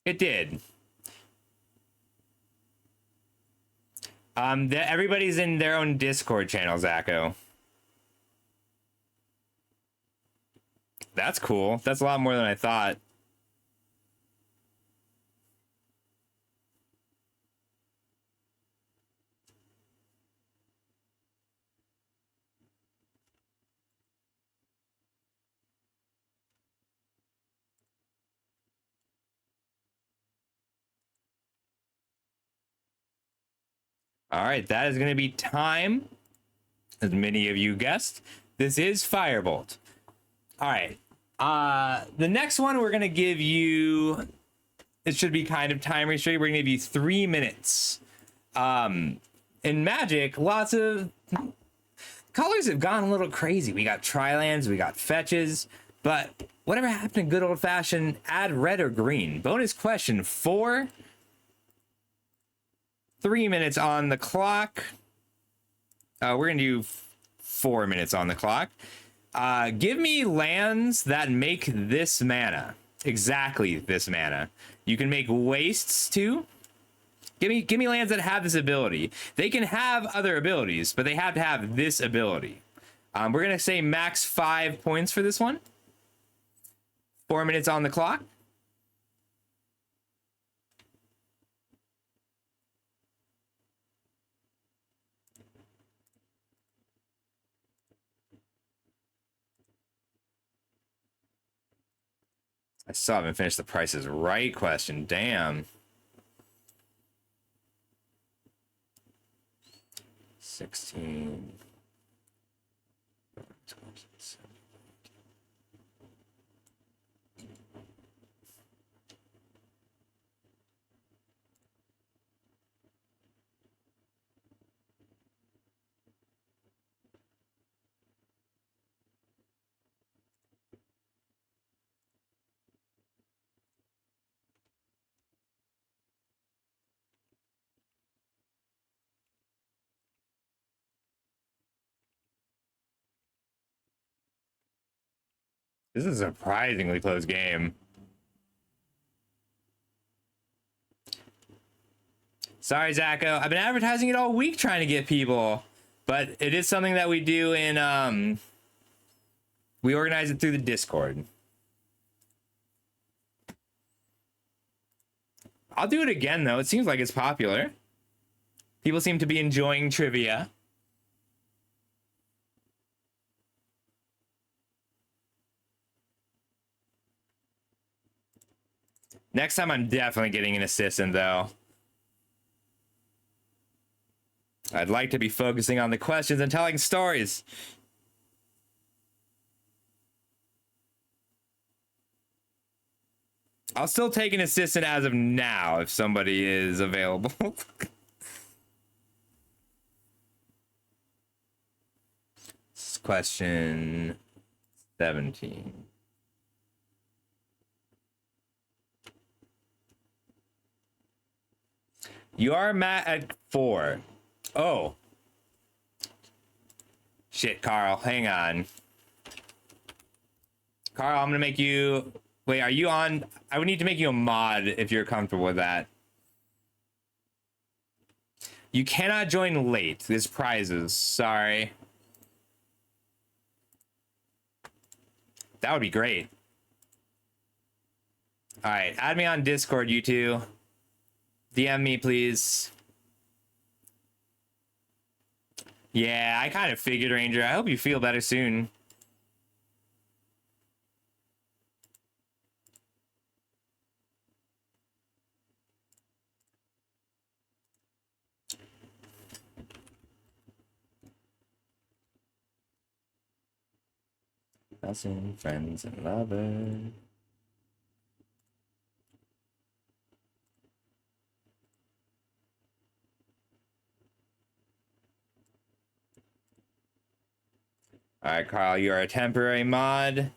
It did. Everybody's in their own Discord channel, Zacho. That's cool. That's a lot more than I thought. All right, that is going to be time, as many of you guessed. This is Firebolt. All right. The next one we're going to give you, it should be kind of time restricted. We're going to give you 3 minutes. In Magic, lots of colors have gone a little crazy. We got Tri-lands, we got fetches, but whatever happened to good old-fashioned add red or green? Bonus question 4. 3 minutes on the clock. We're going to do 4 minutes on the clock. Give me lands that make this mana. Exactly this mana. You can make wastes too. Give me lands that have this ability. They can have other abilities, but they have to have this ability. We're going to say max 5 points for this one. 4 minutes on the clock. I still haven't finished the Price is Right question. Damn. 16. This is a surprisingly close game. Sorry, Zacho. I've been advertising it all week trying to get people, but it is something that we do in, we organize it through the Discord. I'll do it again, though. It seems like it's popular. People seem to be enjoying trivia. Next time, I'm definitely getting an assistant, though. I'd like to be focusing on the questions and telling stories. I'll still take an assistant as of now if somebody is available. This is question 17. You are Matt at 4. Oh. Shit, Carl. Hang on. Carl, I'm gonna make you... Wait, are you on? I would need to make you a mod if you're comfortable with that. You cannot join late. There's prizes. Sorry. That would be great. All right, add me on Discord, you two. DM me, please. Yeah, I kind of figured, Ranger. I hope you feel better soon. Cousin, friends, and lovers. All right, Carl, you are a temporary mod.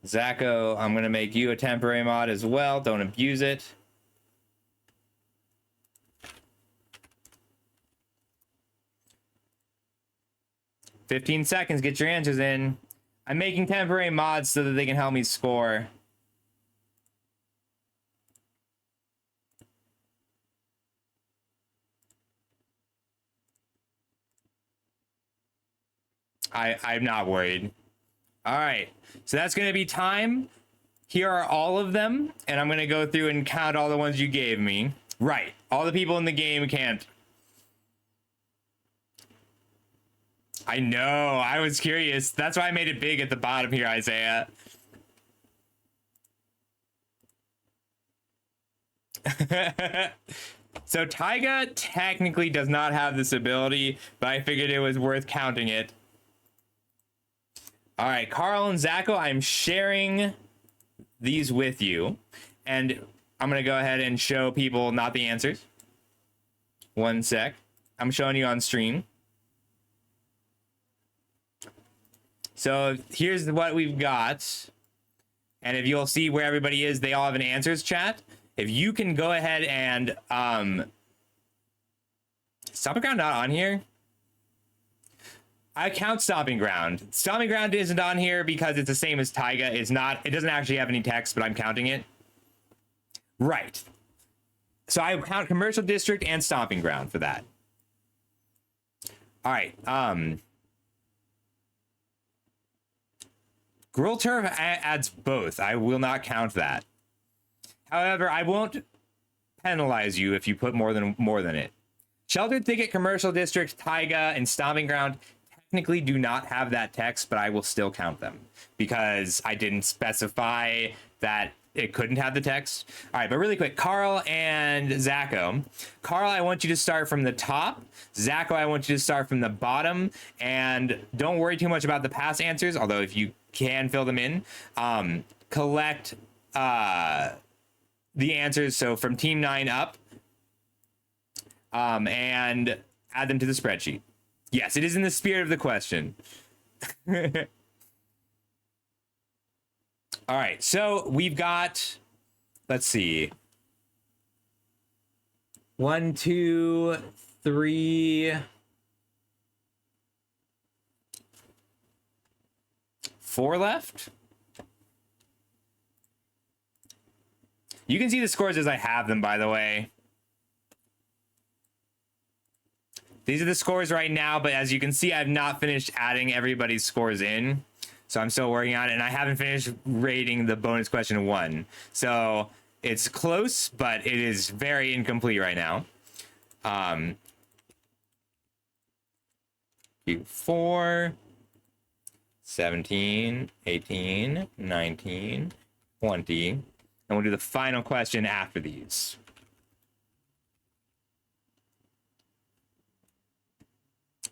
Zacho, I'm going to make you a temporary mod as well. Don't abuse it. "15 seconds, get your answers in. I'm making temporary mods so that they can help me score. I'm not worried. All right, so that's going to be time. Here are all of them, and I'm going to go through and count all the ones you gave me. Right, all the people in the game can't. I know, I was curious. That's why I made it big at the bottom here, Isaiah. So Taiga technically does not have this ability, but I figured it was worth counting it. All right, Carl and Zacho, I'm sharing these with you, and I'm gonna go ahead and show people not the answers. One sec. I'm showing you on stream. So here's what we've got, and if you'll see where everybody is, they all have an answers chat. If you can go ahead and Stomping Ground not on here? I count Stomping Ground. Stomping Ground isn't on here because it's the same as Taiga. It's not, it doesn't actually have any text, but I'm counting it. Right. So I count Commercial District and Stomping Ground for that. All right. Gruul Turf adds both. I will not count that. However, I won't penalize you if you put more than it. Sheltered Thicket, Commercial District, Taiga, and Stomping Ground technically do not have that text, but I will still count them because I didn't specify that it couldn't have the text. All right, but really quick, Carl and Zacho. Carl, I want you to start from the top. Zacho, I want you to start from the bottom. And don't worry too much about the past answers, although if you can fill them in. Collect the answers, so from Team 9 up, and add them to the spreadsheet. Yes, it is in the spirit of the question. All right, so we've got, let's see. 1, 2, 3, 4 left. You can see the scores as I have them, by the way. These are the scores right now, but as you can see, I've not finished adding everybody's scores in. So I'm still working on it, and I haven't finished rating the bonus question 1. So it's close, but it is very incomplete right now. 4, 17, 18, 19, 20. And we'll do the final question after these.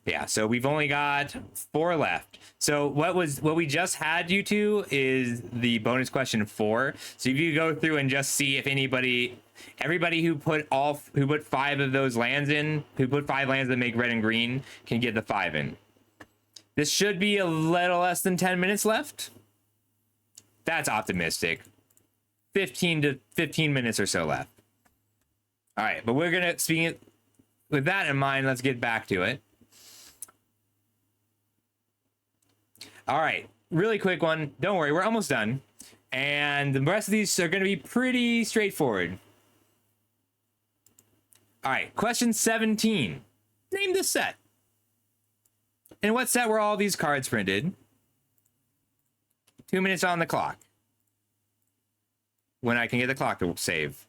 Yeah, so we've only got 4 left. So what we just had, you two, is the bonus question 4. So if you go through and just see if everybody who put 5 of those lands in, who put 5 lands that make red and green, can get the 5 in. This should be a little less than 10 minutes left. That's optimistic. 15 minutes or so left. All right, but we're gonna, speaking with that in mind, let's get back to it. All right, really quick one. Don't worry, we're almost done. And the rest of these are going to be pretty straightforward. All right, question 17. Name this set. In what set were all these cards printed? 2 minutes on the clock. When I can get the clock to save.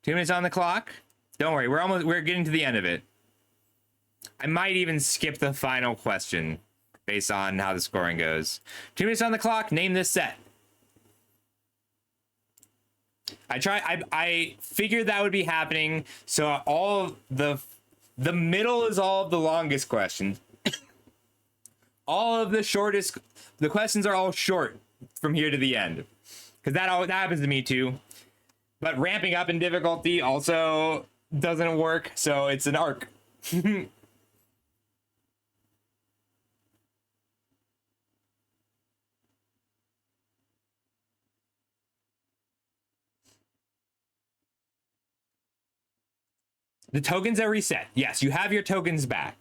2 minutes on the clock. Don't worry, we're getting to the end of it. I might even skip the final question based on how the scoring goes. 2 minutes on the clock. Name this set. I figured that would be happening. So all the middle is all of the longest questions. All of the shortest, the questions are all short from here to the end. Because that happens to me too. But ramping up in difficulty also doesn't work. So it's an arc. The tokens are reset. Yes, you have your tokens back.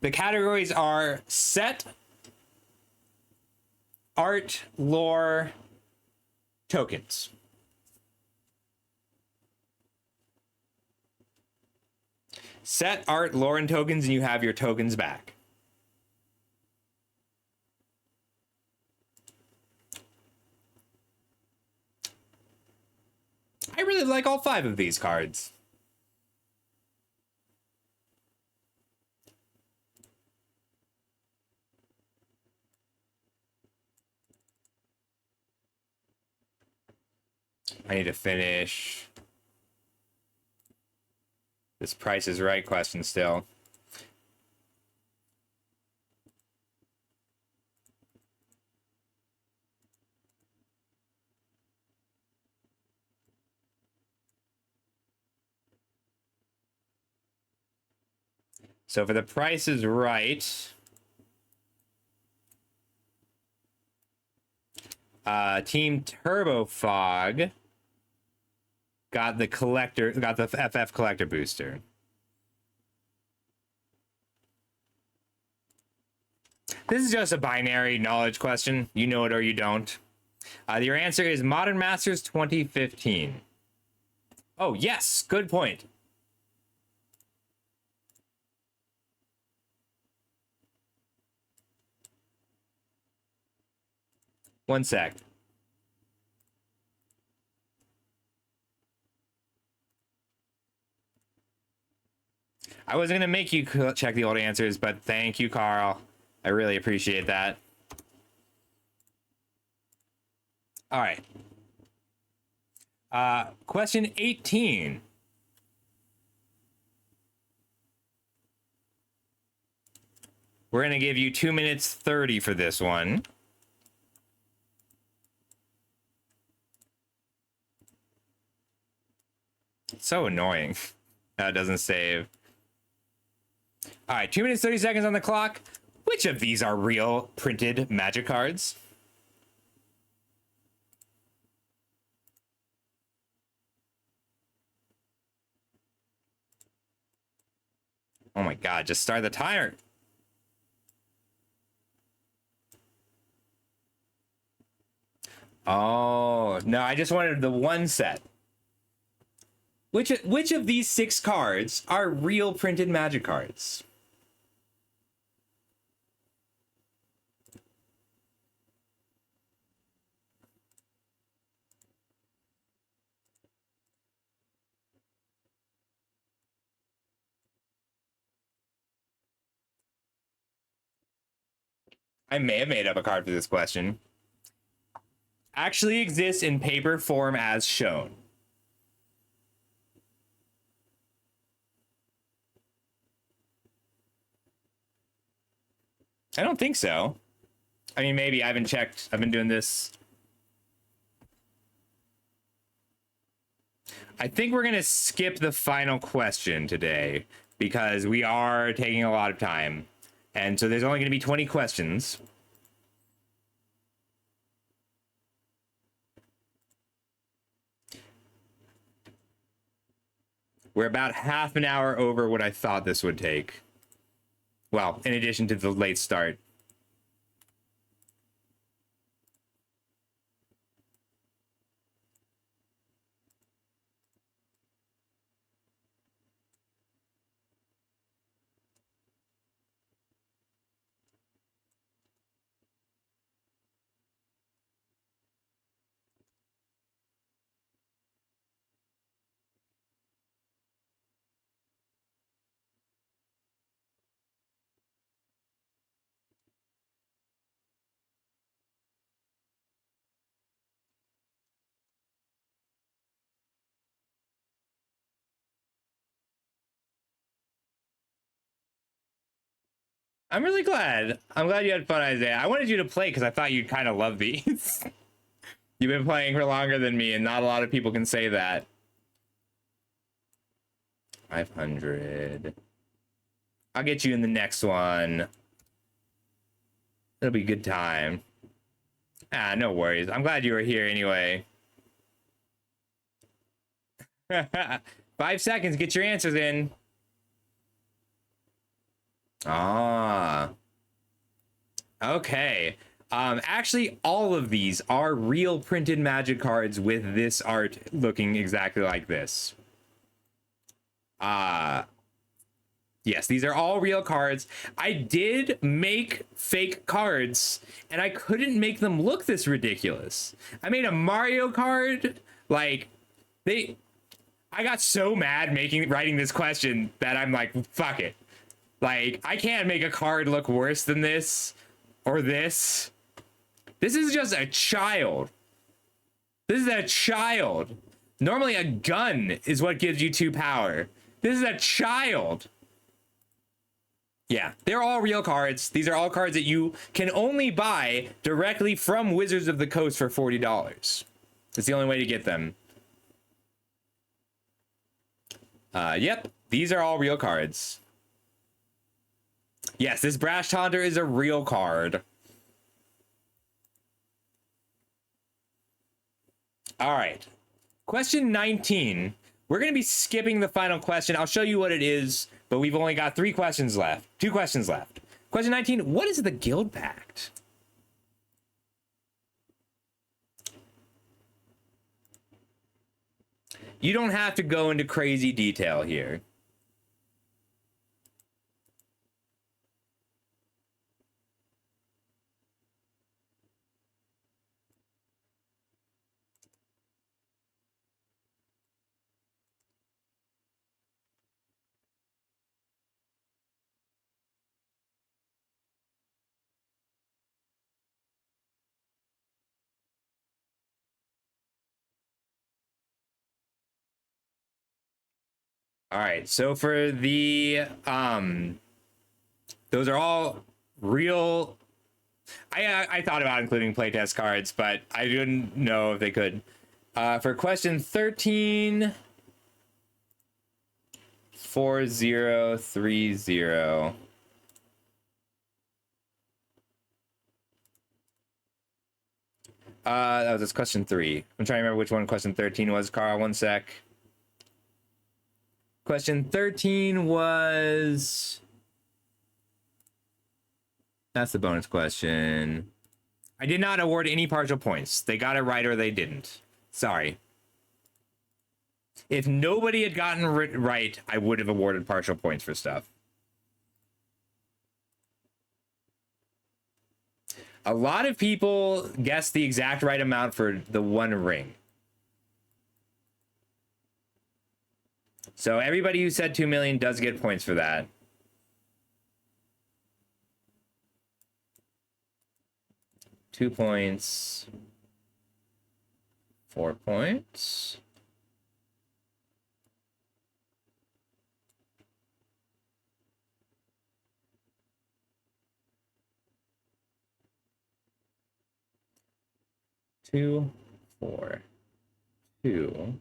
The categories are set, art, lore, tokens. Set, art, lore, and tokens, and you have your tokens back. I really like all 5 of these cards. I need to finish this Price is Right question still. So for the Price is Right, Team Turbo Fog got the FF collector booster. This is just a binary knowledge question. You know it or you don't. Your answer is Modern Masters 2015. Oh, yes. Good point. One sec. I wasn't going to make you check the old answers, but thank you, Carl. I really appreciate that. All right. Question 18. We're going to give you 2 minutes 30 for this one. It's so annoying. That doesn't save. All right, 2 minutes 30 seconds on the clock. Which of these are real printed Magic cards? Oh my god, just start the timer. Oh, no, I just wanted the one set. Which of these 6 cards are real printed Magic cards? I may have made up a card for this question. Actually exists in paper form as shown. I don't think so. I mean, maybe. I haven't checked. I've been doing this. I think we're going to skip the final question today because we are taking a lot of time. And so there's only going to be 20 questions. We're about half an hour over what I thought this would take. Well, in addition to the late start. I'm really glad. I'm glad you had fun, Isaiah. I wanted you to play because I thought you'd kind of love these. You've been playing for longer than me, and not a lot of people can say that. 500. I'll get you in the next one. It'll be a good time. Ah, no worries. I'm glad you were here anyway. 5 seconds. Get your answers in. Ah. Okay. Actually, all of these are real printed Magic cards with this art looking exactly like this. Yes, these are all real cards. I did make fake cards, and I couldn't make them look this ridiculous. I made a Mario card, like, I got so mad writing this question that I'm like, fuck it. Like, I can't make a card look worse than this, or this. This is just a child. This is a child. Normally a gun is what gives you 2 power. This is a child. Yeah, they're all real cards. These are all cards that you can only buy directly from Wizards of the Coast for $40. It's the only way to get them. Yep, these are all real cards. Yes, this Brash Taunter is a real card. All right. Question 19. We're going to be skipping the final question. I'll show you what it is, but we've only got 3 questions left. 2 questions left. Question 19. What is the Guild Pact? You don't have to go into crazy detail here. All right, so for the those are all real. I thought about including playtest cards, but I didn't know if they could. For question 13, 4030. That was question 3. I'm trying to remember which one question 13 was, Carl. One sec. Question 13 was... That's the bonus question. I did not award any partial points. They got it right or they didn't. Sorry. If nobody had gotten it right, I would have awarded partial points for stuff. A lot of people guessed the exact right amount for the one ring. So everybody who said 2 million does get points for that. Two points. 4 points. Two, 4, 2.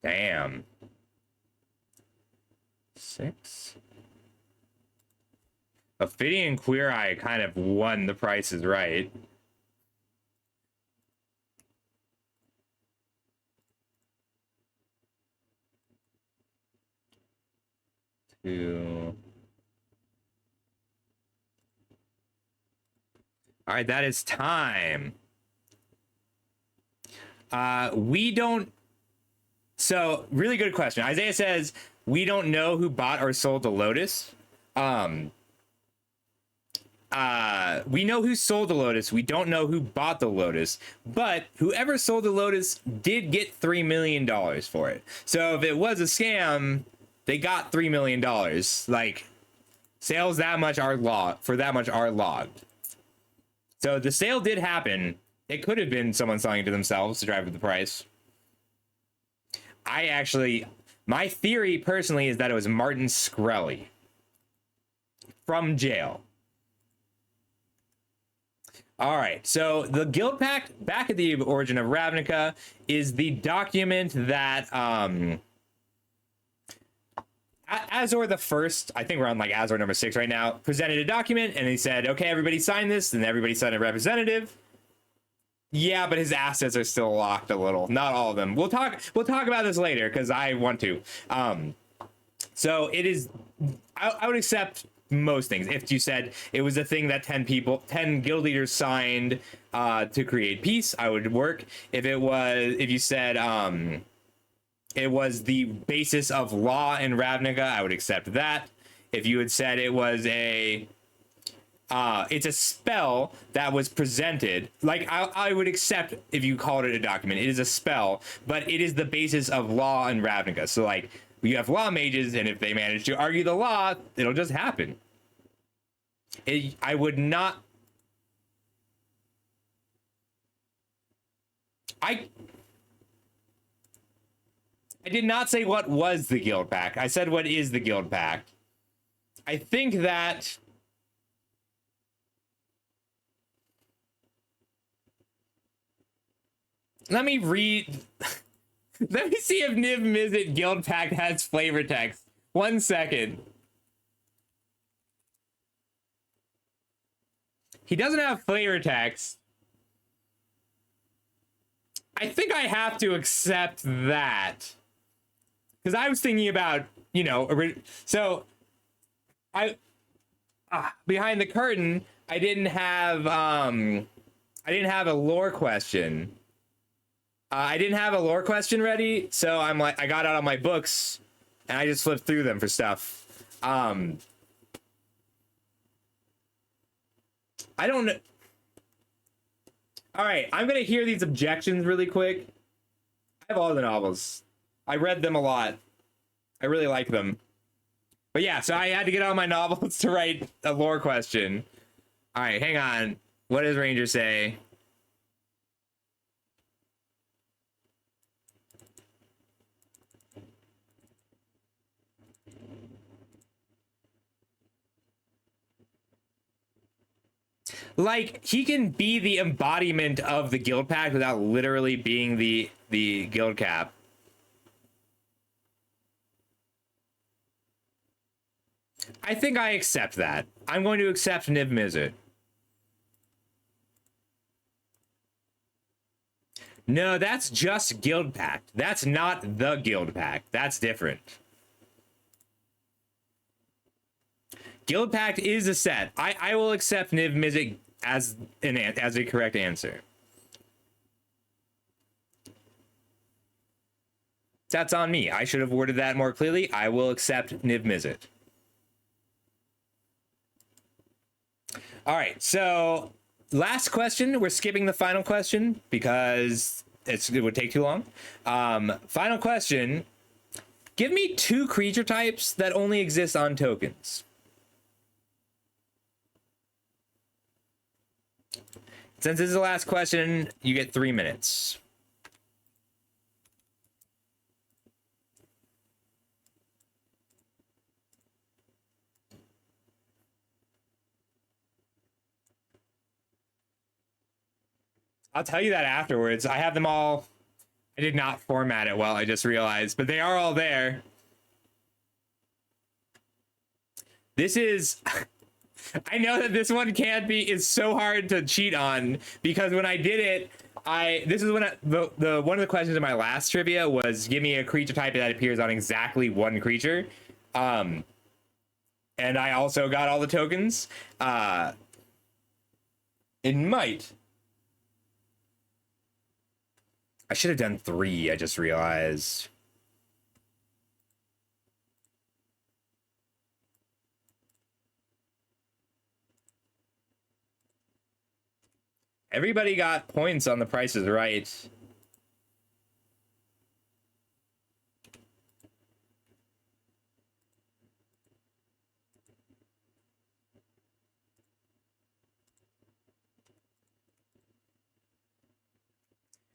Damn. 6. Ophidian Queer Eye kind of won the Price is Right. Two. All right, that is time. We don't. So, really good question. Isaiah says, we don't know who bought or sold the Lotus. We know who sold the Lotus. We don't know who bought the Lotus. But whoever sold the Lotus did get $3 million for it. So if it was a scam, they got $3 million. Like, sales that much are logged. So the sale did happen. It could have been someone selling it to themselves to drive up the price. My theory personally is that it was Martin Shkreli from jail. All right, so the Guild Pact, back at the origin of Ravnica, is the document that Azor the First, I think we're on like Azor number 6 right now, presented a document and he said, okay, everybody sign this, and everybody signed a representative. Yeah, but his assets are still locked a little. Not all of them. We'll talk about this later because I want to. So it is, I would accept most things. If you said it was a thing that 10 guild leaders signed to create peace, I would work. If you said it was the basis of law in Ravnica, I would accept that. If you had said it was it's a spell that was presented, like I would accept if you called it a document. It is a spell, but it is the basis of law in Ravnica. So like, you have law mages, and if they manage to argue the law, it'll just happen. I would not. I did not say what was the Guild Pact. I said what is the Guild Pact. I think that let me read. Let me see if Niv Mizzet Guild Pact has flavor text. 1 second. He doesn't have flavor text. I think I have to accept that. Because I was thinking about, so behind the curtain, I didn't have a lore question. I didn't have a lore question ready, so I'm like, I got out of my books and I just flipped through them for stuff. I don't know. All right, I'm gonna hear these objections really quick. I have all the novels. I read them a lot. I really like them. But yeah, so I had to get out my novels to write a lore question. All right, hang on. What does Ranger say? Like, he can be the embodiment of the Guild Pact without literally being the Guild Cap. I think I accept that. I'm going to accept Niv Mizzet. No, that's just Guild Pact. That's not the Guild Pact. That's different. Guild Pact is a set. I will accept Niv Mizzet as a correct answer. That's on me. I should have worded that more clearly. I will accept Niv Mizzet. All right, so last question. We're skipping the final question because it would take too long. Final question. Give me 2 creature types that only exist on tokens. Since this is the last question, you get 3 minutes. I'll tell you that afterwards. I have them all. I did not format it well, I just realized, but they are all there. This is... I know that this one is so hard to cheat on because when I did it, this is when one of the questions in my last trivia was give me a creature type that appears on exactly 1 creature. And I also got all the tokens. It might. I should have done 3, I just realized. Everybody got points on the Price is Right.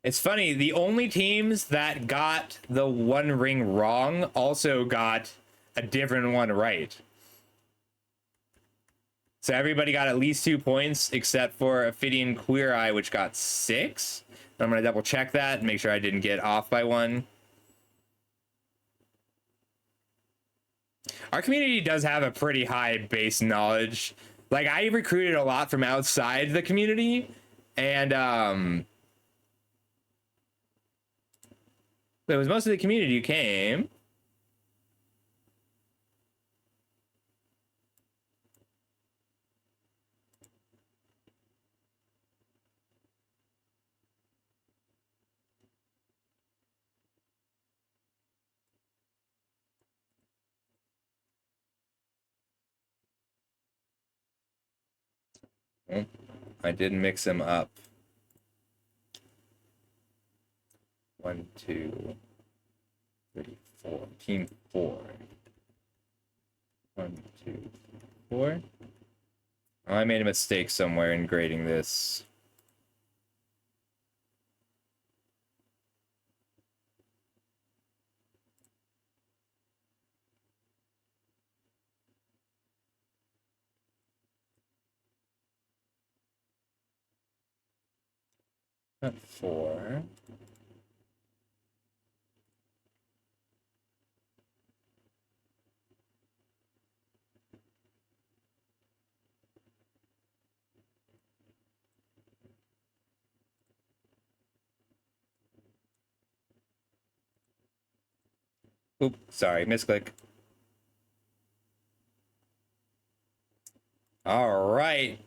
It's funny, the only teams that got the 1 ring wrong also got a different one right. So everybody got at least 2 points, except for Ophidian Queer Eye, which got 6. I'm going to double check that and make sure I didn't get off by 1. Our community does have a pretty high base knowledge. Like, I recruited a lot from outside the community, and it was most of the community who came. I did mix them up. 1, 2, 3, 4. Team 4. 1, 2, 4. Oh, I made a mistake somewhere in grading this. Not 4. Oop, sorry, misclick. All right.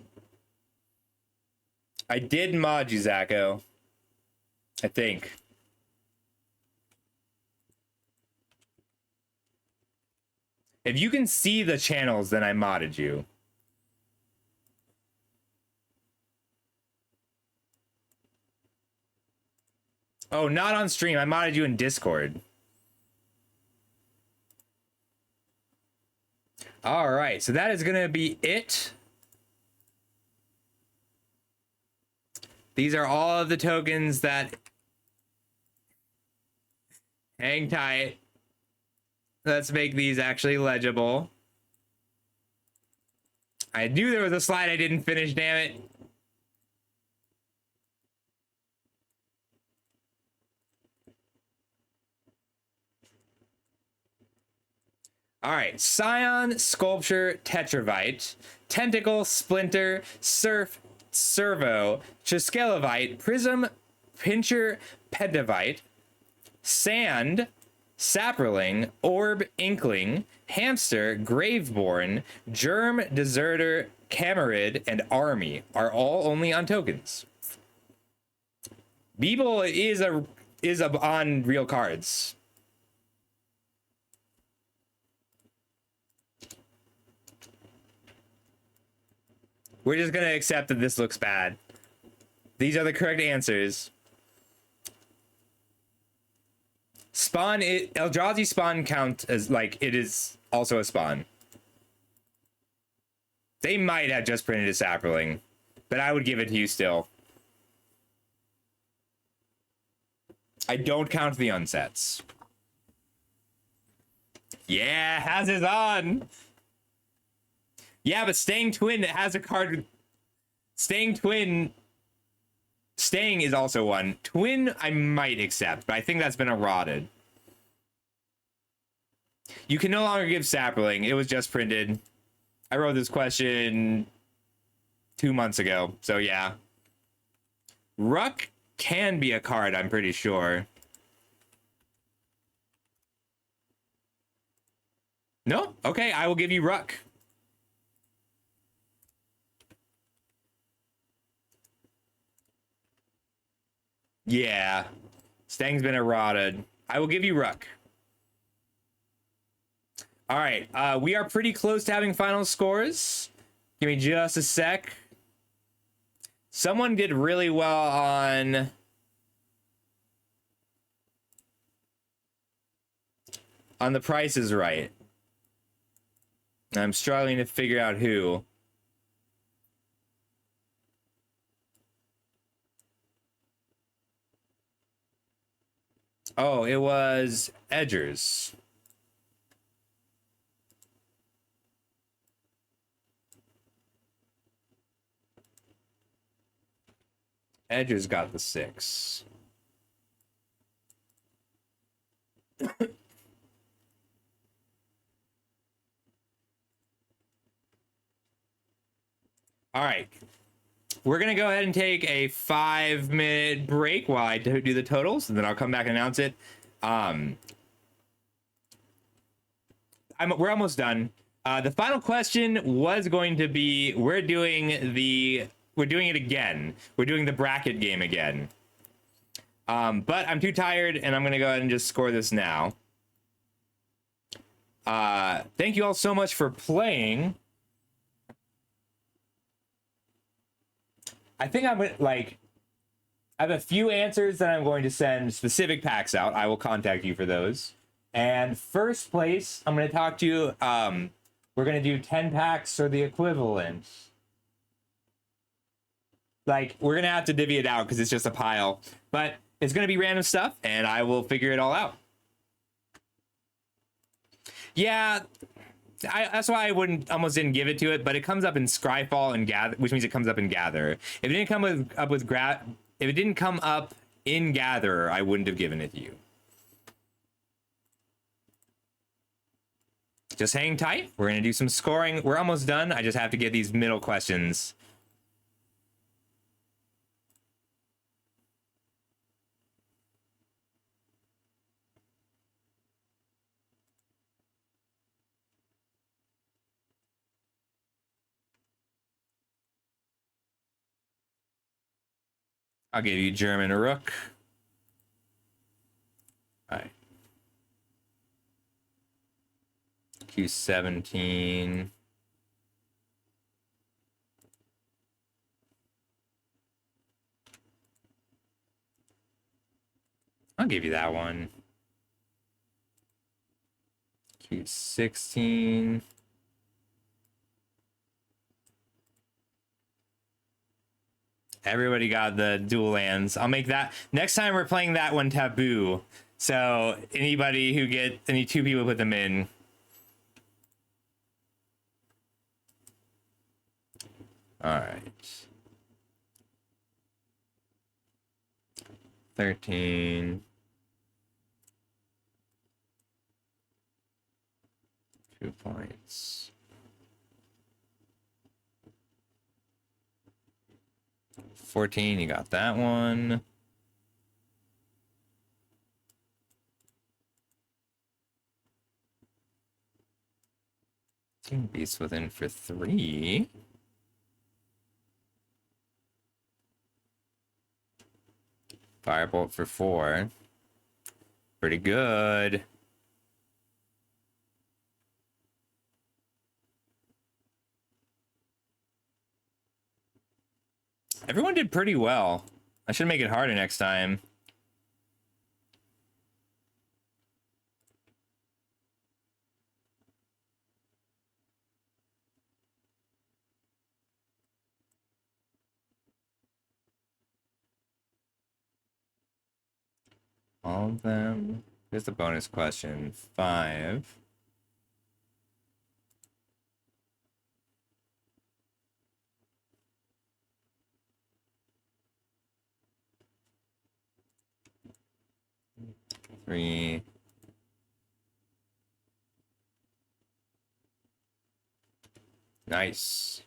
I did mod you, Zacho. I think. If you can see the channels, then I modded you. Oh, not on stream. I modded you in Discord. All right, so that is going to be it. These are all of the tokens that... Hang tight. Let's make these actually legible. I knew there was a slide I didn't finish, damn it. All right, Scion, Sculpture, Tetravite, Tentacle, Splinter, Surf, Servo, Chiskelovite, Prism, Pincher Pedivite, Sand, Saproling, Orb Inkling, Hamster, Graveborn, Germ, Deserter, Camerid, and Army are all only on tokens. Beeble is on real cards. We're just gonna accept that this looks bad. These are the correct answers. Spawn, Eldrazi spawn count as like it is also a spawn. They might have just printed a Saproling, but I would give it to you still. I don't count the unsets. Yeah, has his on. Yeah, but Staying Twin has a card. Staying Twin. Staying is also one. Twin, I might accept, but I think that's been eroded. You can no longer give Saproling. It was just printed. I wrote this question 2 months ago, so yeah. Ruck can be a card, I'm pretty sure. No? Okay, I will give you Ruck. Yeah. Stang's been eroded. I will give you Ruck. All right, we are pretty close to having final scores. Give me just a sec. Someone did really well on The Price is Right. I'm struggling to figure out who. Oh, it was Edgers. Edgers got the 6. All right. We're going to go ahead and take a 5-minute break while I do the totals, and then I'll come back and announce it. We're almost done. The final question was going to be, we're doing it again. We're doing the bracket game again. But I'm too tired, and I'm going to go ahead and just score this now. Thank you all so much for playing. I think I have a few answers that I'm going to send specific packs out. I will contact you for those. And first place, I'm going to talk to you. We're going to do 10 packs or the equivalent. Like, we're going to have to divvy it out because it's just a pile. But it's going to be random stuff, and I will figure it all out. Yeah, that's why I almost didn't give it to it, but it comes up in Scryfall and Gather, which means it comes up in Gather. If it didn't come if it didn't come up in Gather, I wouldn't have given it to you. Just hang tight. We're gonna do some scoring. We're almost done. I just have to get these middle questions. I'll give you German Rook. All right. Q17. I'll give you that one. Q16. Everybody got the dual lands. I'll make that next time we're playing that one taboo. So anybody who any 2 people put them in. All right. 13. 2 points. 14, you got that one. Beast Within for 3. Firebolt for 4. Pretty good. Everyone did pretty well. I should make it harder next time. All of them. Here's the bonus question. 5. Three. Nice.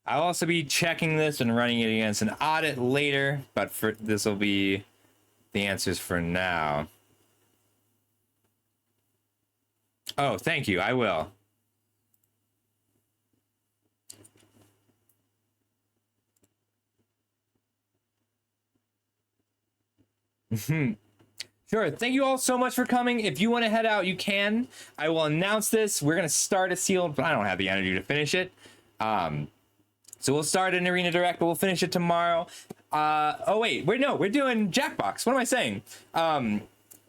I'll also be checking this and running it against an audit later, but for this will be the answers for now. Oh, thank you. I will. Sure. Thank you all so much for coming. If you want to head out, you can. I will announce this. We're going to start a sealed, but I don't have the energy to finish it. So we'll start an Arena Direct, but we'll finish it tomorrow. Oh, wait. We're doing Jackbox. What am I saying? We're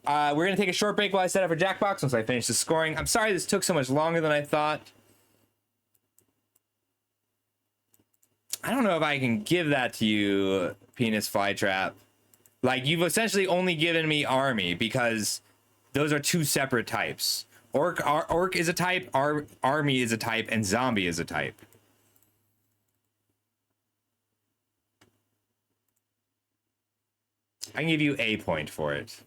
going to take a short break while I set up for Jackbox once I finish the scoring. I'm sorry this took so much longer than I thought. I don't know if I can give that to you, Penis Flytrap. Like, you've essentially only given me Army because those are two separate types. Orc is a type, Army is a type, and Zombie is a type. I can give you a point for it.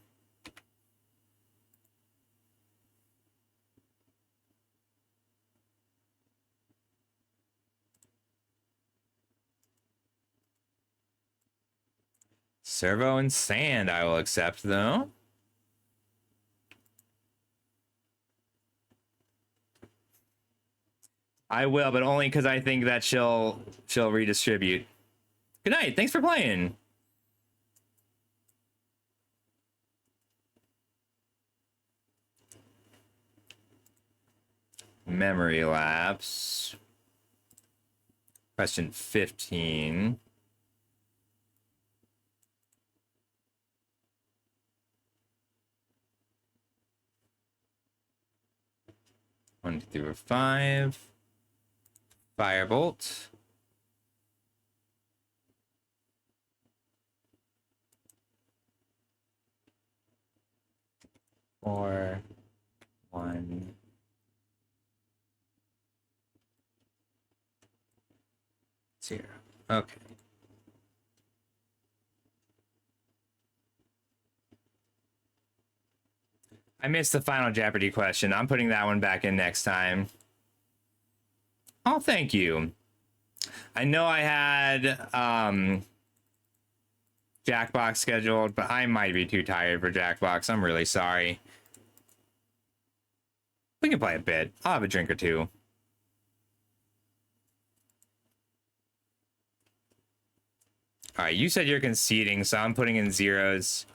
Servo and Sand I will accept, though. I will, but only because I think that she'll redistribute. Good night. Thanks for playing. Memory lapse. Question 15. One, two, 3, 4, 5. Firebolt. Four, 1. Zero. Okay. I missed the final Jeopardy question. I'm putting that one back in next time. Oh, thank you. I know I had Jackbox scheduled, but I might be too tired for Jackbox. I'm really sorry. We can play a bit. I'll have a drink or two. All right, you said you're conceding, so I'm putting in zeros.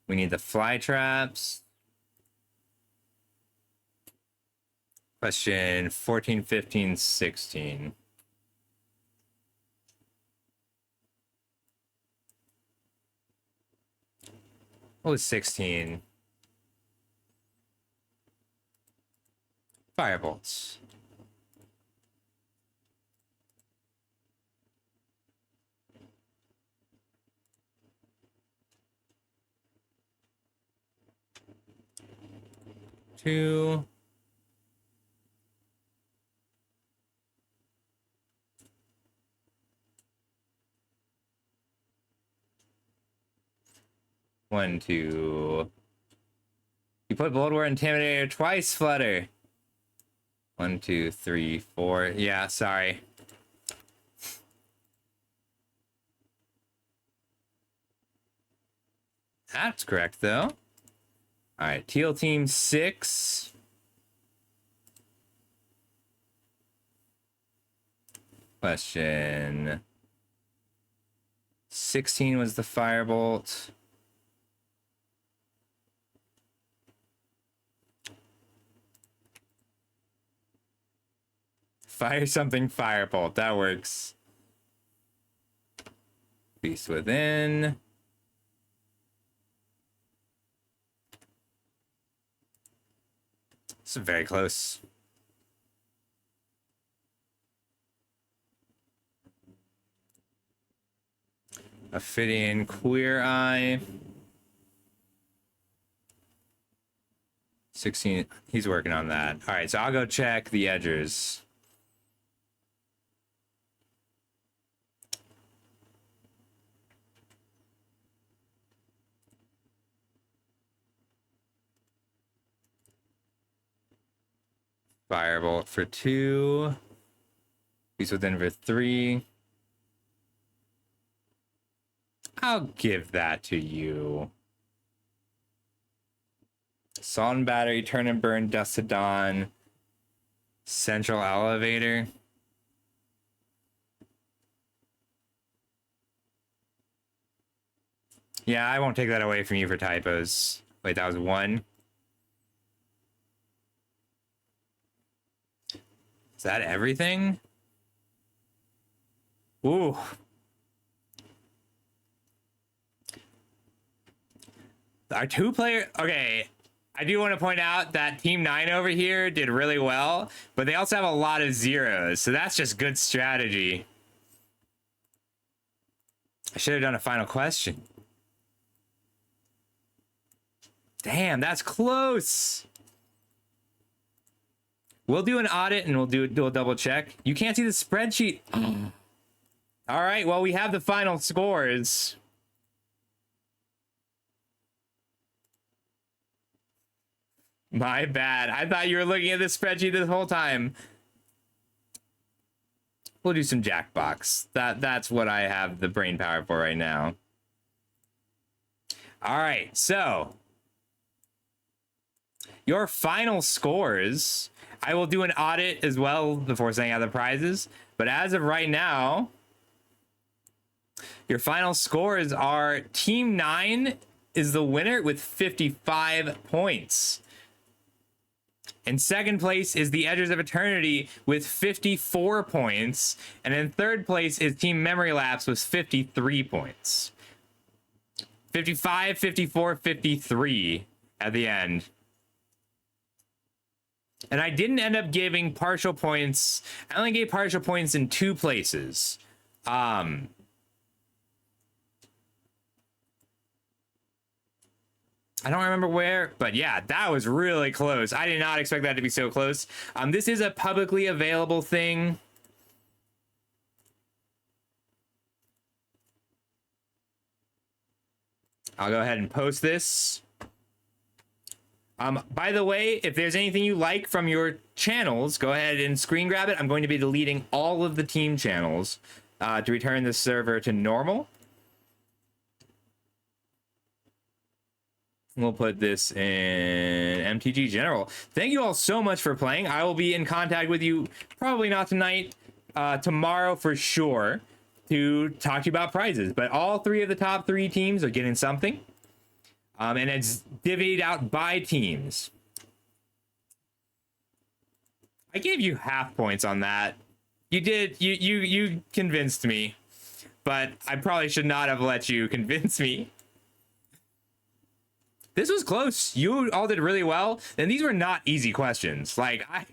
We need the fly traps. Question 14, 15, 16. What was 16? Firebolts. Two. One, two. You put Blood War Intimidator twice, Flutter. 1, 2, 3, 4. Yeah, sorry. That's correct, though. All right, teal team 6. Question. 16 was the firebolt. Fire something firebolt. That works. Beast Within. This is very close. Ophidian Queer Eye. 16. He's working on that. All right, so I'll go check the edgers. Firebolt for 2. Beast Within for 3. I'll give that to you. Salt and Battery, Turn and Burn, Dust to Dawn, Central Elevator. Yeah, I won't take that away from you for typos. Wait, that was 1. Is that everything? Ooh. Our 2-player... Okay, I do want to point out that Team 9 over here did really well, but they also have a lot of zeros, so that's just good strategy. I should have done a final question. Damn, that's close. We'll do an audit and we'll do a double check. You can't see the spreadsheet. All right, well, we have the final scores. My bad. I thought you were looking at the spreadsheet this whole time. We'll do some Jackbox. That's what I have the brain power for right now. All right, so your final scores. I will do an audit as well before saying out the prizes. But as of right now, your final scores are Team 9 is the winner with 55 points. In second place is the Edgers of Eternity with 54 points. And in third place is Team Memory Lapse with 53 points. 55, 54, 53 at the end. And I didn't end up giving partial points. I only gave partial points in 2 places. I don't remember where, but yeah, that was really close. I did not expect that to be so close. This is a publicly available thing. I'll go ahead and post this. By the way, if there's anything you like from your channels, go ahead and screen grab it. I'm going to be deleting all of the team channels to return the server to normal. We'll put this in MTG General. Thank you all so much for playing. I will be in contact with you, probably not tonight, tomorrow for sure, to talk to you about prizes. But all 3 of the top 3 teams are getting something. And it's divvied out by teams. I gave you half points on that. You did. You convinced me. But I probably should not have let you convince me. This was close. You all did really well. And these were not easy questions. Like, I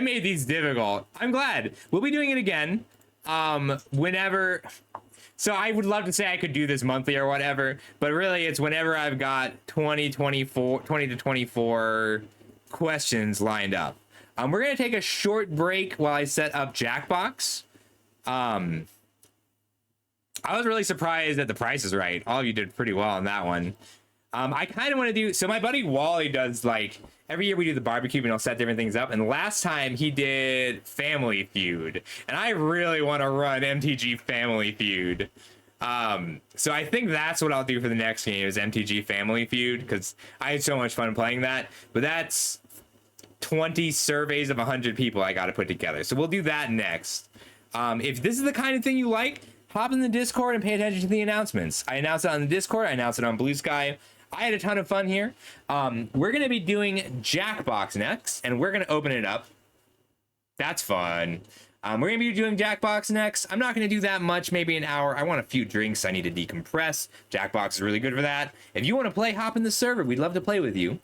made these difficult. I'm glad. We'll be doing it again. Whenever... So I would love to say I could do this monthly or whatever, but really it's whenever I've got 20 to 24 questions lined up. We're going to take a short break while I set up Jackbox. I was really surprised that the price is right. All of you did pretty well on that one. I kind of want to do... So my buddy Wally does, like... Every year we do the barbecue and he'll set different things up. And last time he did Family Feud. And I really want to run MTG Family Feud. So I think that's what I'll do for the next game is MTG Family Feud, because I had so much fun playing that. But that's 20 surveys of 100 people I got to put together. So we'll do that next. If this is the kind of thing you like, hop in the Discord and pay attention to the announcements. I announced it on the Discord. I announced it on Blue Sky. I had a ton of fun here. We're going to be doing Jackbox next, and we're going to open it up. That's fun. We're going to be doing Jackbox next. I'm not going to do that much, maybe an hour. I want a few drinks. I need to decompress. Jackbox is really good for that. If you want to play, hop in the server. We'd love to play with you.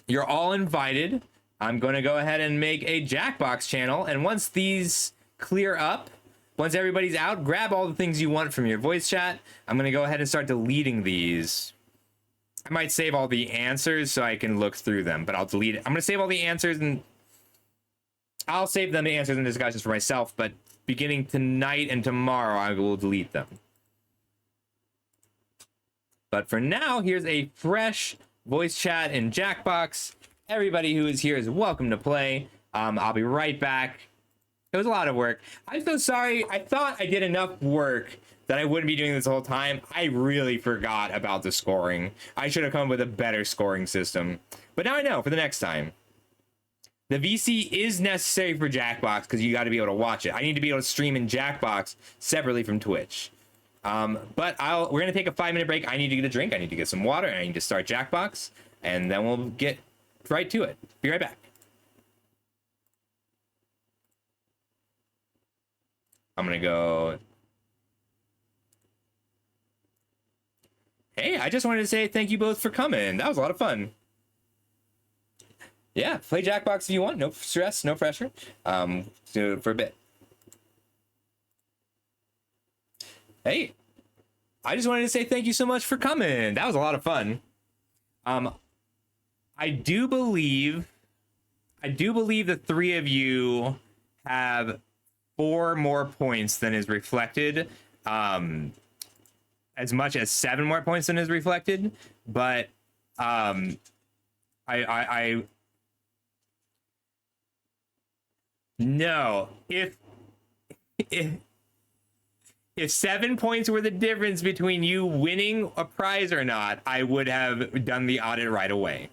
You're all invited. I'm going to go ahead and make a Jackbox channel. And once these clear up, once everybody's out, grab all the things you want from your voice chat. I'm going to go ahead and start deleting these. I might save all the answers so I can look through them, but I'll delete it. I'm going to save all the answers, and I'll save them the answers and discussions for myself, but beginning tonight and tomorrow, I will delete them. But for now, here's a fresh voice chat in Jackbox. Everybody who is here is welcome to play. I'll be right back. It was a lot of work. I'm so sorry. I thought I did enough work that I wouldn't be doing this the whole time. I really forgot about the scoring. I should have come up with a better scoring system. But now I know for the next time. The VC is necessary for Jackbox because you got to be able to watch it. I need to be able to stream in Jackbox separately from Twitch. But we're going to take a 5-minute break. I need to get a drink. I need to get some water. And I need to start Jackbox. And then we'll get right to it. Be right back. I'm going to go. Hey, I just wanted to say thank you both for coming. That was a lot of fun. Yeah, play Jackbox if you want. No stress, no pressure. Do it for a bit. Hey, I just wanted to say thank you so much for coming. That was a lot of fun. I do believe the three of you have 4 more points than is reflected. As much as 7 more points than is reflected, but no. If 7 points were the difference between you winning a prize or not, I would have done the audit right away.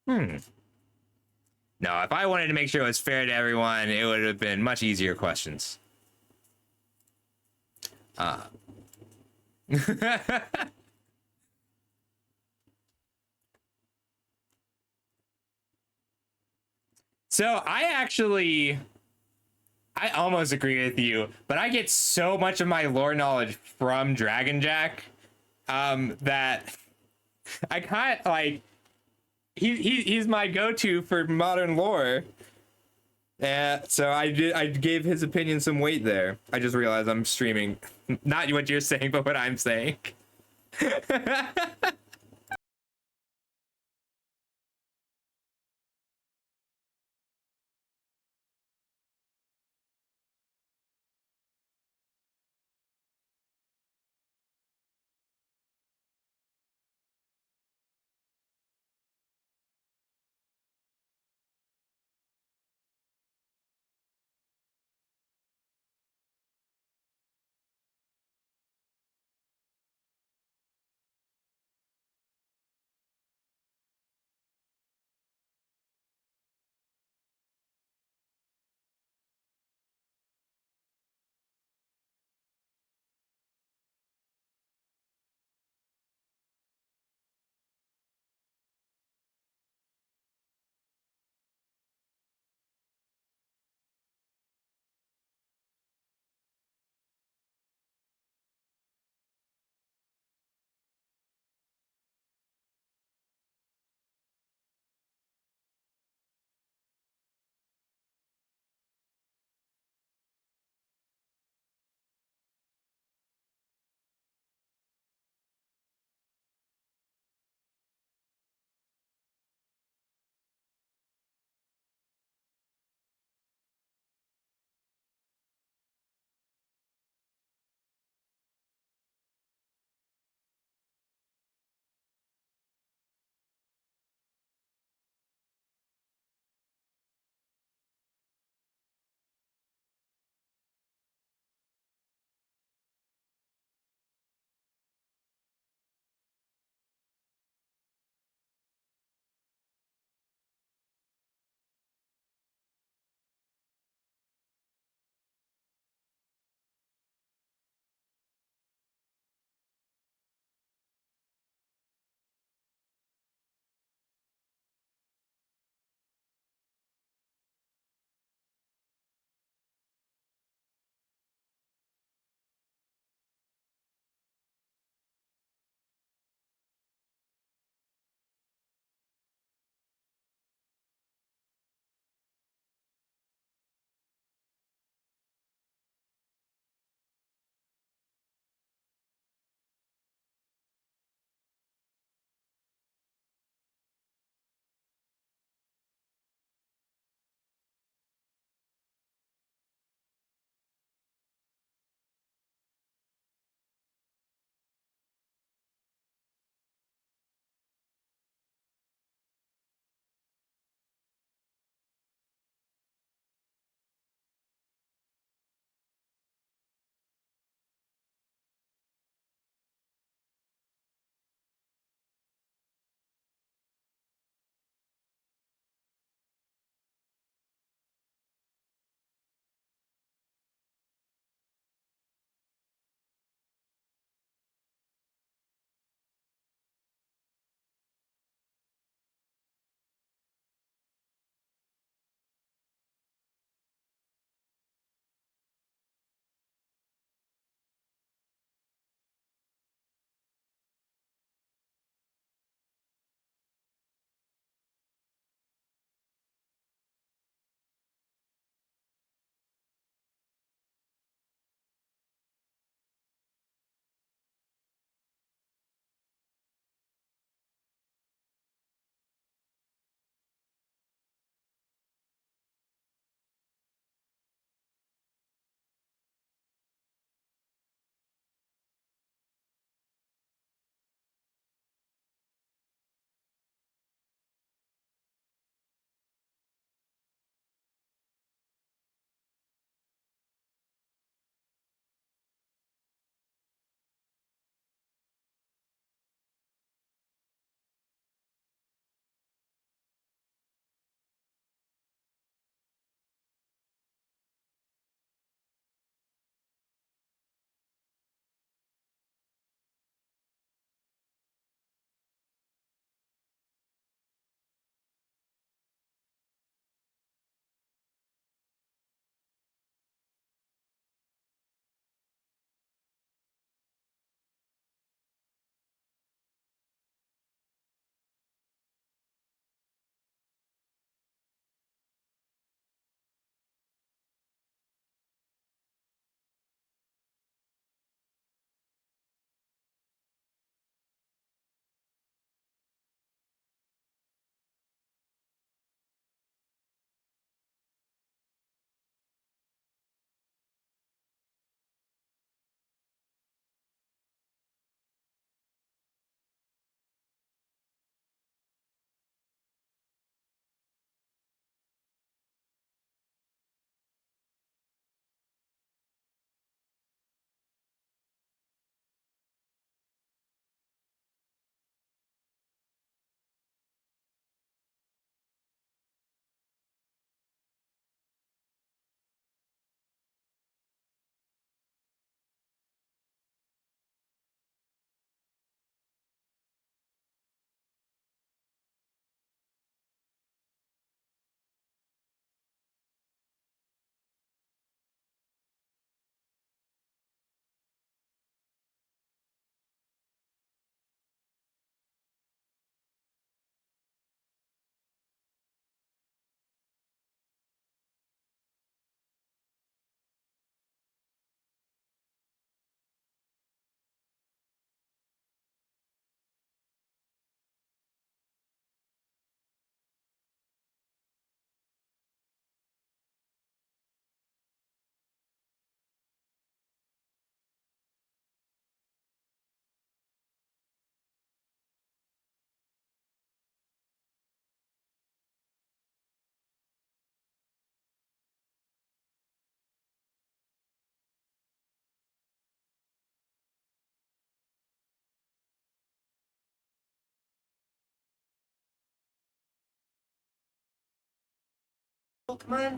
No, if I wanted to make sure it was fair to everyone, it would have been much easier questions. So I almost agree with you, but I get so much of my lore knowledge from Dragon Jack that I kind of like he's my go-to for modern lore. So I gave his opinion some weight there. I just realized I'm streaming not what you're saying, but what I'm saying.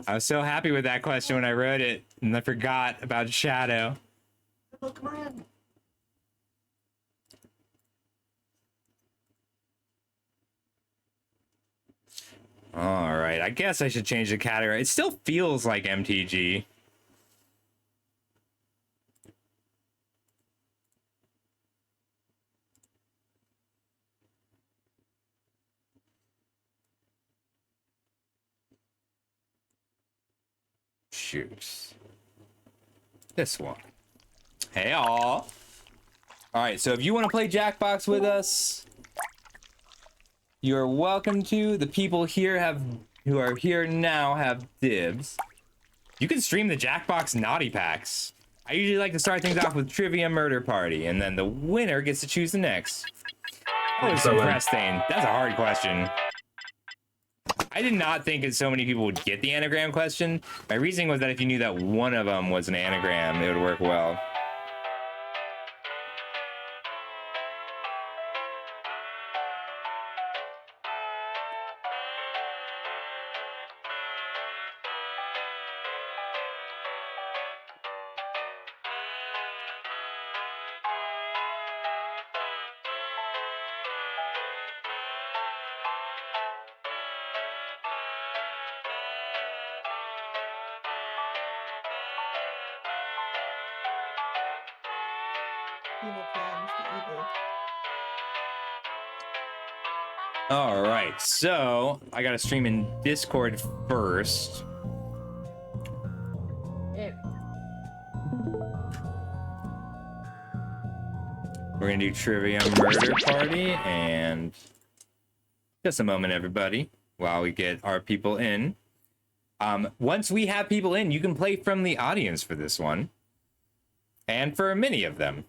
I was so happy with that question when I wrote it, and I forgot about Shadow. All right, I guess I should change the category. It still feels like MTG. Shoot. This one. Hey, all. All right, so if you want to play Jackbox with us, you're welcome to. The people here who are here now have dibs. You can stream the Jackbox Naughty Packs. I usually like to start things off with Trivia Murder Party, and then the winner gets to choose the next. Oh, it's Prestain. That's a hard question. I did not think that so many people would get the anagram question. My reasoning was that if you knew that one of them was an anagram, it would work well. All right, so I gotta stream in Discord first. We're gonna do Trivia Murder Party, and just a moment, everybody, while we get our people in. Once we have people in, you can play from the audience for this one, and for many of them.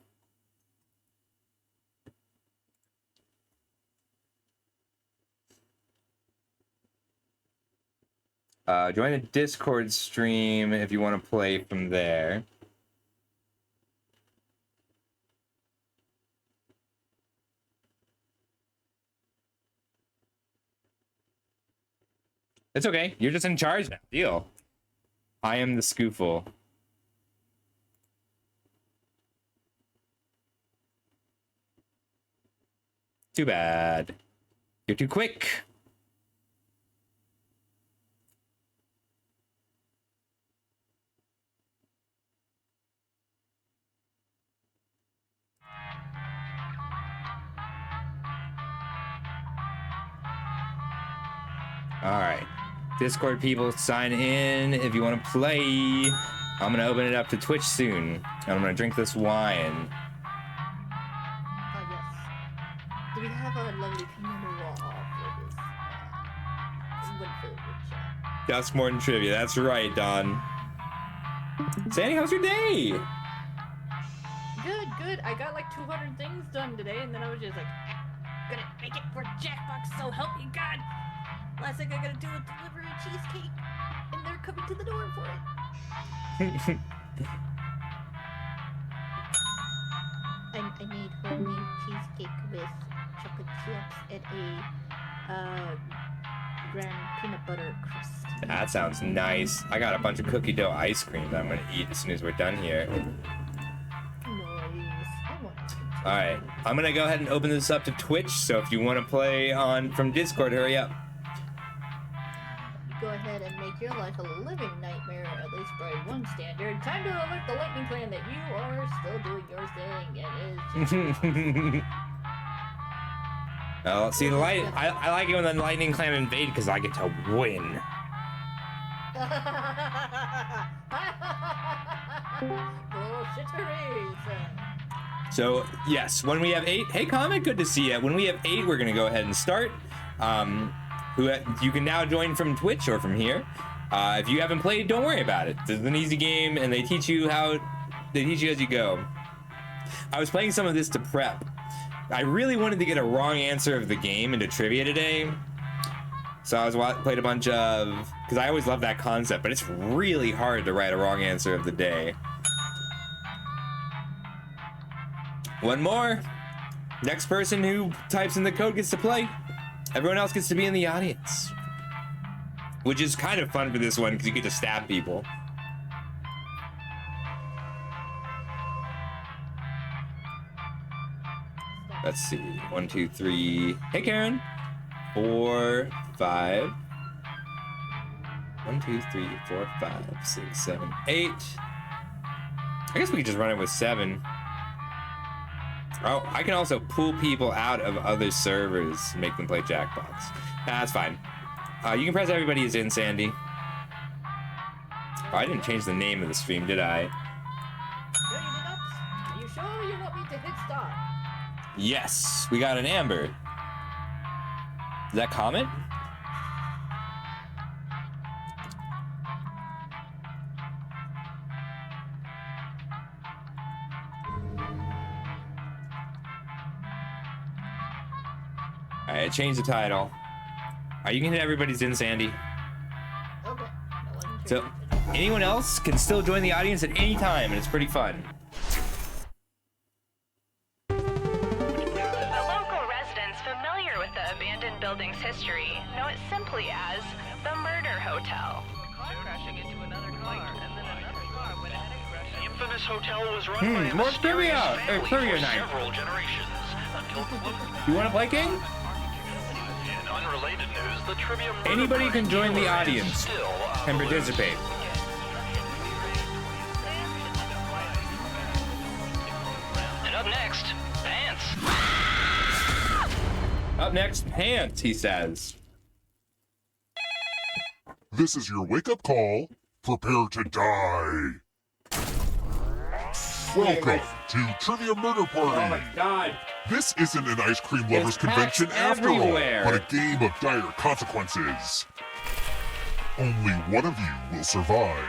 Join the Discord stream if you want to play from there. It's okay. You're just in charge now. Deal. I am the Scuffle. Too bad. You're too quick. All right, Discord people, sign in if you want to play. I'm gonna open it up to Twitch soon, and I'm gonna drink this wine. Oh yes. Do we have a lovely community wall for this? Winfield chat. That's more than trivia. That's right, Don. Sandy, how's your day? Good, good. I got like 200 things done today, and then I was just like, gonna make it for Jackbox, so help me God. Last thing I gotta do is deliver a cheesecake, and they're coming to the door for it. I need homemade cheesecake with chocolate chips and a grand peanut butter crust. That sounds nice. I got a bunch of cookie dough ice cream that I'm gonna eat as soon as we're done here. All right, I'm gonna go ahead and open this up to Twitch. So if you want to play from Discord, hurry up. Go ahead and make your life a living nightmare, at least by one standard. Time to alert the Lightning Clan that you are still doing your thing, and it's just Oh, see, I like it when the Lightning Clan invade because I get to win. So yes, when we have 8, hey Comet, good to see you. When we have 8, we're gonna go ahead and start. You can now join from Twitch or from here. If you haven't played, don't worry about it. This is an easy game, and they teach you as you go. I was playing some of this to prep. I really wanted to get a wrong answer of the game into trivia today, so I played a bunch of, because I always love that concept, but it's really hard to write a wrong answer of the day. One more. Next person who types in the code gets to play. Everyone else gets to be in the audience. which is kind of fun for this one because you get to stab people. Let's see. 1, 2, 3. Hey, Karen. 4, 5. 1, 2, 3, 4, 5, 6, 7, 8. I guess we could just run it with 7. Oh, I can also pull people out of other servers and make them play Jackbox. That's fine. You can press everybody is in, Sandy. Oh, I didn't change the name of the stream, did I? No, you did not. Are you sure you want me to hit start? Yes, we got an Amber. Is that comment? Alright, change the title. Alright, you can hit everybody's in, Sandy. Okay. So, anyone else can still join the audience at any time, and it's pretty fun. The local residents familiar with the abandoned building's history know it simply as the Murder Hotel. Crashing into another car, and then another car went ahead and crashed. The infamous hotel was run by a more mysterious trivia! family Trivia for night. several generations until You want to play, King? in unrelated news, the trivia murder Anybody party can join the killer is audience still on and the loose. participate. And up next, Pants. Up next, Pants, he says. This is your wake-up call. Prepare to die. Welcome to Trivia Murder Party. Oh my god. This isn't an ice cream lovers There's hats convention after everywhere. all, but a game of dire consequences. Only one of you will survive.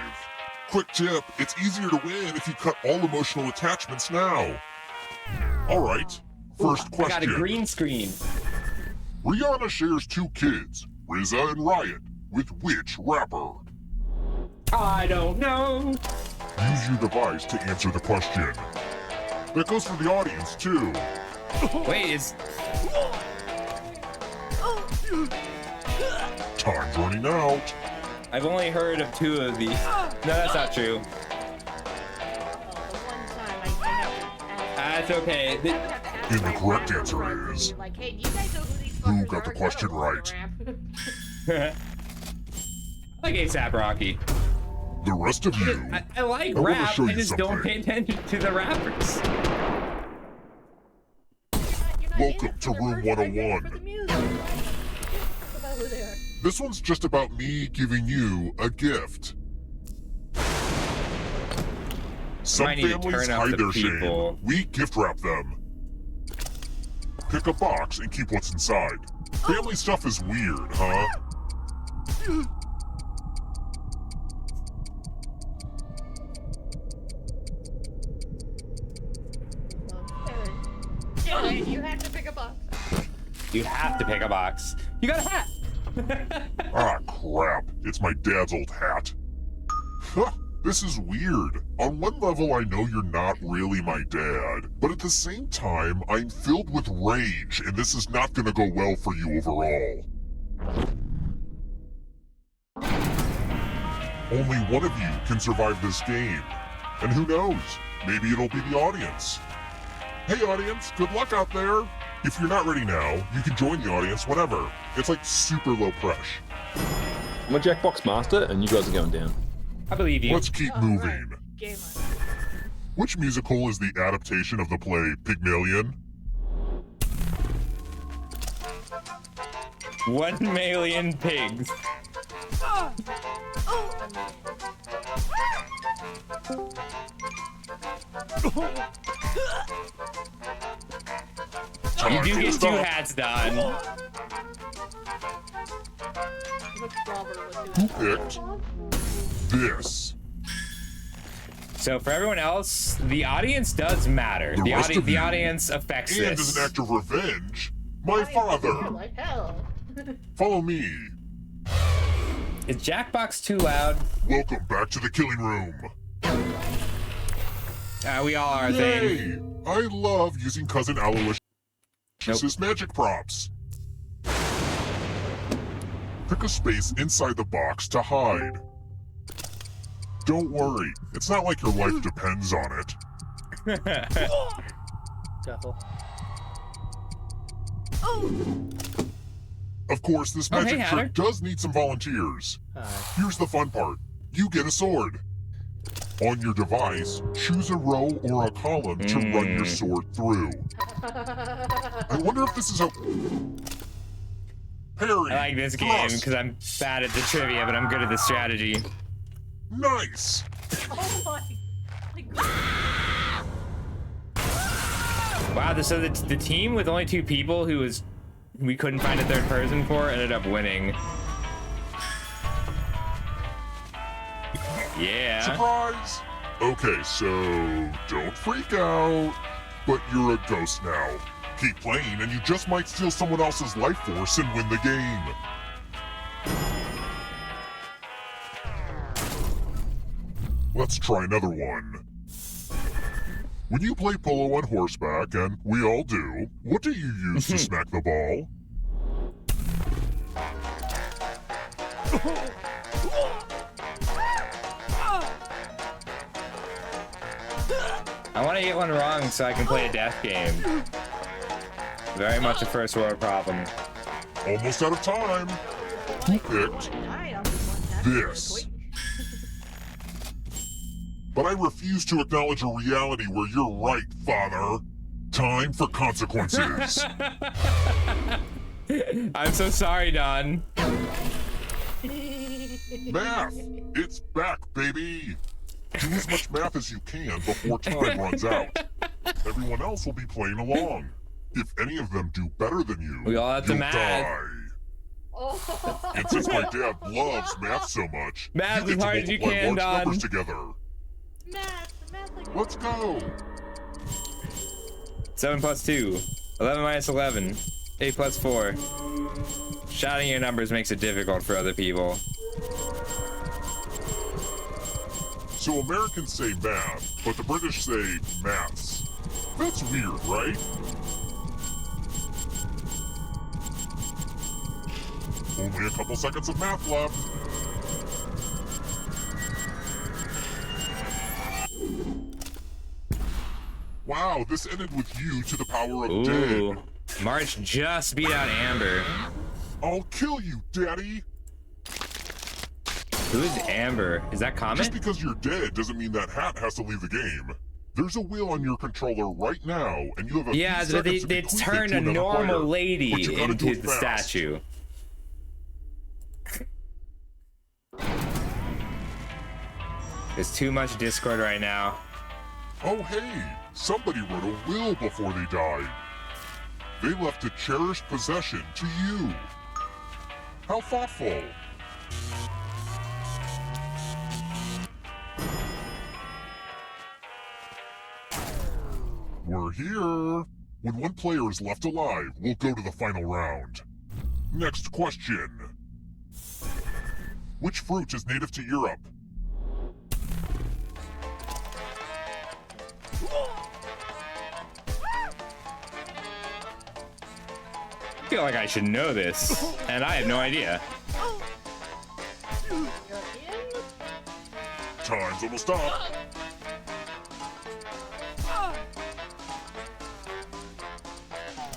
Quick tip, it's easier to win if you cut all emotional attachments now. Alright, first I got a question. green screen. Rihanna shares 2 kids, RZA and Riot, with which rapper? I don't know. Use your device to answer the question. That goes for the audience, too. Wait, is Time's running out. I've only heard of 2 of these. No, that's not true. The one time I have to ask. That's okay. I would have to ask And the my correct rapper answer friends, is- like, hey, do you guys know who these Who fuckers got the are? question I don't wanna right? rap. I like ASAP Rocky. The rest of you, I like I wanna rap, show I you just don't something. pay attention to the rappers. You're not Welcome in it to for the Room first 5 minutes 101. for the music. It's about who they are. this one's just about me giving you a gift. Some Might need to families turn up hide the their people. shame. We gift wrap them. Pick a box and keep what's inside. Family stuff is weird, huh? Jared, you had to pick a box. You have to pick a box. You got a hat. Ah, crap. It's my dad's old hat. Huh, this is weird. On one level, I know you're not really my dad, but at the same time, I'm filled with rage, and this is not gonna go well for you overall. Only one of you can survive this game. And who knows? Maybe it'll be the audience. Hey audience, good luck out there! If you're not ready now, you can join the audience whenever. It's like super low pressure. I'm a Jackbox master, and you guys are going down. I believe you. Let's keep moving. Game on. Which musical is the adaptation of the play Pygmalion? 1 million pigs. You Time do to get 2 stop. hats done. Look, Robert would Who do that. picked this? So for everyone else, the audience does matter. The rest of The you, audience affects And this. as an act of revenge, my father. Like hell. Follow me. Is Jackbox too loud? Welcome back to the killing room. We all are, I think. Yay! I love using Cousin Aloysius' magic props. Pick a space inside the box to hide. Don't worry, it's not like your life depends on it. Scuffle. Of course, this Oh, hey, magic Hatter. trick does need some volunteers. Here's the fun part. You get a sword. On your device, choose a row or a column to run your sword through. I wonder if this is a... Parry. I like this game thrust. because I'm bad at the trivia, but I'm good at the strategy. Nice. Oh my god. Wow, so the team with only 2 people we couldn't find a third person for ended up winning. Yeah. Surprise! Okay, so don't freak out. But you're a ghost now. Keep playing and you just might steal someone else's life force and win the game. Let's try another one. When you play polo on horseback, and we all do, what do you use to smack the ball? I want to get one wrong so I can play a death game. Very much a first world problem. Almost out of time. Who picked this? But I refuse to acknowledge a reality where you're right, Father. Time for consequences. I'm so sorry, Don. Math! It's back, baby! Do as much math as you can before time runs out. Everyone else will be playing along. If any of them do better than you, We all have to you'll math. die. Oh. And since my dad loves math so much, Math you as get to hard as you multiply can, large Don. numbers together. Math like Let's go! 7 plus 2. 11 minus 11. 8 plus 4. Shouting your numbers makes it difficult for other people. So Americans say math, but the British say maths. That's weird, right? Only a couple seconds of math left. Wow, this ended with you to the power of Ooh. dead. March just beat out Amber. I'll kill you, Daddy! Who is Amber? Is that Just Comet? because you're dead doesn't mean that hat has to leave the game. There's a wheel on your controller right now, and you have a Yeah, few but they seconds to they bequeath it turned to a another normal player, lady but you gotta do into it the fast. statue. There's too much Discord right now. Oh hey, somebody wrote a will before they died. They left a cherished possession to you. How thoughtful. We're here. When one player is left alive, we'll go to the final round. Next question. Which fruit is native to Europe? I feel like I should know this, and I have no idea. Time's almost up.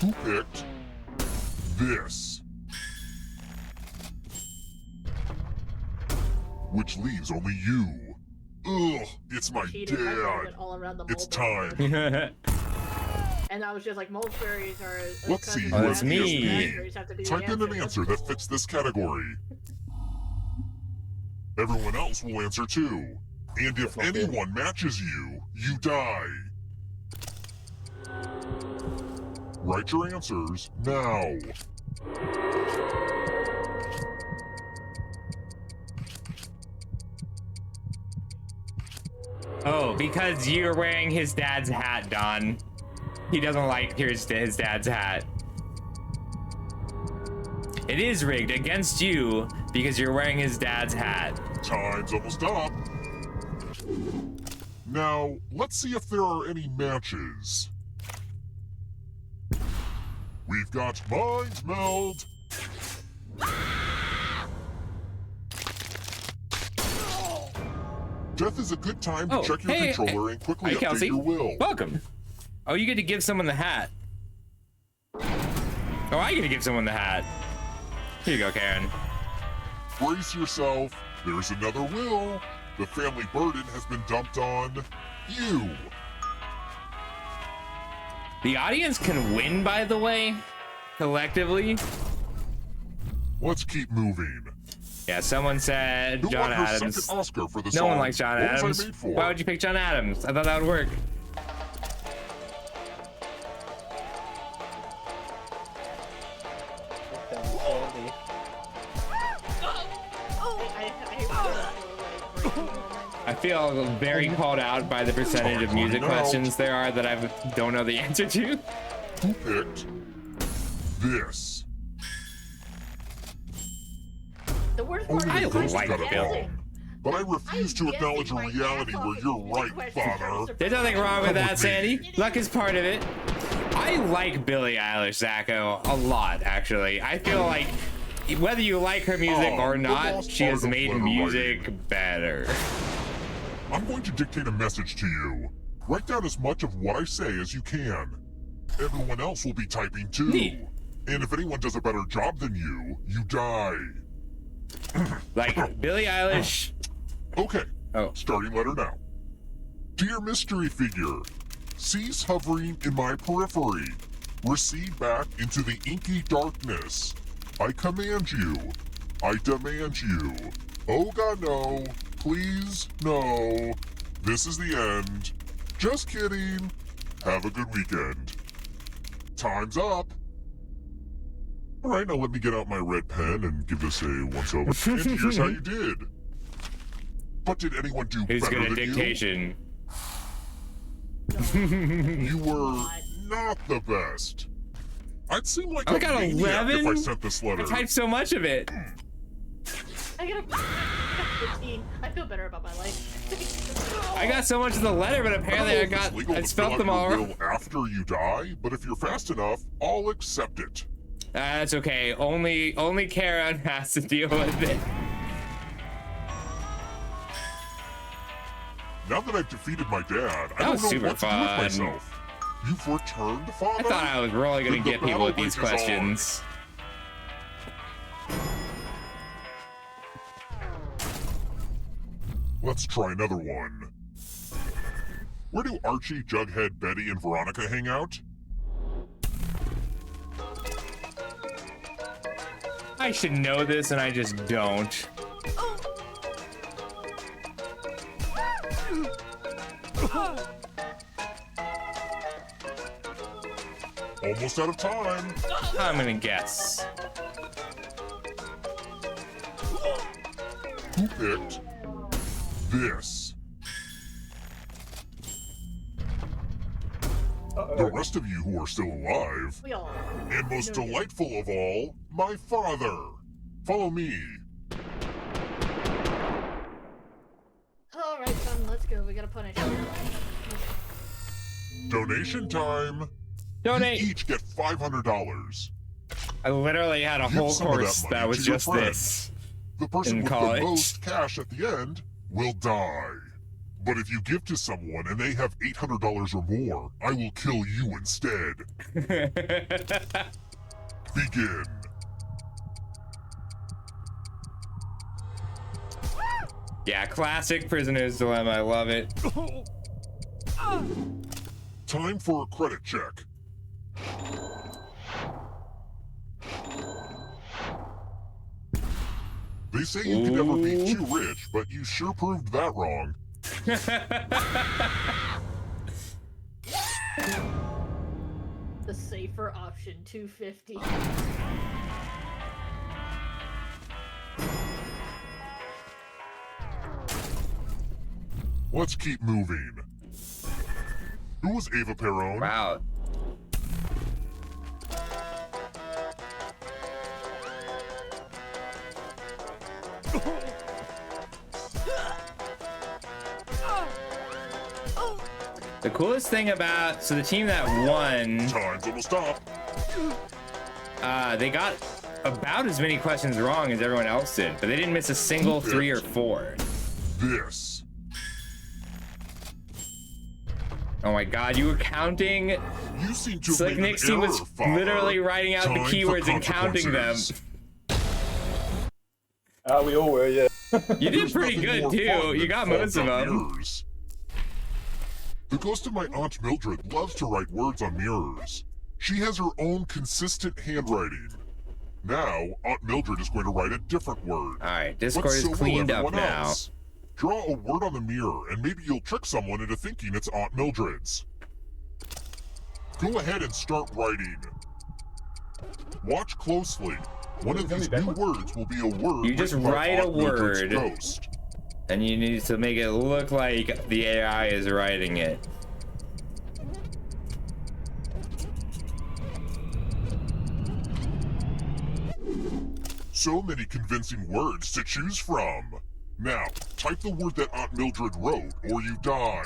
Who picked this? Which leaves only you. Ugh, it's my Cheated by moving dad. it all around the It's mulberry. time. And I was just like, mulberries are. Let's see cousins Oh, who of that's has me. guessed raspberries, have to do the Type in an answer. answer that fits this category. Everyone else will answer too. And if anyone matches you, you die. Write your answers now. Oh, because you're wearing his dad's hat, Don. He doesn't like his dad's hat. It is rigged against you because you're wearing his dad's hat. Time's almost up. Now, let's see if there are any matches. We've got Mind Meld. Death is a good time to Oh, check your hey, controller and quickly Hi, update Kelsey. your will. Welcome. Oh, you get to give someone the hat. Oh, I get to give someone the hat. Here you go, Karen. Brace yourself. There's another will. The family burden has been dumped on you. The audience can win, by the way, collectively. Let's keep moving. Yeah, someone said Who John won her Adams. second Oscar for the No song? one likes John What was I Adams. made for? Why would you pick John Adams? I thought that would work. I feel very called out by the percentage of music questions there are that I don't know the answer to. Who picked this? The worst part I is like got it Bill. wrong. But I refuse to acknowledge a reality where you're right, father. There's nothing wrong with Come that, with me. Sandy. Luck is part of it. I like Billie Eilish, Zacho, a lot, actually. I feel like whether you like her music Oh, or the not, lost she art has of made letter music better. I'm going to dictate a message to you. Write down as much of what I say as you can. Everyone else will be typing too. Neat. And if anyone does a better job than you die. Like, Billie Eilish. Okay, Oh. starting letter now. Dear mystery figure, cease hovering in my periphery. Recede back into the inky darkness. I command you. I demand you. Oh God, no. Please, no. This is the end. Just kidding. Have a good weekend. Time's up. All right, now let me get out my red pen and give this a once-over. And here's how you did. But did anyone do Who's better good at than dictation? you? You were not the best. I'd seem like I a got maniac if I 11? sent this letter. I typed so much of it. I got 15. I feel better about my life. I got so much of the letter, but apparently I don't know if it's legal I to spelt fill them out all your wrong. will after you die, but if you're fast enough, I'll accept it. That's okay. Only Karen has to deal with it. Now that I've defeated my dad, I That don't was know super what to do fun. with myself. You've returned, father? I thought I was really gonna Then the get people with battle these rages on. questions. Let's try another one. Where do Archie, Jughead, Betty, and Veronica hang out? I should know this, and I just don't. Almost out of time. I'm gonna guess. Who picked this? The rest of you who are still alive, We all. and most No, delightful of all, my father. Follow me. All right, son. Let's go. We gotta punish him. Donation time. Donate. You each get $500. I literally had a Give whole some of that course money that was to your just friend. this. The person In with college. the most cash at the end will die. But if you give to someone and they have $800 or more, I will kill you instead. Begin. Yeah, classic prisoner's dilemma. I love it. Time for a credit check. They say you can never be too rich, but you sure proved that wrong. The safer option, 250. Let's keep moving. Who was Ava Perón? Wow. The coolest thing about the team that won, Time's almost up. they got about as many questions wrong as everyone else did, but they didn't miss a single 3 or 4. This. Oh my god, you were counting. You seem to have Slick made an Nixie was error, Father. literally writing out the Time for keywords and counting them. consequences. We all were, yeah. You did There's pretty nothing good more too. fun You than got fogged most of up them. mirrors. The ghost of my Aunt Mildred loves to write words on mirrors. She has her own consistent handwriting. Now, Aunt Mildred is going to write a different word. Alright, But Discord is so will cleaned up everyone now. else. Draw a word on the mirror, and maybe you'll trick someone into thinking it's Aunt Mildred's. Go ahead and start writing. Watch closely. One of these new words will be a word You just written by write a Aunt Mildred's word. ghost. And you need to make it look like the AI is writing it. So many convincing words to choose from. Now, type the word that Aunt Mildred wrote, or you die.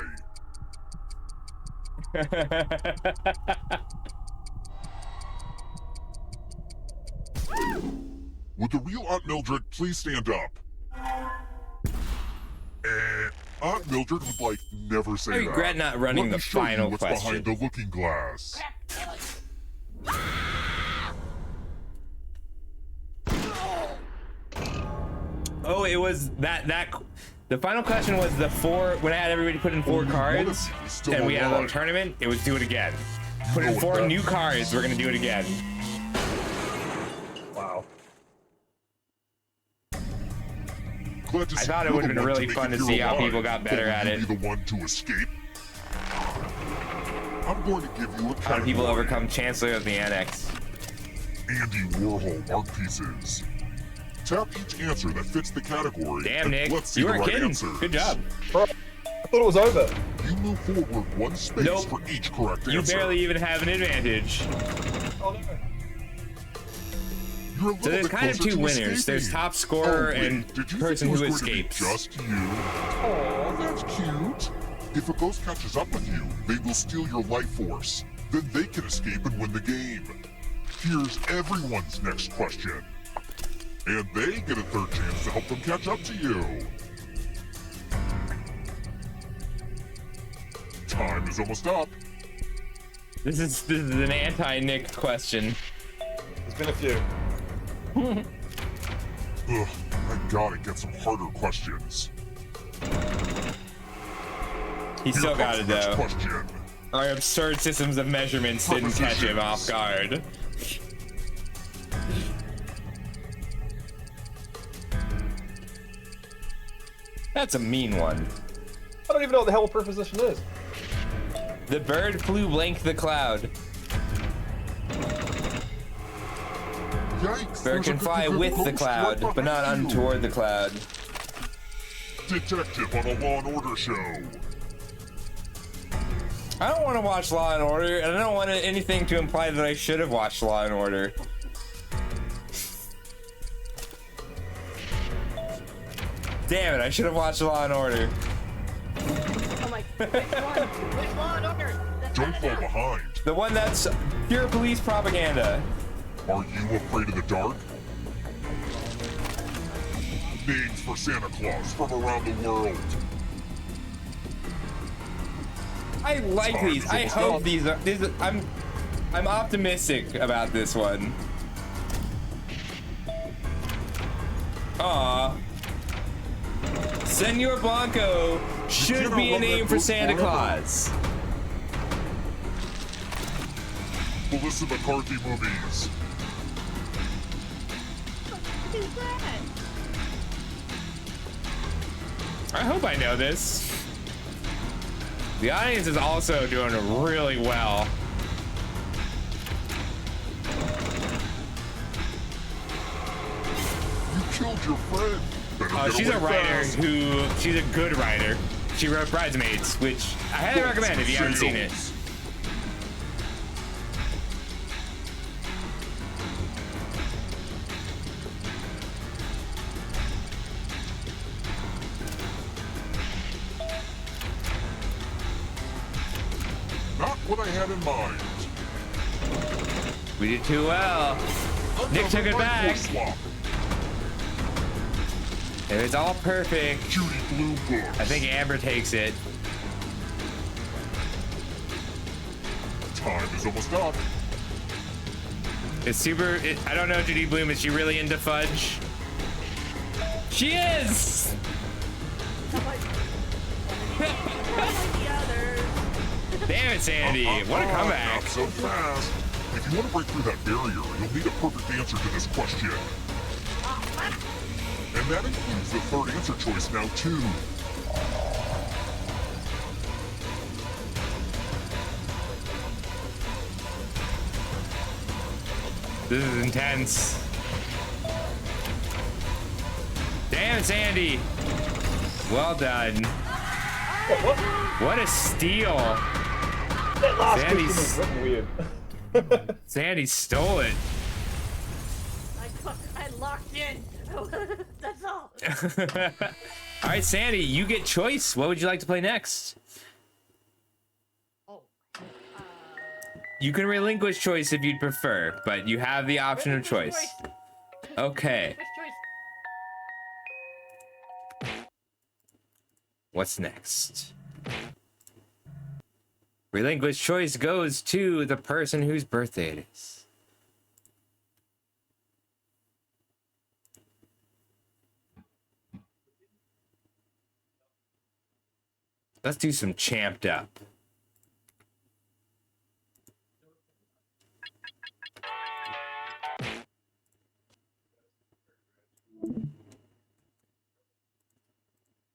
Would the real Aunt Mildred please stand up? Aunt Mildred would like never say I that. regret not running Let the me show you final what's question. behind the looking glass. Oh, it was that the final question was the 4 when I had everybody put in 4 Only one of cards you is still and we had a little alive. tournament. It was do it again. Put know in what 4 that new means. cards. We're gonna do it again. Wow. Glad to I see thought it you're would've the been one really make fun it to here see how alive. people got better But at will it. you be the one to escape? I'm going to give you a How do people category. overcome Chancellor of the Annex? Andy Warhol art pieces. Tap each answer that fits the category. Damn, and Nick, let's see you the were right kidding. answers. Good job. I thought it was over. You move forward 1 space Nope. for each correct You answer. barely even have an advantage. Oh no. You're a little So there's bit kind of closer 2 to winners. escaping. There's top scorer Oh, wait, and did you person think who it was going to be escapes. just you? Aw, that's cute. If a ghost catches up with you, they will steal your life force. Then they can escape and win the game. Here's everyone's next question. And they get a 3rd chance to help them catch up to you. Time is almost up. This is an anti-Nick question. There's been a few. Ugh, I gotta get some harder questions. He still Here got comes it the next though. question. Our absurd systems of measurements didn't catch him off guard. That's a mean one. I don't even know what the hell a preposition is. The bird flew blank the cloud. Yikes! Bird there's a can good fly group with of the ghosts cloud, right but not behind you. untoward the cloud. Detective on a Law and Order show. I don't want to watch Law and Order, and I don't want anything to imply that I should have watched Law and Order. Damn it, I should have watched Law and Order. I'm like, which one? Which Law and Order? That's Don't not fall enough. behind. The one that's pure police propaganda. Are you afraid of the dark? Names for Santa Claus from around the world. I like Time these. is I almost hope up. these are. I'm optimistic about this one. Aw. Senor Blanco should cannot be a love that name for ghost Santa forever. Claus. Melissa McCarthy movies. What is that? I hope I know this. The audience is also doing really well. You killed your friend. Better get She's a away writer fast. she's a good writer. She wrote Bridesmaids, which I highly recommend if you haven't seen it. Sales. Not what I had in mind. We did too well. Nick took it Another back. rifle swap. It was all perfect. Judy Blue books. I think Amber takes it. Time is almost up. It's super. I don't know, Judy Bloom. Is she really into fudge? She is! Damn it, Sandy. What a comeback. Not so fast. If you want to break through that barrier, you'll need a perfect answer to this question. And that includes the third answer choice now, too. This is intense. Damn, Sandy. Well done. What a steal. That last Sandy's- question was written weird. Sandy stole it. I locked in. That's all. All right, Sandy, you get choice. What would you like to play next? Oh. You can relinquish choice if you'd prefer, but you have the option of choice. Okay. Choice. What's next? Relinquish choice goes to the person whose birthday it is. Let's do some champed up.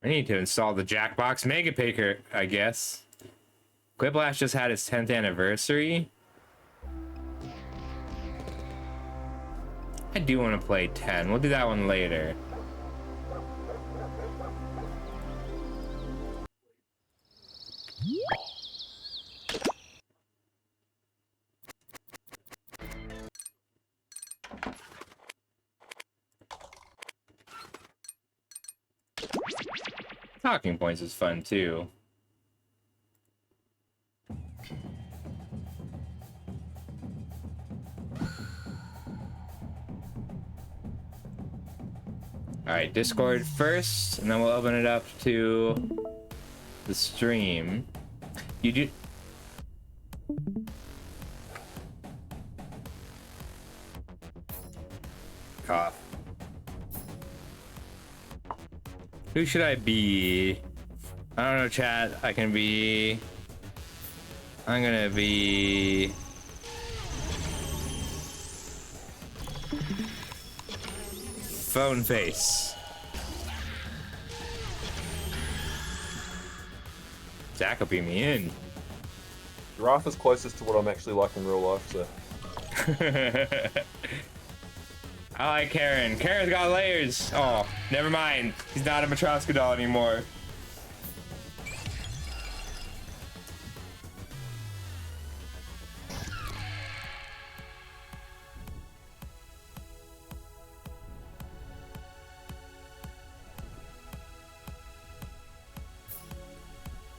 I need to install the Jackbox Mega Packer, I guess. Quiplash just had its 10th anniversary. I do want to play 10. We'll do that one later. Talking points is fun too. All right, Discord first, and then we'll open it up to the stream. You do. Cough. Who should I be? I don't know, chat. I'm gonna be. Phone face. Zach will beat me in. Giraffe is closest to what I'm actually like in real life, so. I like Karen. Karen's got layers. Oh, never mind. He's not a Matroska doll anymore.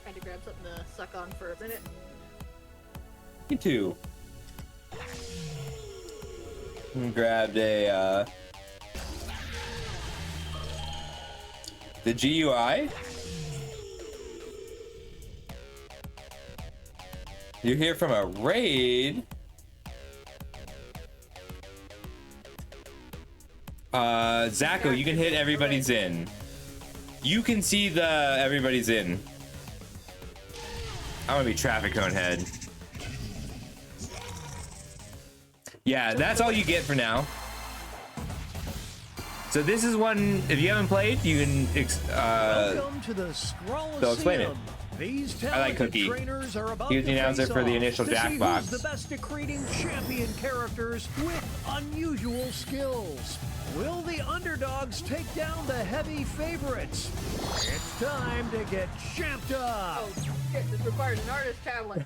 Tried to grab something to suck on for a minute. Me too. Grabbed a the GUI. You're here from a raid. Zacho, you can hit everybody's in. You can see the everybody's in. I'm gonna be traffic cone head. Yeah, that's all you get for now. So this is one, if you haven't played, you can, Welcome to the they'll explain it. These I like Cookie. trainers are about He was the to announcer face for the off initial to see Jackbox. who's the best at creating champion characters with unusual skills. Will the underdogs take down the heavy favorites? It's time to get champed up. Oh shit, this requires an artist talent.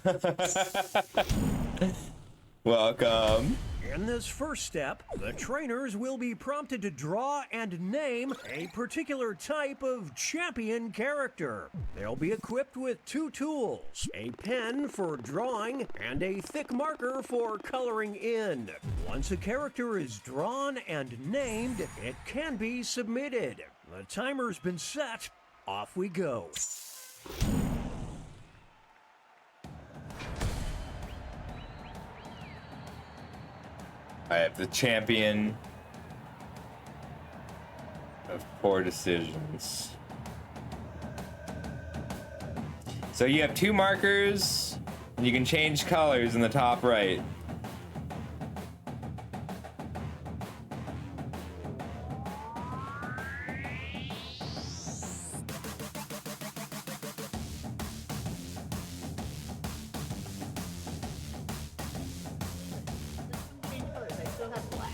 Welcome. In this first step, the trainers will be prompted to draw and name a particular type of champion character. They'll be equipped with two tools, a pen for drawing and a thick marker for coloring in. Once a character is drawn and named, it can be submitted. The timer's been set. Off we go. I have the champion of poor decisions. So you have 2 markers, and you can change colors in the top right. Change colors. I still have black.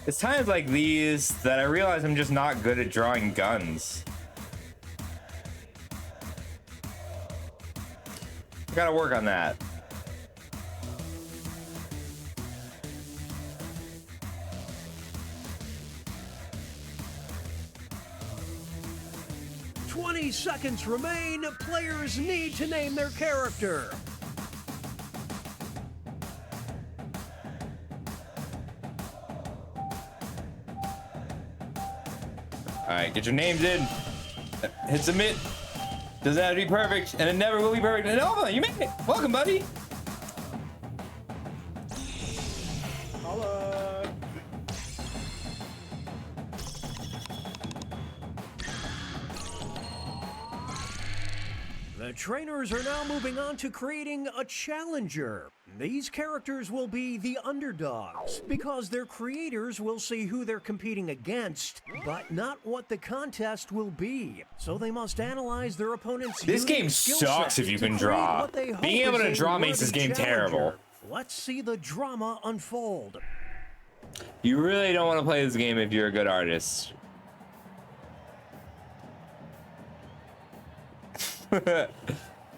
It's times like these that I realize I'm just not good at drawing guns. I gotta work on that. Seconds remain. Players need to name their character. Alright, get your names in. Hit submit. Doesn't have to be perfect, and it never will be perfect. And Nova, you made it! Welcome, buddy! The trainers are now moving on to creating a challenger. These characters will be the underdogs because their creators will see who they're competing against, but not what the contest will be. So they must analyze their opponent's This game sucks if you can draw. Being able to draw makes this game terrible. Let's see the drama unfold. You really don't want to play this game if you're a good artist.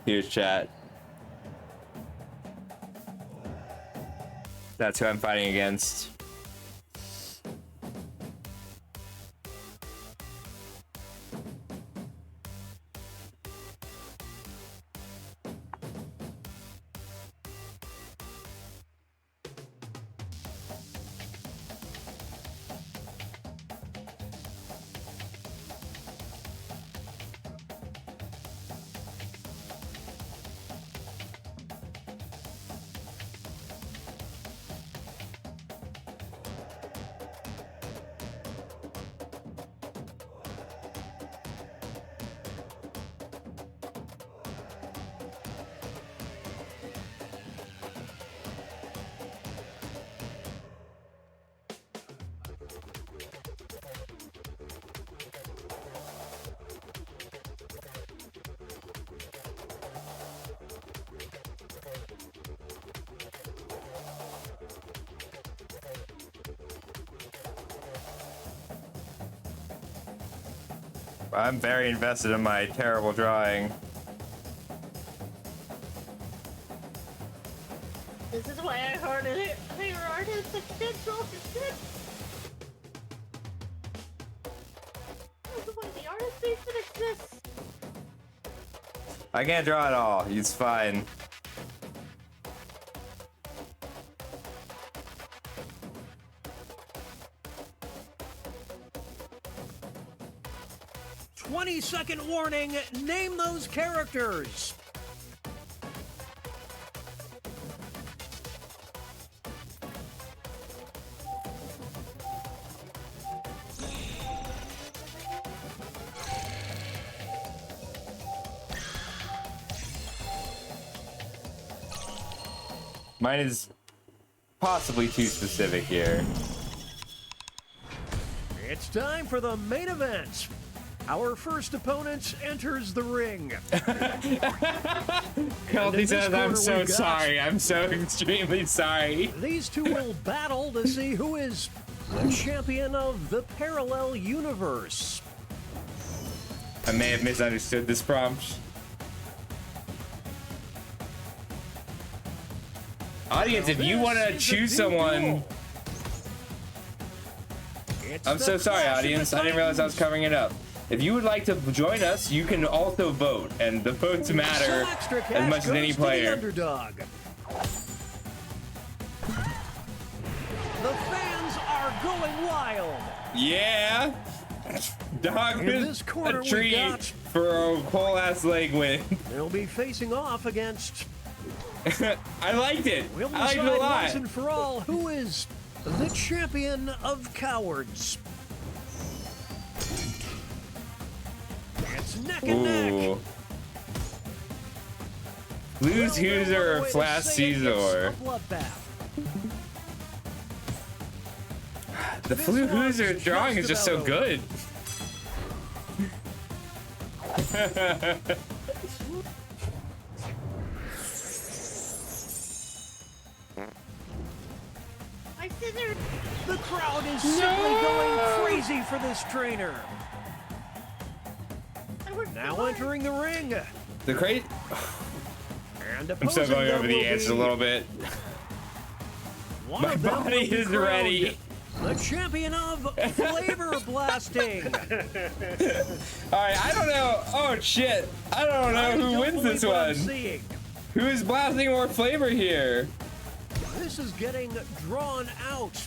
Here's chat. That's who I'm fighting against. I'm very invested in my terrible drawing. This is why I hire artists and pencils instead. This is why the artist station exists. I can't draw at all. He's fine. Second warning, name those characters. Mine is possibly too specific here. It's time for the main event. Our first opponent enters the ring. Healthy says, I'm corner so we've got- sorry. I'm so extremely sorry. These two will battle to see who is the champion of the parallel universe. I may have misunderstood this prompt. Audience, if you This want to is a choose new someone, duel. It's I'm the so sorry, clash of the audience. I didn't realize I was Titans. covering it up. If you would like to join us, you can also vote, and the votes matter Some extra as cash much as any goes to the player. underdog. The fans are going wild. Yeah. Dog In is this corner a we treat got- for a whole ass leg win. They'll be facing off against. I liked it. We'll I liked it a decide lot. once and for all who is the champion of cowards. It's neck and neck. Ooh. Lose Well, Hooser no or other way to Flash say it, it's Caesar. a bloodbath. The This Flu one's Hooser drawing is just so about over. good. I scissored. The crowd is simply going crazy for this trainer. I worked Now so hard. entering the ring. The crate. And I'm still opposing going them over the will edge a be little bit. one My of them body will be is crowned ready. The champion of flavor blasting. All right, I don't know. Oh shit! I don't know who wins this one. Seeing. Who is blasting more flavor here? This is getting drawn out.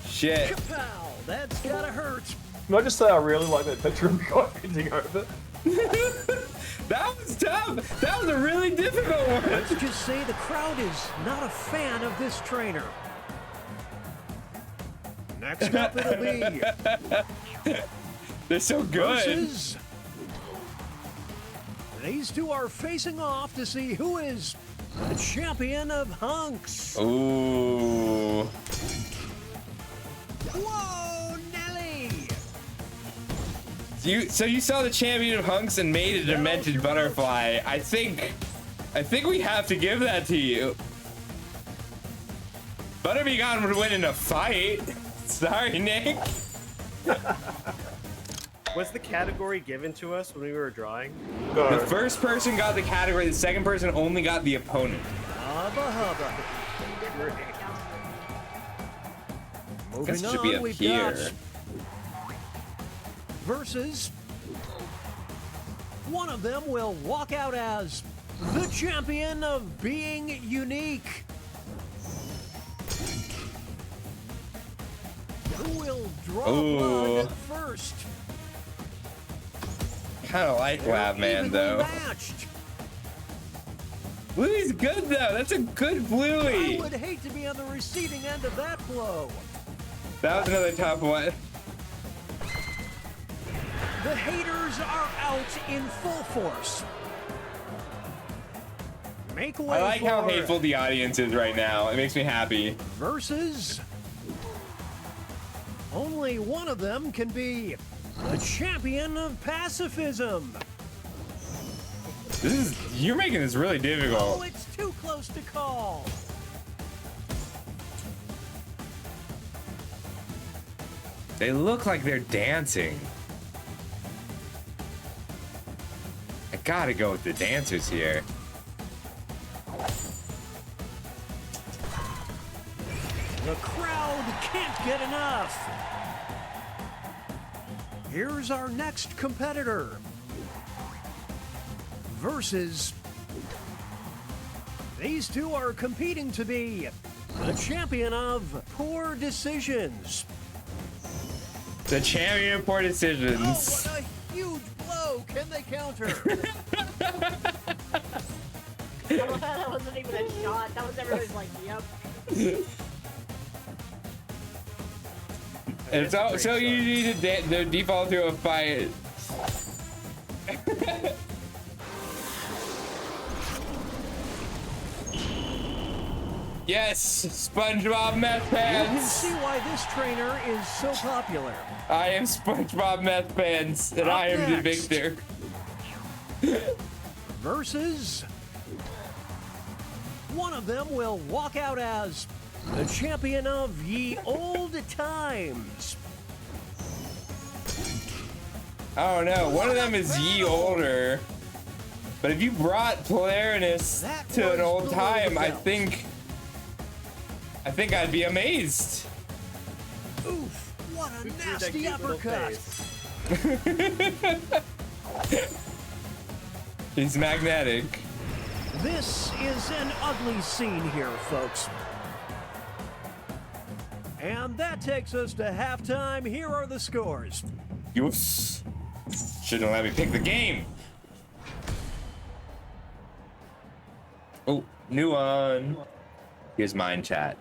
Shit. Kapow! That's gotta hurt. Can I just say I really like that picture of the guy bending over? That was tough. That was a really difficult one. Let's just say the crowd is not a fan of this trainer. Next up, it'll be They're so good. versus. These two are facing off to see who is the champion of hunks. Ooh. Whoa, Nelly! So you saw the champion of hunks and made a demented butterfly. I think we have to give that to you. Butterbegon would win in a fight. Sorry, Nick. Was the category given to us when we were drawing? The first person got the category. The second person only got the opponent. Hubba hubba. Guess Moving it should be on, up we've here. got versus one of them will walk out as the champion of being unique. Who will draw Ooh. blood first? Kind of like Lab Man Evenly though. matched. Bluey's good though. That's a good I Bluey. would hate to be on the receiving end of that blow. That was another tough one. The haters are out in full force. Make way I like how for hateful the audience is right now. It makes me happy. versus only one of them can be the champion of pacifism. You're making this really Oh, difficult. it's too close to call. They look like they're dancing. I gotta go with the dancers here. The crowd can't get enough. Here's our next competitor versus these two are competing to be the champion of poor decisions. The champion of poor Oh, decisions. what a huge blow! Can they counter? That wasn't even a shot. That was everybody's like, yep. It's so easy to default to a fight. Yes, SpongeBob Meth You can Pants. see why this trainer is so popular. I am SpongeBob Meth Pants, and I am the next. victor. Versus... one of them will walk out as the champion of ye old times. Oh no, one of them is ye older. But if you brought Polarinus That to an was old below time, the I belt. think I'd be amazed. Oof, what a Who threw that nasty cute little uppercut. face? He's magnetic. This is an ugly scene here, folks. And that takes us to halftime. Here are the scores. Yes. Shouldn't let me pick the game. Oh, new one. Here's mine, chat.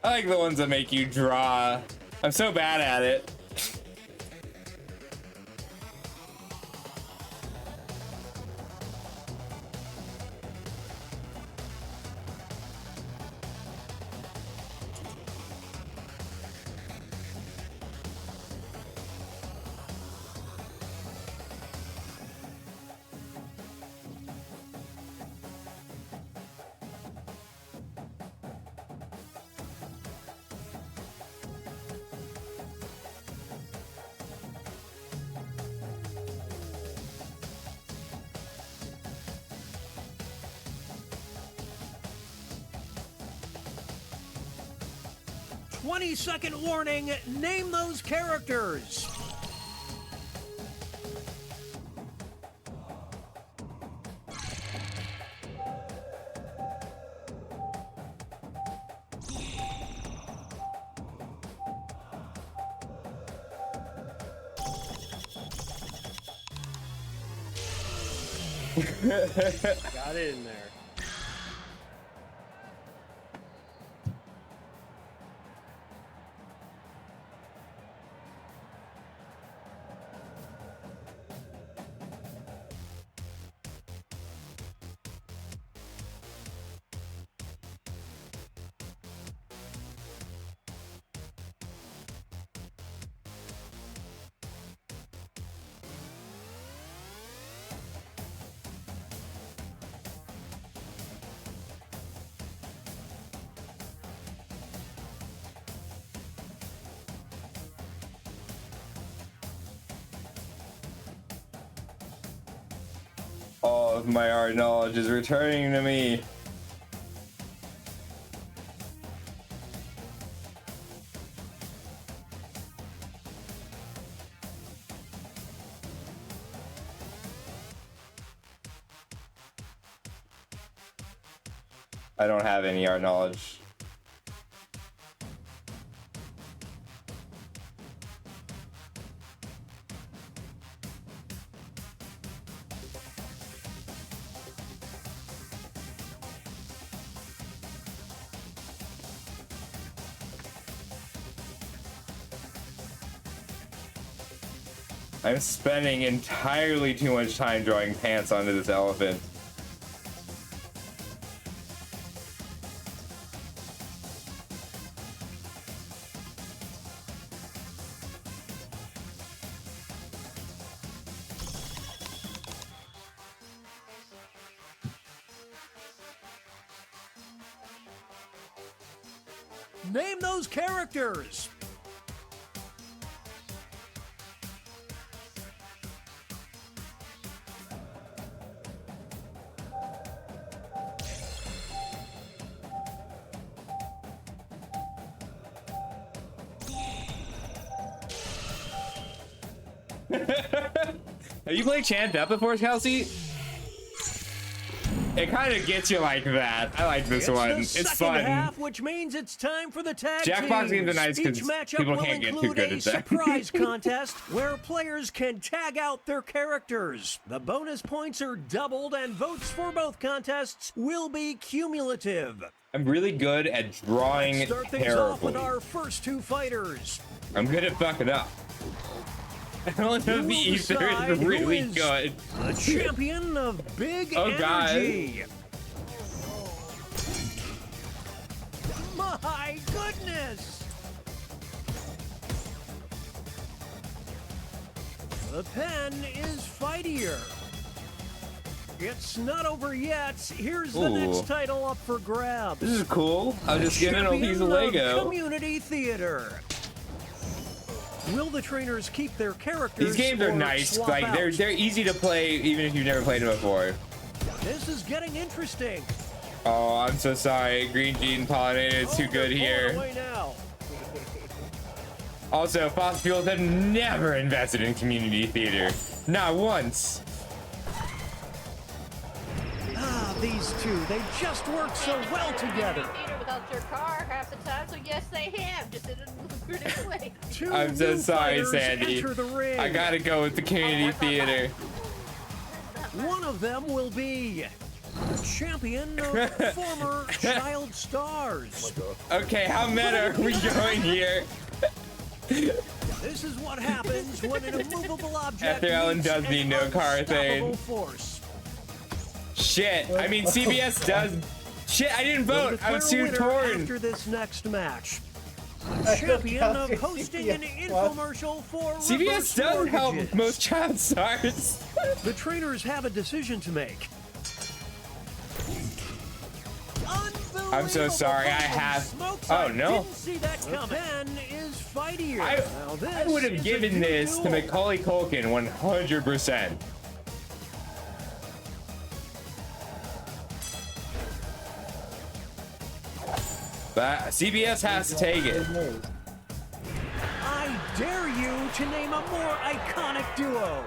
I like the ones that make you draw. I'm so bad at it. "20-second warning, name those characters." Got it in there. All of my art knowledge is returning to me. I don't have any art knowledge. I'm spending entirely too much time drawing pants onto this elephant. Name those characters. Have you played Chant Up before, Kelsey? It kind of gets you like that. I like this one. It's Second fun. half, which means it's time for the tag Jackbox teams. games are nice 'cause Each matchup people will can't get too include good a at that. surprise contest where players can tag out their characters. The bonus points are doubled, and votes for both contests will be cumulative. I'm really good at drawing Let's start things off with terribly. our first two fighters. I'm good at fucking up. Element Who of the will Ether decide is who really is good. The champion of big Oh, God. energy. My goodness! The pen is fightier. It's not over yet. Here's the Ooh. next title up for grabs. This is cool. I was just giving a piece of Champion Lego. Community Theater. Will the trainers keep their characters? These games are or nice. swap Like out? they're easy to play even if you've never played them before. This is getting interesting. Oh, I'm so sorry. Green Gene Pollinator is too good They're pulling here. away now. Also, fossil fuels have never invested in community theater. Not once. Ah, these two, they just work so well together. Theater without your car half the time, so yes, they have, just in a lucrative way. Two I'm so new sorry, fighters Sandy. enter the ring. I gotta go with the community theater. One of them will be the champion of former child stars. Okay, how meta are we going here? This is what happens when an immovable object After Ellen meets does an need no car unstoppable thing. force. Shit. I mean, CBS does. Shit, I didn't Will vote. I declare was a too winner torn. after this next match. The champion of hosting an infomercial for CBS reverse does help mortgages. most child stars. The trainers have a decision to make. I'm so sorry, I have- Oh, no. Didn't see that coming. Ben is fightier. I Now this would is have a given good this to duel. Macaulay Culkin 100%. But CBS has to take it. I dare you to name a more iconic duo.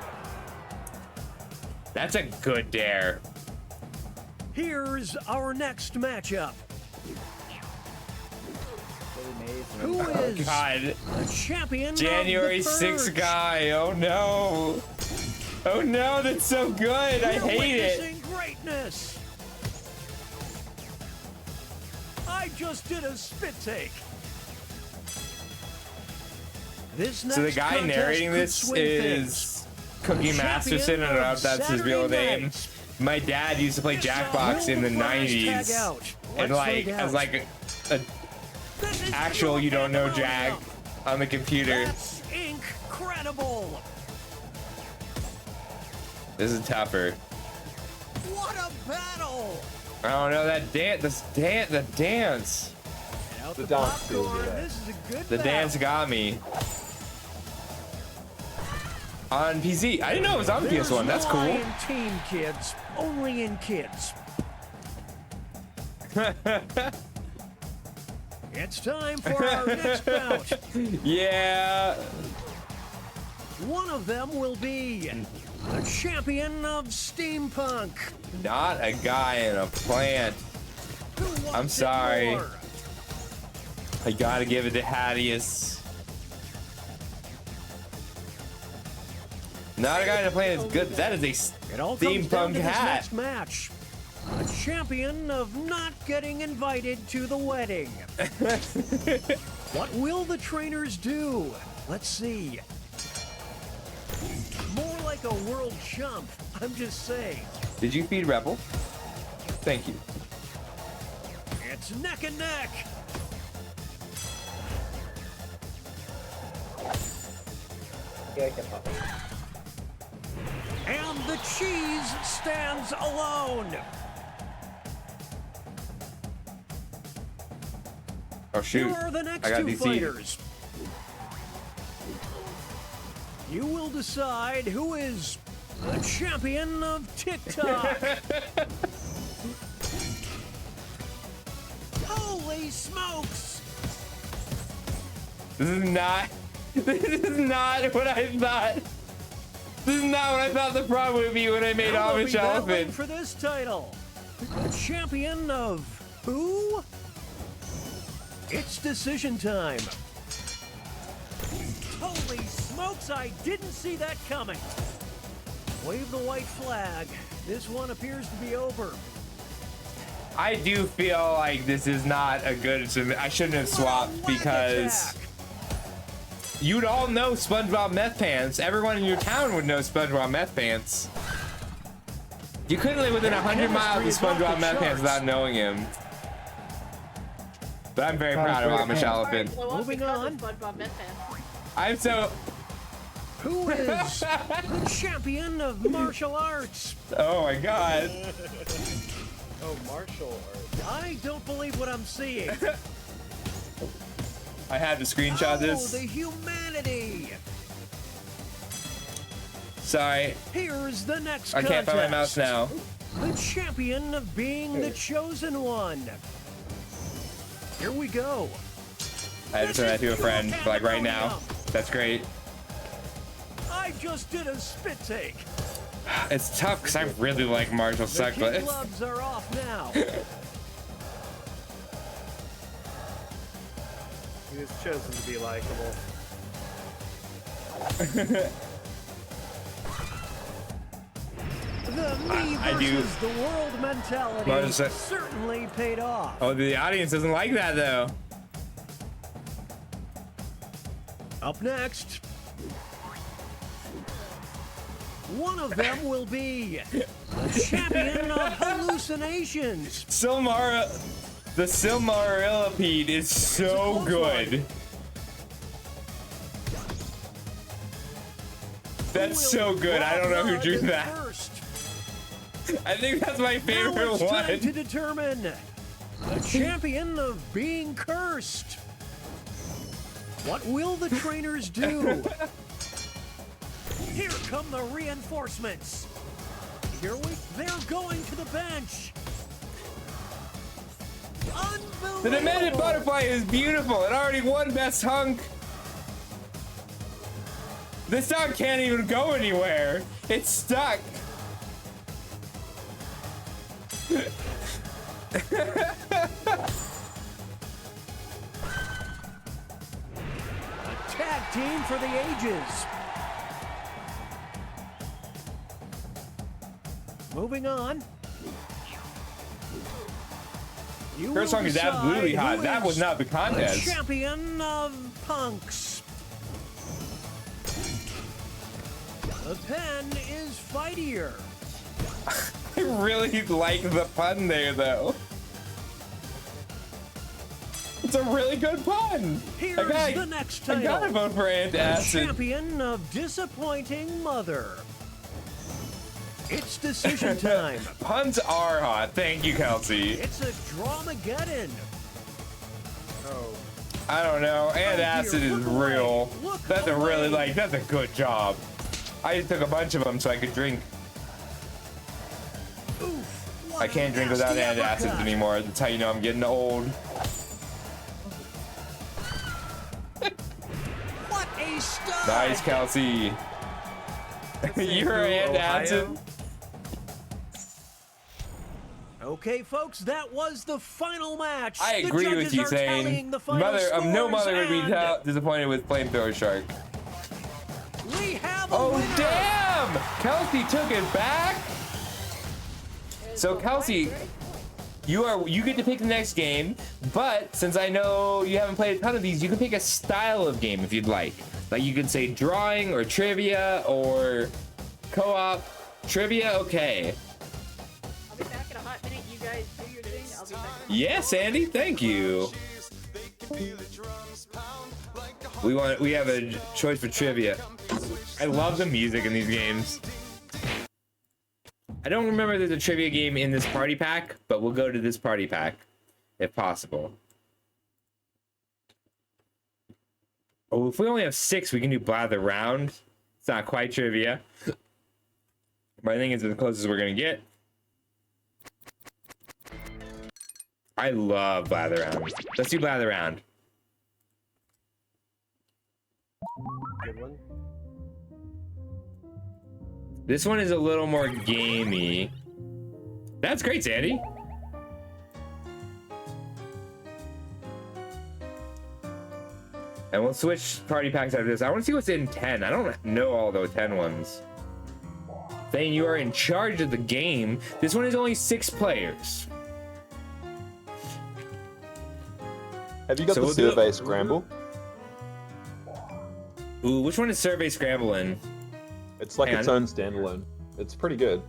That's a good dare. Here's our next matchup. Who is God. the champion January of the 6th Purge? guy. Oh no. Oh no, that's so good. I We're hate it. witnessing greatness. I just did a spit take. This next So the guy contest narrating could this swing things. is Cookie Champion Masterson. I don't know if that's his real Saturday name. night. My dad used to play Jackbox in the Will prize tag 90s. out? And Let's like, find as out. like a This is actual pure you don't know Jag pandemonium. on the computer. That's incredible. This is tougher. What a battle. I don't know that the dance. Out The the dance feels popcorn. good. This is a good The battle. dance got me. On PC. I didn't know it was on There's PS1. That's no cool. I in Team Kids, only in kids. It's time for our next bout. Yeah. One of them will be the champion of steampunk. Not a guy in a plant. Who wants I'm it sorry. more? I gotta give it to Hadius. Not a guy in a plant is good. That is a It all comes down steampunk to this hat. next match. The champion of not getting invited to the wedding. What will the trainers do? Let's see. More like a world chump, I'm just saying. Did you feed Rebel? Thank you. It's neck and neck. And the cheese stands alone. Oh shoot! Here are the next I got two DC. fighters. You will decide who is the champion of TikTok. Holy smokes! This is not. This is not what I thought. This is not what I thought the problem would be when I made Now they'll be Amish battling Elephant. for this title. The champion of who? It's decision time. Holy smokes, I didn't see that coming. Wave the white flag. This one appears to be over. I do feel like this is not a good. I shouldn't have swapped What a whack because attack. you'd all know SpongeBob Meth Pants. Everyone in your town would know SpongeBob Meth Pants. You couldn't live within 100 miles of chemistry is off SpongeBob the Meth Pants charts. without knowing him. But I'm very proud of Amish Elephant. Alright, blow up Moving because on. of SpongeBob Mythfan. I'm so. Who is the champion of martial arts? Oh my god. Oh, martial arts. I don't believe what I'm seeing. I had to screenshot Oh, this. the humanity. Sorry, Here's the next I can't find my mouse contest. now. The champion of being the chosen one. Here we go. I had to send that to a friend, like right now. That's great. I just did a spit take. It's tough because I really like Marshall The Suck, kid but it's, gloves are off now. He was chosen to be likable. The me I do- versus the world mentality Marshall Suck- certainly paid off. oh, the audience doesn't like that though. Up next, one of them will be the champion of hallucinations. The Silmarillipede is so good. That's so good. I don't know who drew that. First. I think that's my Now favorite it's time to one. determine the champion of being cursed. What will the trainers do? Here come the reinforcements. They're going to the bench. Unbelievable. The Demented Butterfly is beautiful. It already won Best Hunk. This dog can't even go anywhere. It's stuck. A tag team for the ages. Moving on. You Her will song is decide absolutely hot. who That was is not the the contest. champion of punks. The pen is fightier. I really like the pun there, though. It's a really good pun. Here's I the next gotta title. vote for The Antacid. champion of disappointing mother. It's decision time. Puns are hot. Thank you, Kelsey. It's a dramageddon. Oh. I don't know. Antacid is real. That's a really, that's a good job. I just took a bunch of them so I could drink. Oof, what I can't a drink without nasty antacids uppercut. anymore. That's how you know I'm getting old. What a stud! Nice, Kelsey. You're antacid. Ohio? Okay, folks, that was the final match. I The agree with judges you are saying tallying the final no scores, mother would be and disappointed with Flamethrower Shark. we have a Oh winner. damn! Kelsey took it back. So Kelsey, you get to pick the next game, but since I know you haven't played a ton of these, you can pick a style of game if you'd like. Like you can say drawing or trivia or co-op. Trivia, okay. I'll be back in a hot minute. You guys do your thing. I'll be back. Yes, Andy, thank you. We have a choice for trivia. I love the music in these games. I don't remember if there's a trivia game in this party pack, but we'll go to this party pack if possible. Oh, if we only have 6, we can do blather round. It's not quite trivia, but I think it's as close as we're gonna get. I love blather round. Let's do blather round. Good one. This one is a little more gamey. That's great, Sandy. And we'll switch party packs after this. I want to see what's in 10. I don't know all those 10 ones. Thane, you are in charge of the game. This one is only 6 players. Have you got So the we'll do survey it. scramble? Ooh, which one is Survey Scramble in? It's like Hang its on. own standalone. It's pretty good.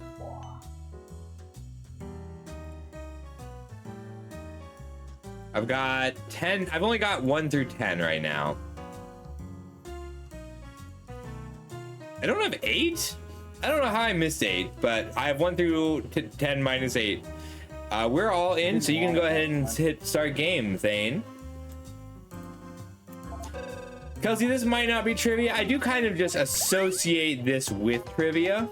I've got 10. I've only got 1 through 10 right now. I don't have 8? I don't know how I missed 8, but I have 1 through 10 minus 8. We're all in, so you can go ahead and hit start game, Thane. Kelsey, this might not be trivia. I do kind of just associate this with trivia.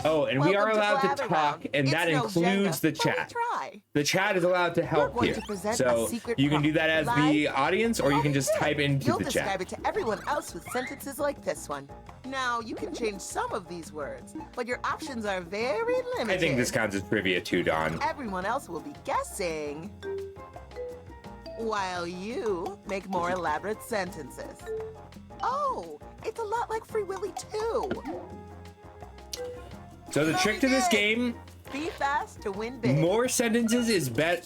Oh, and we are allowed to talk, and that includes the chat. The chat is allowed to help here. So you can do that as the audience, or you can just type into You'll the describe chat. it to everyone else with sentences like this one. Now, you can change some of these words, but your options are very limited. I think this counts as trivia too, Don. Everyone else will be guessing, while you make more elaborate sentences. Oh, it's a lot like Free Willy too. So the trick to this game, Be fast to win big. more sentences is better.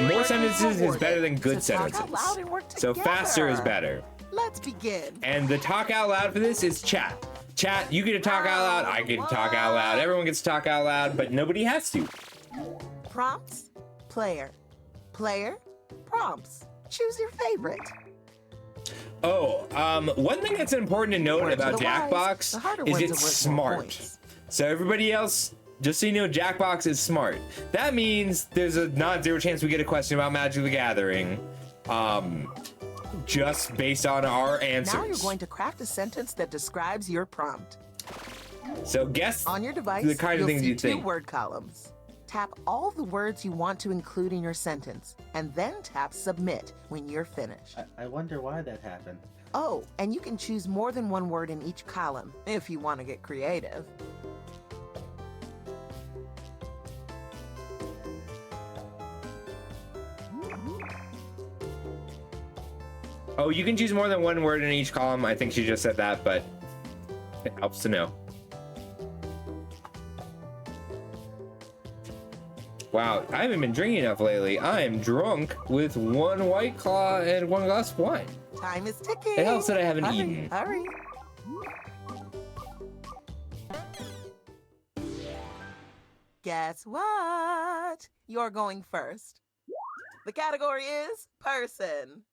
More sentences is better than good So talk out loud sentences. and work So faster is together. better. Let's begin. And the talk out loud for this is chat. Chat, you get to talk out loud. I get to talk out loud. Everyone gets to talk out loud, but nobody has to. Prompts, player. Player, prompts. Choose your favorite. Oh, one thing that's important to note Word to about the wise, Jackbox the harder is ones it's are worth more smart. points. So everybody else, just so you know, Jackbox is smart. That means there's a non-zero chance we get a question about Magic the Gathering, just based on our answers. Now you're going to craft a sentence that describes your prompt. So guess On your device, the kind of you'll things see you 2 think. word columns. Tap all the words you want to include in your sentence, and then tap submit when you're finished. I wonder why that happened. Oh, and you can choose more than 1 word in each column if you want to get creative. Oh, you can choose more than 1 word in each column. I think she just said that, but it helps to know. Wow, I haven't been drinking enough lately. I am drunk with 1 White Claw and 1 glass of wine. Time is ticking. It helps that I haven't Hurry, eaten. Hurry. Guess what? You're going first. The category is person.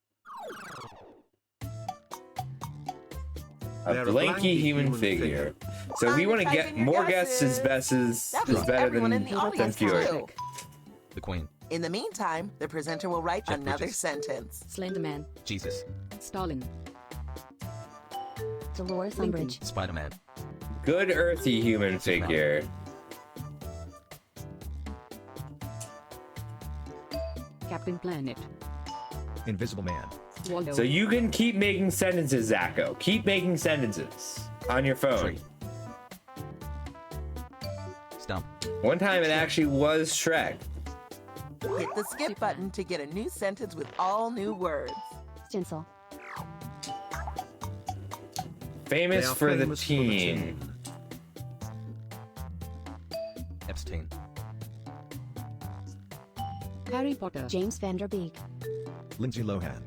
A They're a blanky blanky human human figure. So Time we to want to type get in your more guesses. guesses. That Is means better everyone than in the audience fewer. too. The Queen. In the meantime, the presenter will write Jeff another Bridges. sentence. Slenderman, Jesus. Stalin, Dolores Umbridge. Spider-Man. Good earthy human figure. Captain Planet, Invisible Man. Waldo, So you can keep making sentences, Zacho. Keep making sentences on your phone. Tree. Stump. One time it actually was Shrek. Hit the skip button to get a new sentence with all new words. Stencil. Famous They are for the famous for the teen. Epstein. Harry Potter, James Van Der Beek. Lindsay Lohan.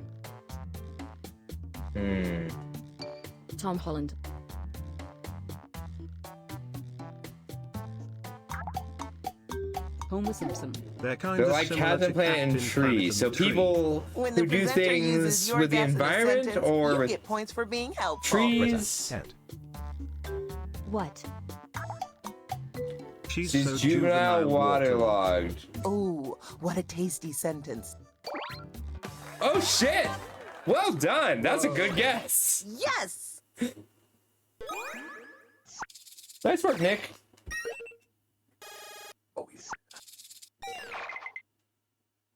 Tom Holland, Homer Simpson, They're kind They're of like similar Captain to Planet and Captain Planet Tree. and So the Tree. people When the who do presenter uses things your with the guess in a environment sentence, or you with get points for being helpful. trees. Tent. What? She's She's so juvenile waterlogged. Ooh, what a tasty sentence. Oh shit! Well done. That's a good guess. Yes! Nice work, Nick.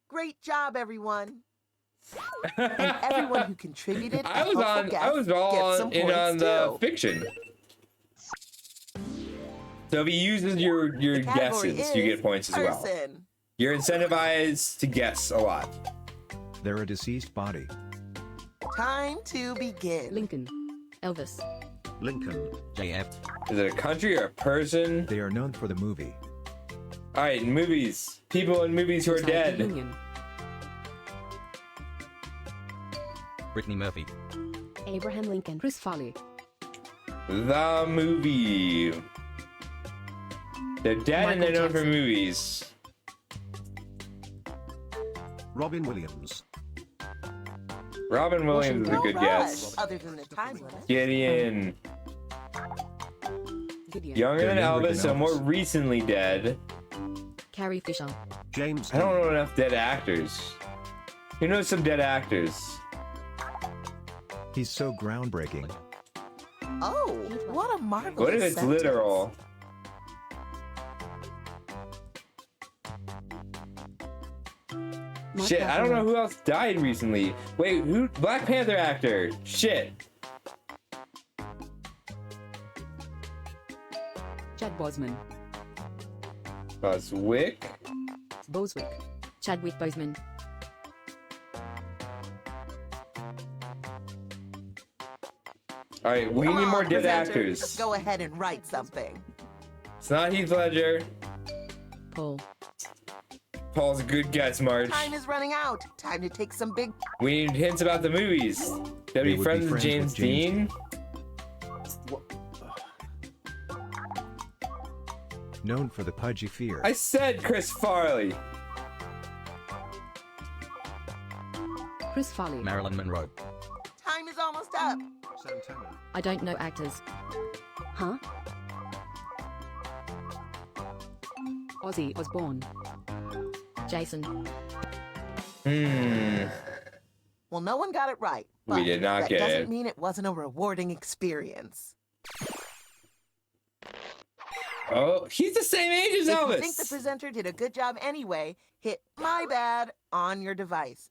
Great job, everyone. And everyone who contributed I was all in on the fiction. So if he uses your guesses, you get points as well. Person. You're incentivized to guess a lot. They're a deceased body. Time to begin. Lincoln. Elvis. Lincoln. JF. Is it a country or a person? They are known for the movie. All right, movies. People in movies who are dead. Union. Brittany Murphy. Abraham Lincoln. Chris Farley. The movie. They're dead and they're known for Jackson. movies. Robin Williams. Robin Williams is a good No rush, guess. other than the time limit. Gideon. Gideon. Younger than They're younger Elvis, than so more Elvis. recently dead. Carrie Fisher. James. I don't know enough dead actors. Who knows some dead actors? He's so groundbreaking. Oh, what a marvelous What if it's sentence. literal? Mark Shit, I don't know Ruffalo. who else died recently. Wait, who? Black Panther actor. Shit. Chad Bosman. Boswick. Boswick. Chadwick Boseman. All right, we Come need more on, dead presenters, actors. Go ahead and write something. It's not Heath Ledger. Paul. Paul's a good guess, Marge. Time is running out. Time to take some big. We need hints about the movies. They'll be would friends with James Dean. Known for the pudgy fear. I said Chris Farley. Chris Farley. Marilyn Monroe. Time is almost up. Santana. I don't know actors. Huh? Ozzy Osbourne. Jason. Well, no one got it right. We but did not that get doesn't it. mean it wasn't a rewarding experience. Oh, he's the same age as If you Elvis. think the presenter did a good job anyway, hit "My bad" on your device.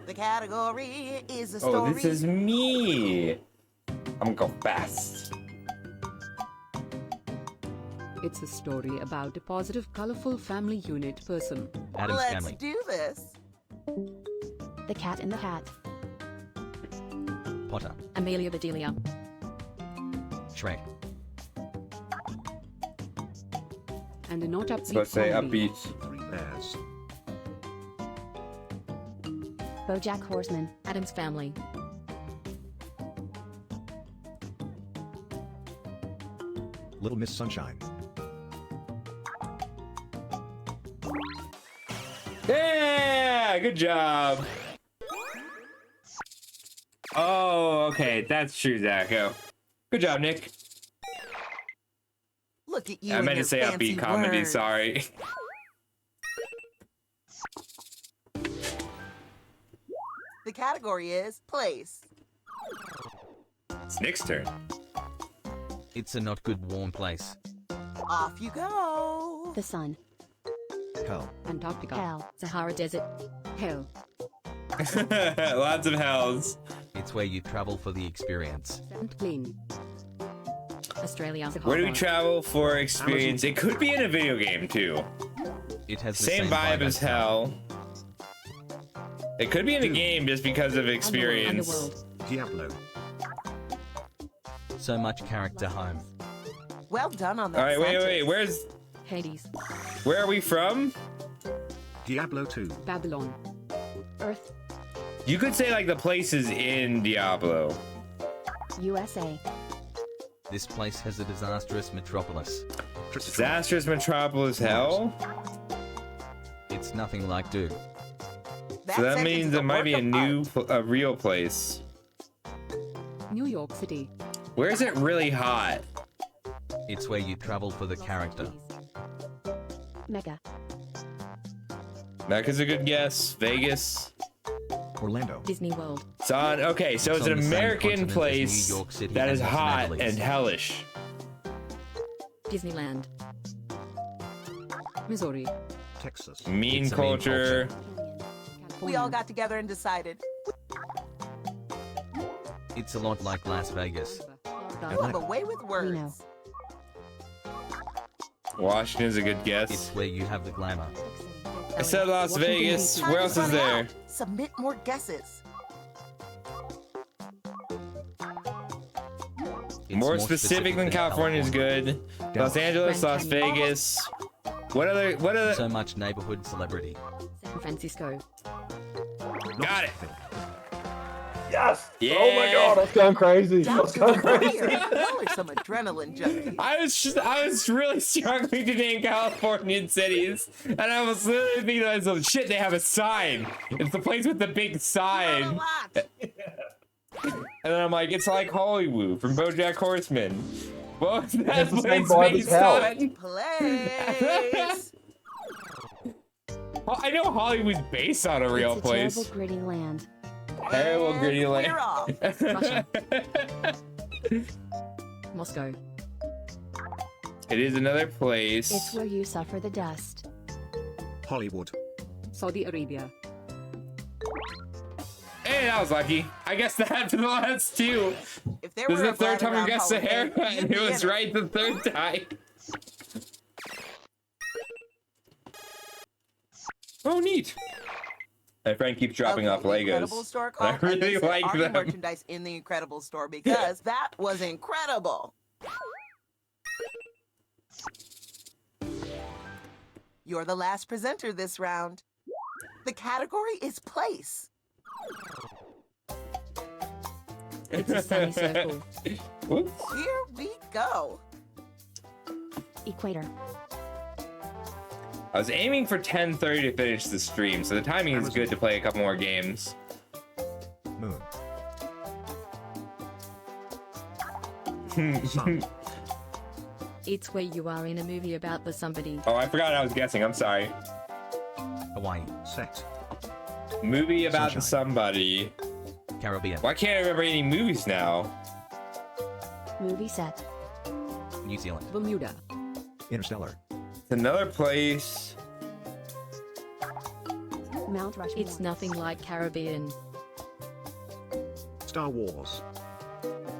The category is a story. Oh, this is me. I'm gonna go fast. It's a story about a positive, colorful family unit person. Adam's Let's Family. do this. The Cat in the Hat. Potter. Amelia Bedelia. Shrek. And a not upbeat So let's say comedy. upbeat. Three Bears. BoJack Horseman. Adam's Family. Little Miss Sunshine. Yeah, good job. Oh, okay, that's true, Zacho. Good job, Nick. Look at you. I and meant to your say fancy upbeat comedy, words. sorry. The category is place. It's Nick's turn. It's a not good warm place. Off you go. The Sun. Hell. Antarctica. Hell. Sahara Desert. Hell. Lots of hells. It's where you travel for the experience. St. Clean. Australia. Where do we Sahara. travel for experience? It could be in a video game, too. It has the Same vibe as hell. It could be in a game just because of experience. Underworld. Diablo. So much character home. Well done on that. All right, wait. sentence. Hades. Where are we from? Diablo 2. Babylon. Earth. You could say like the places in Diablo. USA. This place has a disastrous metropolis. Disastrous metropolis hell? It's nothing like Doom. So that sentence means is it a might be work a of art. real place. New York City. Where is it really hot? It's where you travel for the character. Mecca. Mecca's a good guess. Vegas. Orlando. Disney World. Son, okay, so it's on an the same American continent as place New York City that and is Los hot Angeles. and hellish. Disneyland. Missouri. Texas. Mean It's a mean culture. We all got together and decided. It's a lot like Las Vegas. You have a way with words. Reno. Washington's a good guess. It's where you have the glamour. I said Las Washington, Vegas. D.C. Time Where to else is run there? out. Submit more guesses. It's More specific than California is good. Los Angeles, Grand Las Canyon. Vegas. What other? So much neighborhood celebrity. San Francisco. Got it. Yes! Yeah. Oh my god, I was going crazy. I Down was to going the crazy. wire. Y'all are some adrenaline junkies. I was really struggling to name Californian cities, and I was literally thinking to myself, shit, they have a sign. It's the place with the big Not a sign. lot. And then I'm like, it's like Hollywood from BoJack Horseman. Well, that's the what same it's vibe as based hell. on. Place. I know Hollywood's based on a real It's a place. terrible gritty land. Terrible gritty And land. we're off. Russia. Moscow. It is another place. It's where you suffer the dust. Hollywood. Saudi Arabia. Hey, that was lucky. I guessed that for the last two. If there This is were the a third flag time I've around guessed Hall of Sahara, Fame, you'd and be it was in right the third time. Oh, neat. My friend keeps dropping off the Incredible Legos. Store I called, and they really said like our them. merchandise in the Incredible Store because that was incredible. You're the last presenter this round. The category is place. It's a semicircle. Whoops. Here we go. Equator. I was aiming for 10:30 to finish the stream, so the timing is good to play a couple more games. Moon. It's where you are in a movie about the somebody. Oh, I forgot I was guessing. I'm sorry. Hawaii. Set. Movie about the Sunshine. somebody. Caribbean. Why can't I remember any movies now? Movie set. New Zealand. Bermuda. Interstellar. It's another place. Mount Rushmore. It's nothing like Caribbean. Star Wars.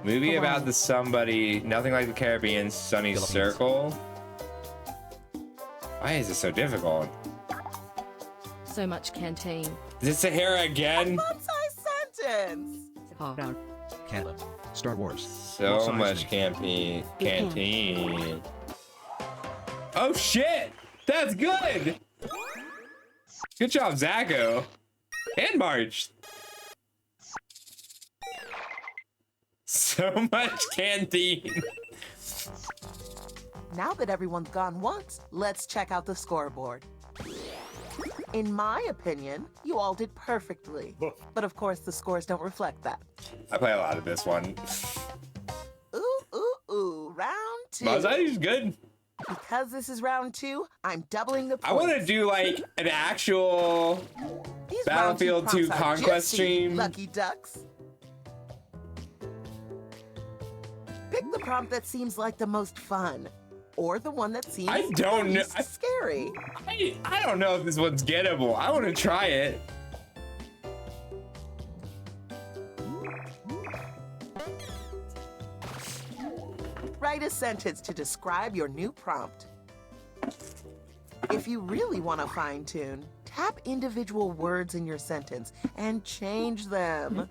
Movie Hawaii. about the somebody. Nothing like the Caribbean. Sunny Philippines. Circle. Why is it so difficult? So much canteen. Is it Sahara again? Fun-size sentence. Sahara. Canada. Star Wars. So Los much Angeles. canteen. Oh shit! That's good! Good job, Zacho. And March. So much canteen. Now that everyone's gone once, let's check out the scoreboard. In my opinion, you all did perfectly. But of course, the scores don't reflect that. I play a lot of this one. Ooh, round two. Mazai's good. Because this is round two, I'm doubling the points. I want to do like an actual These Battlefield round two 2 prompts are Conquest juicy, stream. Lucky ducks. Pick the prompt that seems like the most fun, or the one that seems I don't know. least scary. I don't know if this one's gettable. I want to try it. Write a sentence to describe your new prompt. If you really want to fine-tune, tap individual words in your sentence and change them.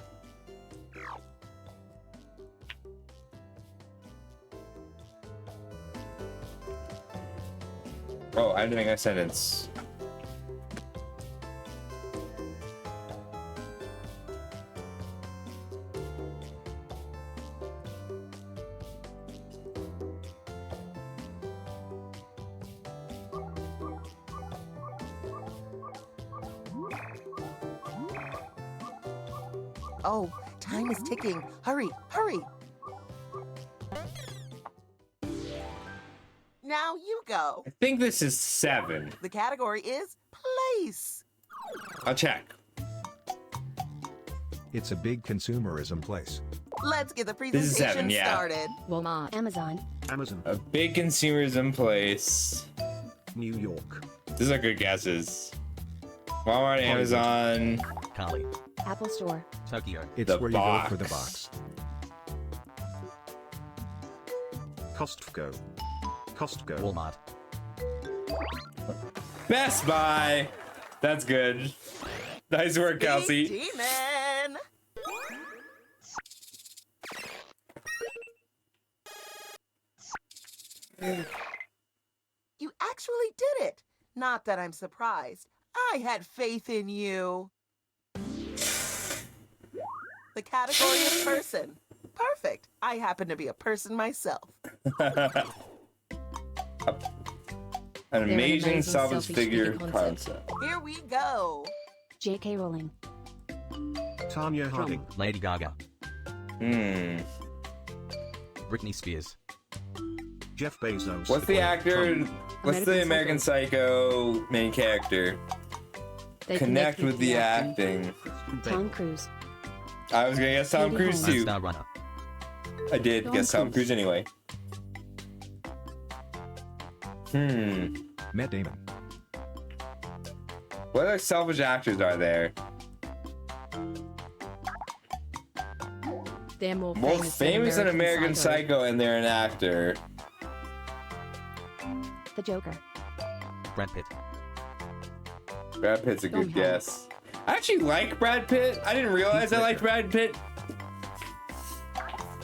Oh, I didn't make a sentence. Oh, time is ticking. Hurry, hurry. Now you go. I think this is 7. The category is place. I'll check. It's a big consumerism place. Let's get the This is presentation 7, yeah. started. Walmart. Amazon. Amazon. A big consumerism place. New York. These are good guesses. Walmart, Amazon. Kali. Apple Store. Tokyo. It's The where you go for the box. Costco. Costco. Walmart. Best Buy. That's good. Nice work, Kelsey. Demon. You actually did it. Not that I'm surprised. I had faith in you. The category is person. Perfect. I happen to be a person myself. An amazing amazing salvage selfish figure figure concept. Here we go. J.K. Rowling. Tanya Harding. Lady Gaga. Hmm. Britney Spears. Jeff Bezos. What's the actor? What's the American American Psycho main character? They Connect with the acting. Tom Cruise. I was gonna guess Tom Katie Cruise Holmes. too. Star Runner. I did Tom guess Tom Cruise. Cruise anyway. Hmm. Matt Damon. What other selfish actors are there? They're more More famous, famous than American Psycho, and they're an actor. The Joker. Brad Pitt. Brad Pitt's a Tom good Hanks. guess. I actually like Brad Pitt. I didn't realize I liked Brad Pitt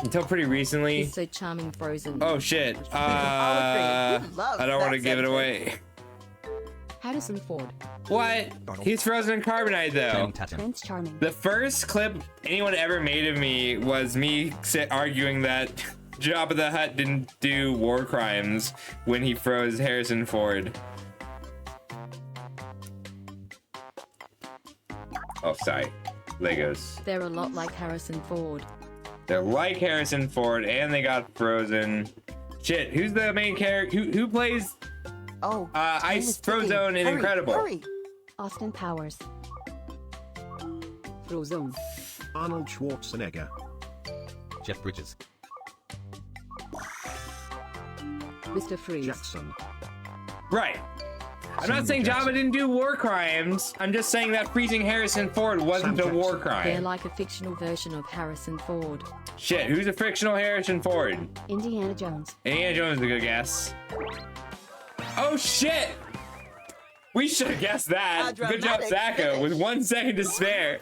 until pretty recently. He's so charming Frozen. Oh shit. I'll agree. We love I don't want to that give it sentence. away. Harrison Ford. What? He's frozen in carbonite though. Channing Tatum. Prince Charming. The first clip anyone ever made of me was me arguing that Jabba the Hutt didn't do war crimes when he froze Harrison Ford. Oh, sorry. Legos. They're a lot like Harrison Ford. They're like Harrison Ford, and they got frozen. Shit, who's the main character? Who plays Oh, time Ice is ticking. Frozone in Hurry, Incredible? Hurry. Austin Powers. Frozen. Arnold Schwarzenegger. Jeff Bridges. Mr. Freeze. Jackson. Right. I'm not Samuel saying Jabba Jackson. didn't do war crimes. I'm just saying that freezing Harrison Ford wasn't Sam a war Jackson. They're crime. like a fictional version of Harrison Ford. Shit, who's a fictional Harrison Ford? Indiana Jones. Indiana Jones is a good guess. Oh shit! We should have guessed that. A Good job, dramatic Sacco, finish. with 1 second to spare.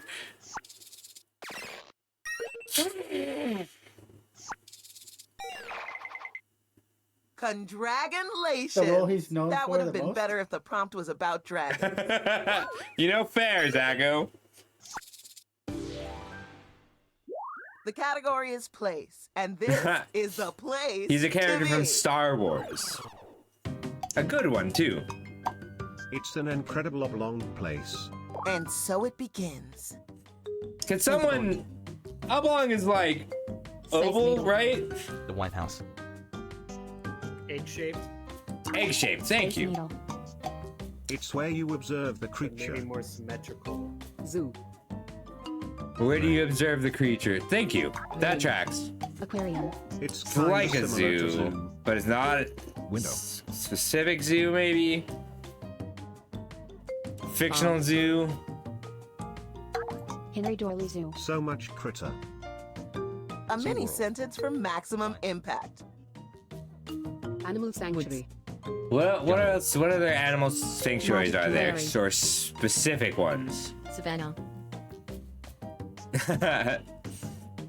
Condragonlations. The role he's known that for would have the been most? better if the prompt was about dragons. You know, fair, Sacco. The category is place, and this is the place. He's a character to from be. Star Wars. A good one, too. It's an incredible oblong place. And so it begins. Can someone... Oblong is like oval, needle. right? The White House. Egg-shaped. Egg-shaped, thank Space you. Needle. It's where you observe the Maybe creature. more symmetrical. Zoo. Where do you observe the creature? Thank you. That tracks. Aquarium. It's It's kinda like a similar to zoo, but it's not Window. specific zoo, maybe. Fictional zoo. Henry Dorley Zoo. So much critter. A mini sentence for maximum impact. Animal Sanctuary. What else? What other animal sanctuaries Magic are there? Prairie. Or specific ones? Savannah.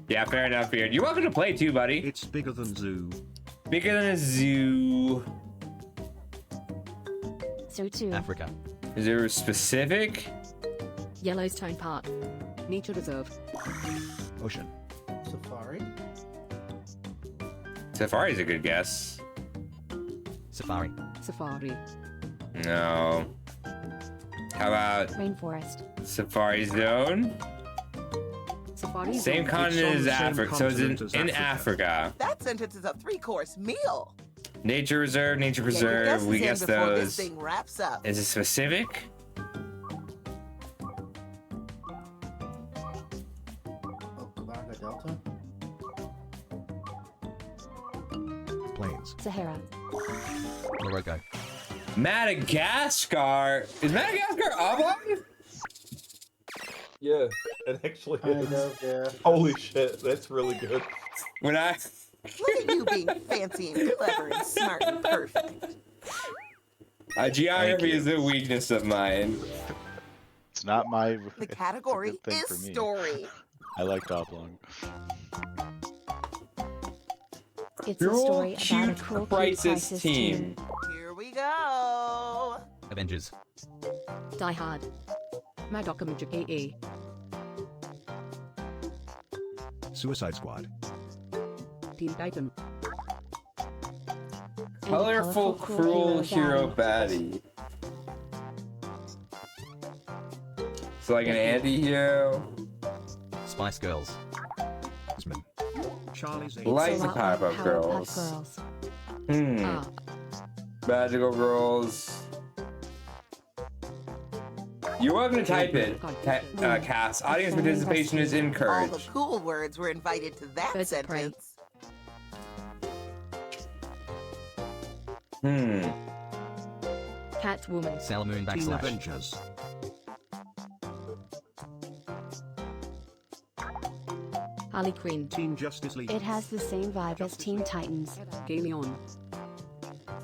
Yeah, fair enough, Beard. You're welcome to play too, buddy. It's bigger than zoo. Bigger than a zoo. So too. Africa. Is there specific? Yellowstone Park. Nature Reserve. Ocean. Safari. Safari's a good guess. Safari. Safari. No. How about Rainforest. Safari Zone? Safari Same Zone. continent on as the same Africa, so it's continent as in Africa. Africa. That sentence is a 3-course meal. Nature Reserve, Nature Get your Preserve, guesses we in guess before this those. thing wraps up. Is it specific? Delta? Plains. Sahara. Morocco. Madagascar? Is Madagascar oblong? Yeah, it actually Kind is. of, yeah. Holy shit, that's really good. When I Look at you being fancy and clever and smart and perfect. geography is a weakness of mine. It's not my. The category it's a good thing is for me. story. I like oblong. It's a story about a cruel crisis team. Here we go. Avengers. Die Hard. Madoka Magic Suicide Squad. Teen Titan. Colorful, cruel hero baddie. So like an anti-hero. Spice Girls. Charlie's Lights and Powerpuff Girls. Magical Girls. You're welcome to type it, Cass. Audience participation is All encouraged. the cool words were invited to that sentence. Catwoman. Sailor Moon Team / Avengers. Harley Quinn. Team Justice League. It has the same vibe as Teen Titans. Galeon.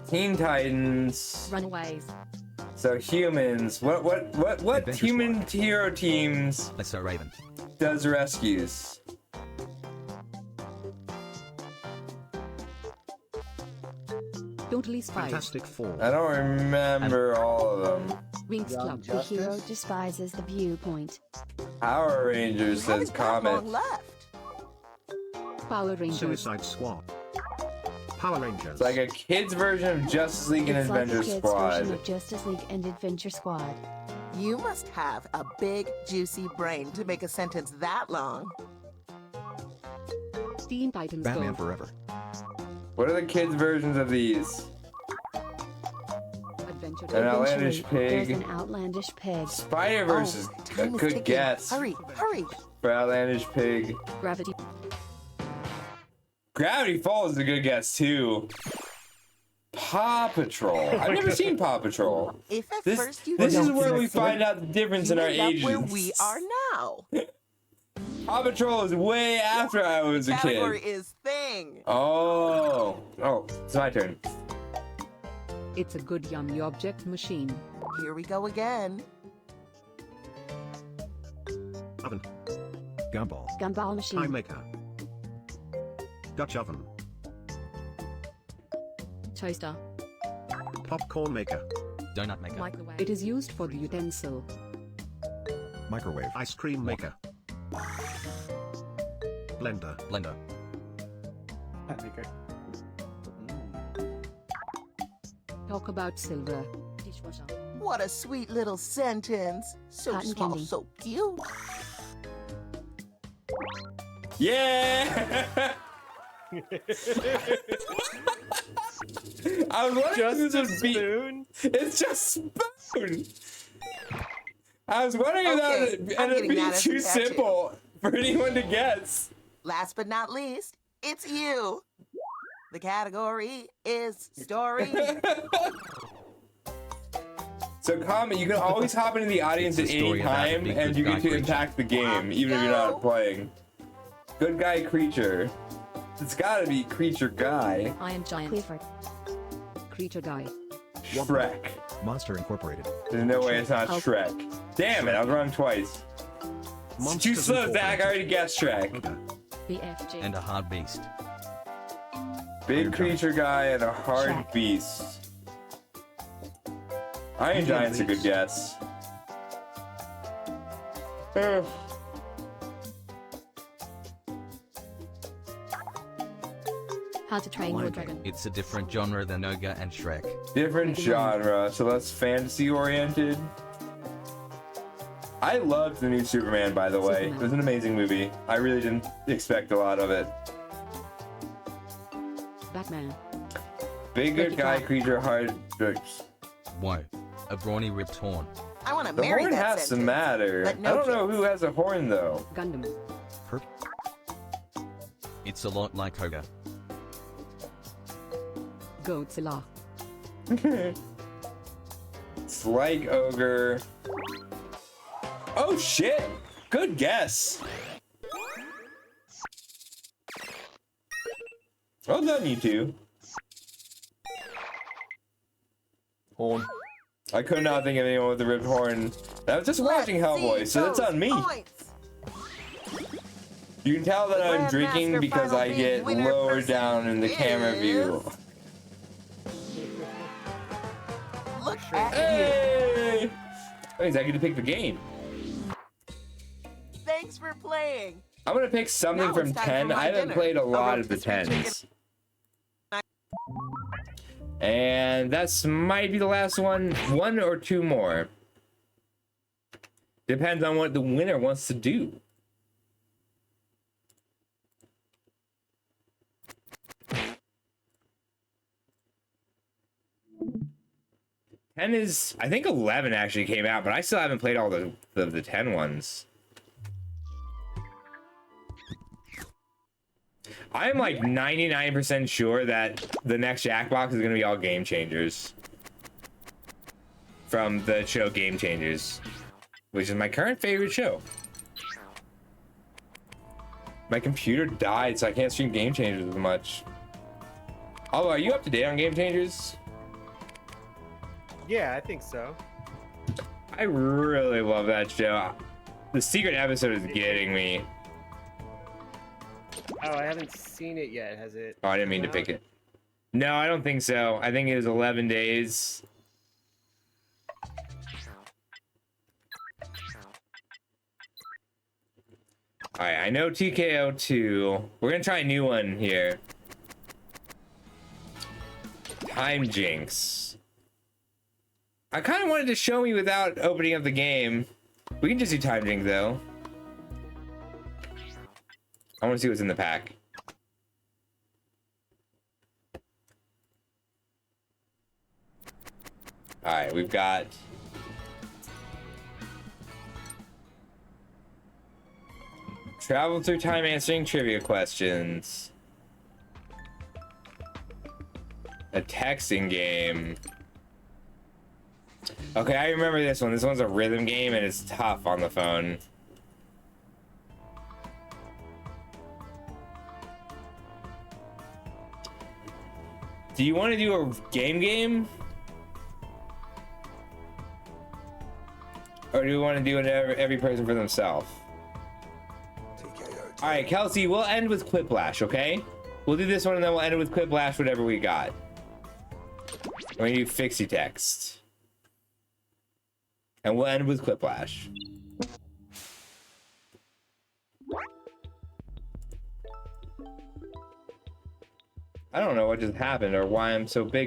Teen Titans. Runaways. So humans. What Adventure human hero teams Let's So Raven. does rescues? Totally Spies. Fantastic Four. I don't remember all of them. Winx Club. The hero despises the viewpoint. Power Rangers says Comet. Power Rangers. Suicide Squad. Power Rangers. It's like a kid's version of Justice League and It's like Adventure a kid's Squad. version of Justice League and Adventure Squad. You must have a big, juicy brain to make a sentence that long. Teen Titans Batman Go. Forever. What are the kids' versions of these? Adventure. An outlandish There's pig. an outlandish pig. Spider Verse is a Time is good ticking. guess Hurry, hurry. for outlandish pig. Gravity. Gravity Falls is a good guess too. Paw Patrol. I've never seen Paw Patrol. If at This first you is don't where we listen, find out the difference you in our end up ages. where we are now. Paw Patrol is way after I was a Category kid. is thing. Oh, it's my turn. It's a good yummy object machine. Here we go again. Oven. Gumball. Gumball machine. Pie maker. Dutch oven. Toaster. Popcorn maker. Donut maker. Microwave. It is used for the utensil. Microwave. Ice cream maker. Blender. Blender. Talk about silver. Dishwasher. What a sweet little sentence. So Cotton small, candy. so cute. Yeah! I was wondering if this would be. It's just spoon. I was wondering if that Okay, would I'm end up getting being that as a too tattoo. simple for anyone to guess. Last but not least, it's you. The category is story. So comment, you can always hop into the audience at It's a any story about a time big and good you guy get to creature. impact the game, even if you're not playing. Good guy creature. It's gotta be creature guy. Iron Giant. Clifford. Creature guy. Shrek. Monster Incorporated. There's no way it's not Oh. Shrek. Damn it, I was wrong twice. It's too Monsters slow, Zach. I Incorporated. already guessed Shrek. Okay. BFG. And a hard beast. Big creature guy and a hard Shrek. beast. Iron Giant's a good guess. Ugh. How to Train Your Lion Dragon. It's a different genre than Ogre and Shrek. Different genre, so that's fantasy oriented. I loved the new Superman, by the way. It was an amazing movie. I really didn't expect a lot of it. Batman. Big good Ricky guy, Clark. creature, hard. Whoa. A brawny ripped horn. I want to The marry horn that has to sentence. matter. But I no don't know who has a horn though. Gundam. It's a lot like Ogre. Godzilla. It's like Ogre. Oh shit! Good guess. Well done, you two. Horn. I could not think of anyone with a ripped horn. I was just watching Hellboy, so that's on me. You can tell that I'm drinking because I get lower down in the camera view. Look at Hey! That means I get to pick the game. you. Thanks for playing. I'm gonna pick something Now from it's time 10. for my I haven't dinner. played a lot of the roast chicken. 10s. And that's might be the last one. One or two more. Depends on what the winner wants to do. Ten is, I think 11 actually came out, but I still haven't played all the 10 ones. I'm like 99% sure that the next Jackbox is gonna be all Game Changers. From the show Game Changers, which is my current favorite show. My computer died, so I can't stream Game Changers as much. Oh, are you up to date on Game Changers? Yeah, I think so. I really love that show. The secret episode is getting me. Oh, I haven't seen it yet. Has it? Oh, I didn't mean to pick it. No, I don't think so. I think it was 11 days. Alright, I know TKO 2. We're gonna try a new one here. Time Jinx. I kind of wanted to show me without opening up the game. We can just do Time Jinx though. I want to see what's in the pack. Alright, we've got... Travel through time answering trivia questions. A texting game. Okay, I remember this one. This one's a rhythm game and it's tough on the phone. Do you want to do a game? Or do we want to do it every person for themselves? Alright, Kelsey, we'll end with Quiplash, okay? We'll do this one and then we'll end it with Quiplash, whatever we got. We're gonna do Fixie Text. And we'll end with Quiplash. I don't know what just happened or why I'm so big